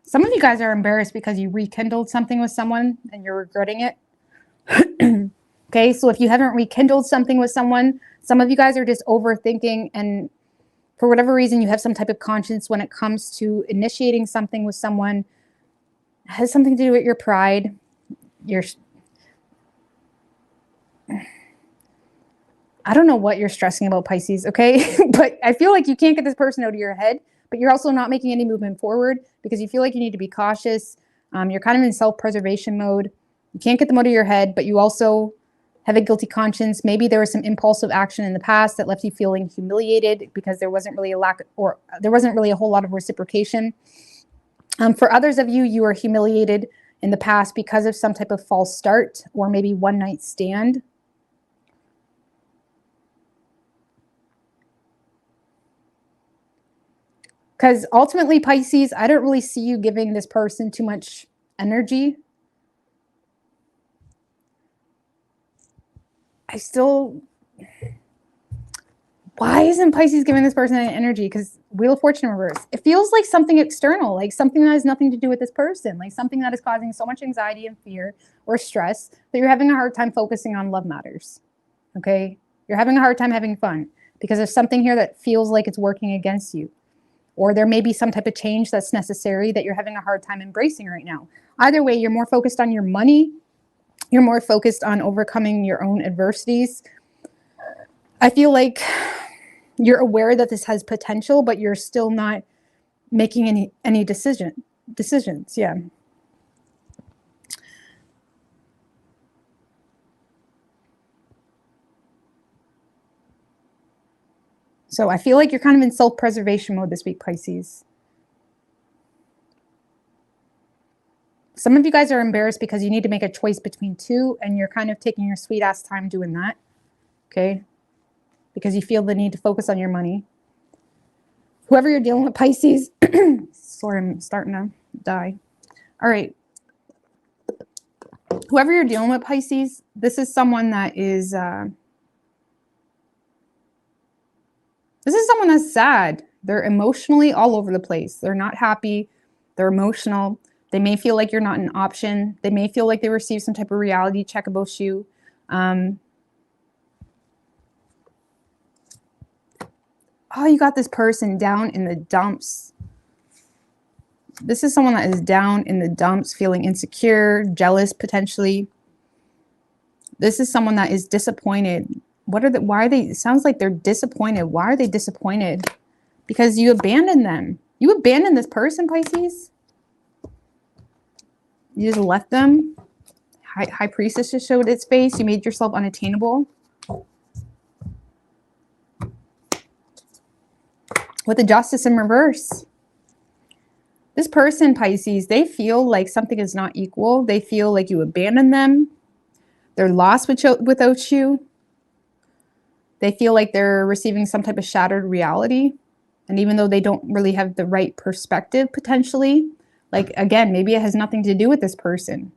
Speaker 1: Some of you guys are embarrassed because you rekindled something with someone and you're regretting it. Okay, so if you haven't rekindled something with someone, some of you guys are just overthinking, and for whatever reason, you have some type of conscience when it comes to initiating something with someone. It has something to do with your pride. I don't know what you're stressing about, Pisces, okay? But I feel like you can't get this person out of your head, but you're also not making any movement forward because you feel like you need to be cautious. You're kind of in self-preservation mode. You can't get them out of your head, but you also have a guilty conscience. Maybe there was some impulsive action in the past that left you feeling humiliated because there wasn't really a whole lot of reciprocation. For others of you, you were humiliated in the past because of some type of false start or maybe one night stand. Because ultimately, Pisces, I don't really see you giving this person too much energy. I still, why isn't Pisces giving this person any energy? Because Wheel of Fortune in reverse. It feels like something external, like something that has nothing to do with this person, like something that is causing so much anxiety and fear or stress that you're having a hard time focusing on love matters. Okay? You're having a hard time having fun because there's something here that feels like it's working against you. Or there may be some type of change that's necessary that you're having a hard time embracing right now. Either way, you're more focused on your money. You're more focused on overcoming your own adversities. I feel like you're aware that this has potential, but you're still not making any decisions. Yeah. So I feel like you're kind of in self-preservation mode this week, Pisces. Some of you guys are embarrassed because you need to make a choice between two, and you're kind of taking your sweet ass time doing that. Okay? Because you feel the need to focus on your money. Whoever you're dealing with, Pisces, sorry, I'm starting to die. All right. Whoever you're dealing with, Pisces, this is someone that is, this is someone that's sad. They're emotionally all over the place. They're not happy. They're emotional. They may feel like you're not an option. They may feel like they received some type of reality check about you. Oh, you got this person down in the dumps. This is someone that is down in the dumps, feeling insecure, jealous, potentially. This is someone that is disappointed. Why are they, it sounds like they're disappointed. Why are they disappointed? Because you abandoned them. You abandoned this person, Pisces. You just left them. High Priestess just showed its face. You made yourself unattainable. With the Justice in reverse. This person, Pisces, they feel like something is not equal. They feel like you abandoned them. They're lost without you. They feel like they're receiving some type of shattered reality. And even though they don't really have the right perspective, potentially, like, again, maybe it has nothing to do with this person.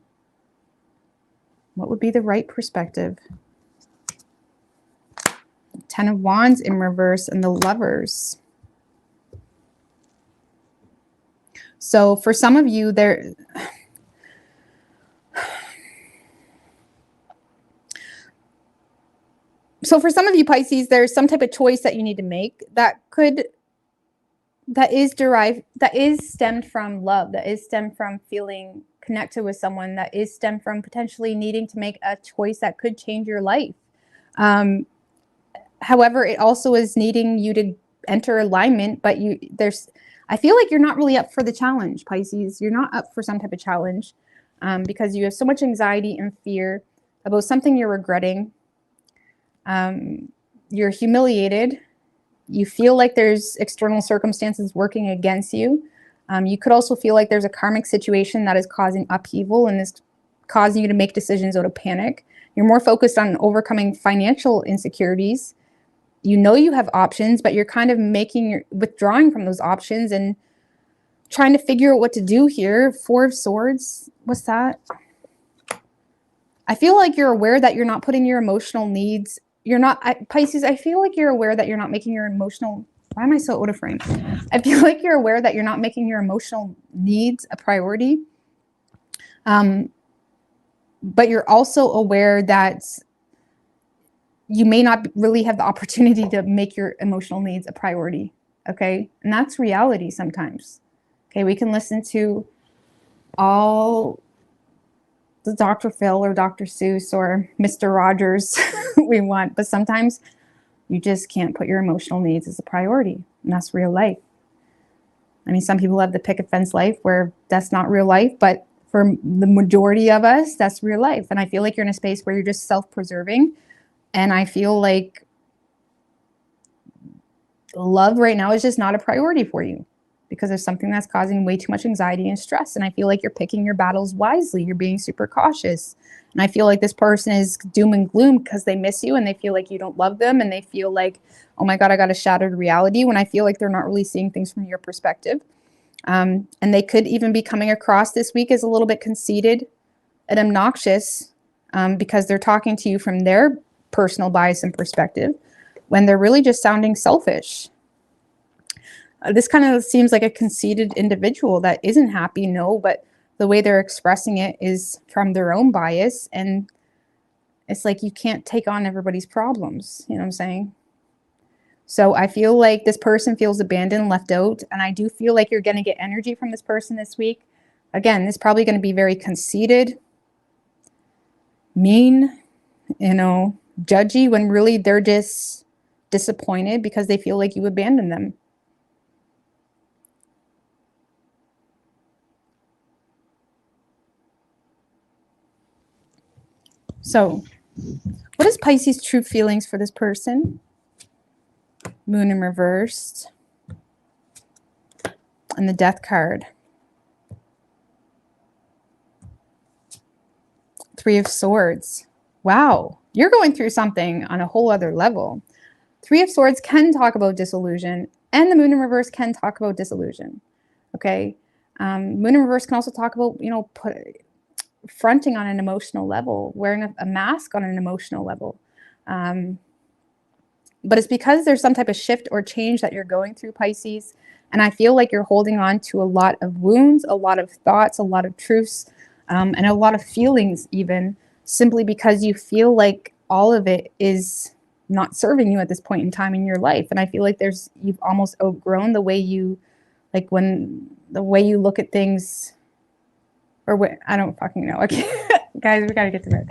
Speaker 1: What would be the right perspective? Ten of Wands in reverse and the Lovers. So for some of you, Pisces, there's some type of choice that you need to make that is stemmed from love, that is stemmed from feeling connected with someone, that is stemmed from potentially needing to make a choice that could change your life. However, it also is needing you to enter alignment, but I feel like you're not really up for the challenge, Pisces. You're not up for some type of challenge because you have so much anxiety and fear about something you're regretting. You're humiliated. You feel like there's external circumstances working against you. You could also feel like there's a karmic situation that is causing upheaval and is causing you to make decisions out of panic. You're more focused on overcoming financial insecurities. You know you have options, but you're kind of withdrawing from those options and trying to figure out what to do here. Four of Swords. What's that? I feel like you're aware that you're not putting your emotional needs. Pisces, I feel like you're aware that you're not making your emotional. Why am I so out of frame? I feel like you're aware that you're not making your emotional needs a priority. But you're also aware that you may not really have the opportunity to make your emotional needs a priority. Okay. And that's reality sometimes. Okay. We can listen to all the Dr. Phil or Dr. Seuss or Mr. Rogers we want, but sometimes you just can't put your emotional needs as a priority, and that's real life. I mean, some people have the picket fence life where that's not real life, but for the majority of us, that's real life. And I feel like you're in a space where you're just self-preserving, and I feel like love right now is just not a priority for you because there's something that's causing way too much anxiety and stress. And I feel like you're picking your battles wisely. You're being super cautious. And I feel like this person is doom and gloom because they miss you and they feel like you don't love them. And they feel like, oh my God, I got a shattered reality, when I feel like they're not really seeing things from your perspective. And they could even be coming across this week as a little bit conceited and obnoxious because they're talking to you from their personal bias and perspective when they're really just sounding selfish. This kind of seems like a conceited individual that isn't happy, no, but the way they're expressing it is from their own bias. And it's like you can't take on everybody's problems. You know what I'm saying? So I feel like this person feels abandoned, left out. And I do feel like you're going to get energy from this person this week. Again, this is probably going to be very conceited, mean, you know, judgy, when really they're just disappointed because they feel like you abandoned them. So what is Pisces' true feelings for this person? Moon in reversed. And the Death card. Three of Swords. Wow, you're going through something on a whole other level. Three of Swords can talk about disillusion, and the Moon in reverse can talk about disillusion. Okay, Moon in reverse can also talk about, you know, fronting on an emotional level, wearing a mask on an emotional level. But it's because there's some type of shift or change that you're going through, Pisces. And I feel like you're holding on to a lot of wounds, a lot of thoughts, a lot of truths, and a lot of feelings even, simply because you feel like all of it is not serving you at this point in time in your life. And I feel like you've almost outgrown the way you, like the way you look at things, or what, I don't fucking know. Okay, guys, we gotta get to bed.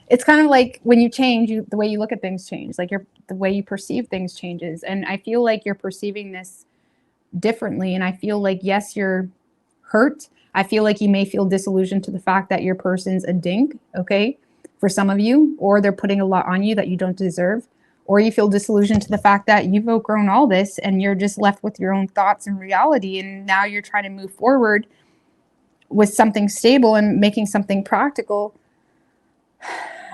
Speaker 1: It's kind of like when you change, the way you look at things changes. Like the way you perceive things changes. And I feel like you're perceiving this differently. And I feel like, yes, you're hurt. I feel like you may feel disillusioned to the fact that your person's a dink, okay, for some of you, or they're putting a lot on you that you don't deserve. Or you feel disillusioned to the fact that you've outgrown all this and you're just left with your own thoughts and reality. And now you're trying to move forward with something stable and making something practical.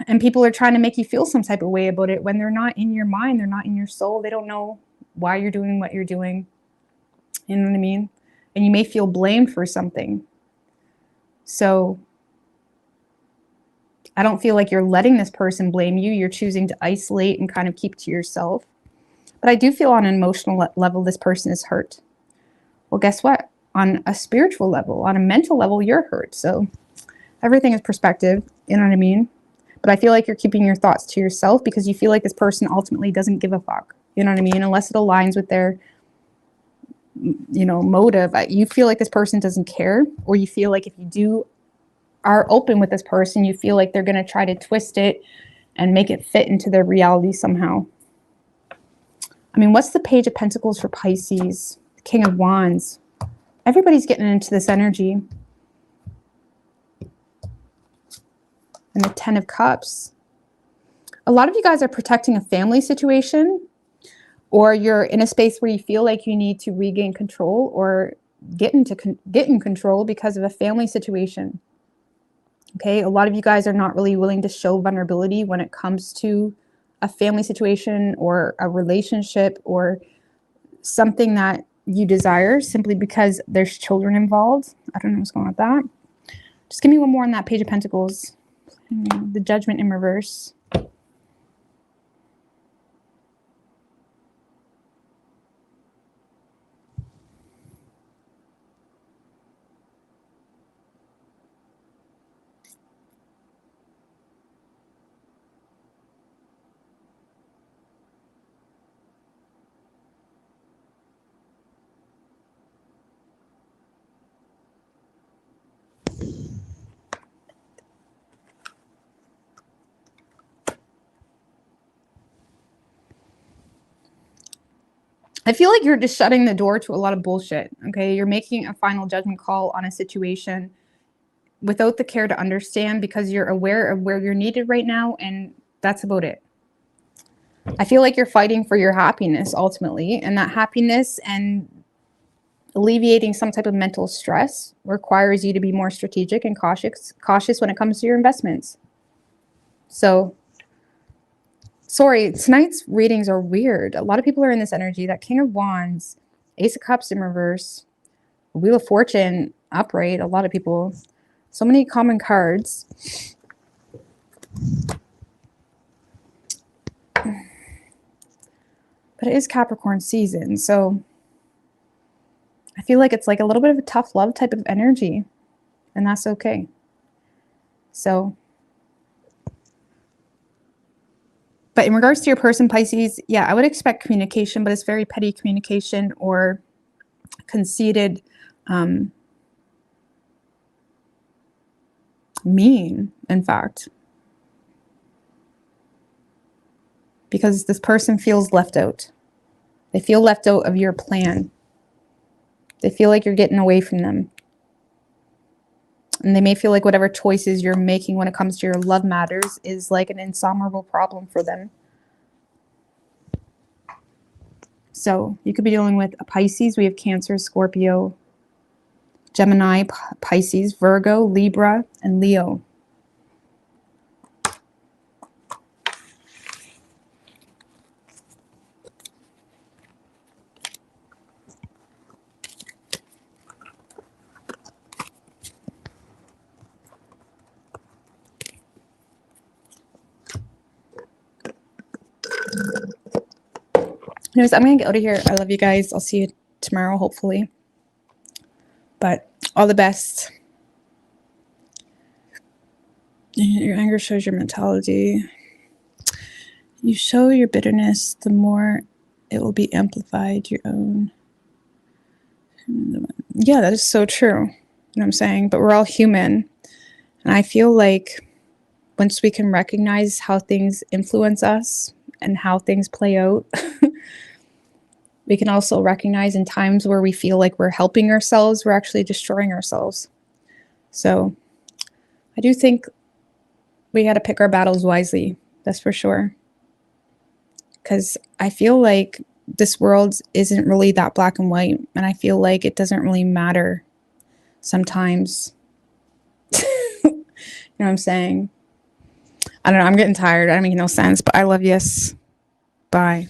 Speaker 1: And people are trying to make you feel some type of way about it when they're not in your mind. They're not in your soul. They don't know why you're doing what you're doing. You know what I mean? And you may feel blamed for something. So I don't feel like you're letting this person blame you. You're choosing to isolate and kind of keep to yourself. But I do feel on an emotional level, this person is hurt. Well, guess what? On a spiritual level, on a mental level, you're hurt. So everything is perspective. You know what I mean? But I feel like you're keeping your thoughts to yourself because you feel like this person ultimately doesn't give a fuck. You know what I mean? Unless it aligns with their, you know, motive. You feel like this person doesn't care, or you feel like if you are open with this person, you feel like they're going to try to twist it and make it fit into their reality somehow. I mean, what's the Page of Pentacles for Pisces? The King of Wands. Everybody's getting into this energy. And the Ten of Cups. A lot of you guys are protecting a family situation, or you're in a space where you feel like you need to regain control or get in control because of a family situation. Okay, a lot of you guys are not really willing to show vulnerability when it comes to a family situation or a relationship or something that you desire, simply because there's children involved. I don't know what's going on with that. Just give me one more on that Page of Pentacles. The Judgment in reverse. I feel like you're just shutting the door to a lot of bullshit, okay? You're making a final judgment call on a situation without the care to understand, because you're aware of where you're needed right now, and that's about it. I feel like you're fighting for your happiness ultimately, and that happiness and alleviating some type of mental stress requires you to be more strategic and cautious when it comes to your investments. So, sorry, tonight's readings are weird. A lot of people are in this energy. That King of Wands, Ace of Cups in reverse, Wheel of Fortune upright. A lot of people. So many common cards. But it is Capricorn season, so I feel like it's like a little bit of a tough love type of energy, and that's okay. So, but in regards to your person, Pisces, yeah, I would expect communication, but it's very petty communication or conceited, mean, in fact. Because this person feels left out. They feel left out of your plan. They feel like you're getting away from them. And they may feel like whatever choices you're making when it comes to your love matters is like an insurmountable problem for them. So you could be dealing with a Pisces. We have Cancer, Scorpio, Gemini, Pisces, Virgo, Libra, and Leo. Anyways, I'm going to get out of here. I love you guys. I'll see you tomorrow, hopefully. But all the best. Your anger shows your mentality. You show your bitterness, the more it will be amplified, your own. Yeah, that is so true. You know what I'm saying? But we're all human. And I feel like once we can recognize how things influence us and how things play out, we can also recognize in times where we feel like we're helping ourselves, we're actually destroying ourselves. So I do think we got to pick our battles wisely. That's for sure. Because I feel like this world isn't really that black and white. And I feel like it doesn't really matter sometimes. You know what I'm saying? I don't know. I'm getting tired. I don't make no sense. But I love you. Bye.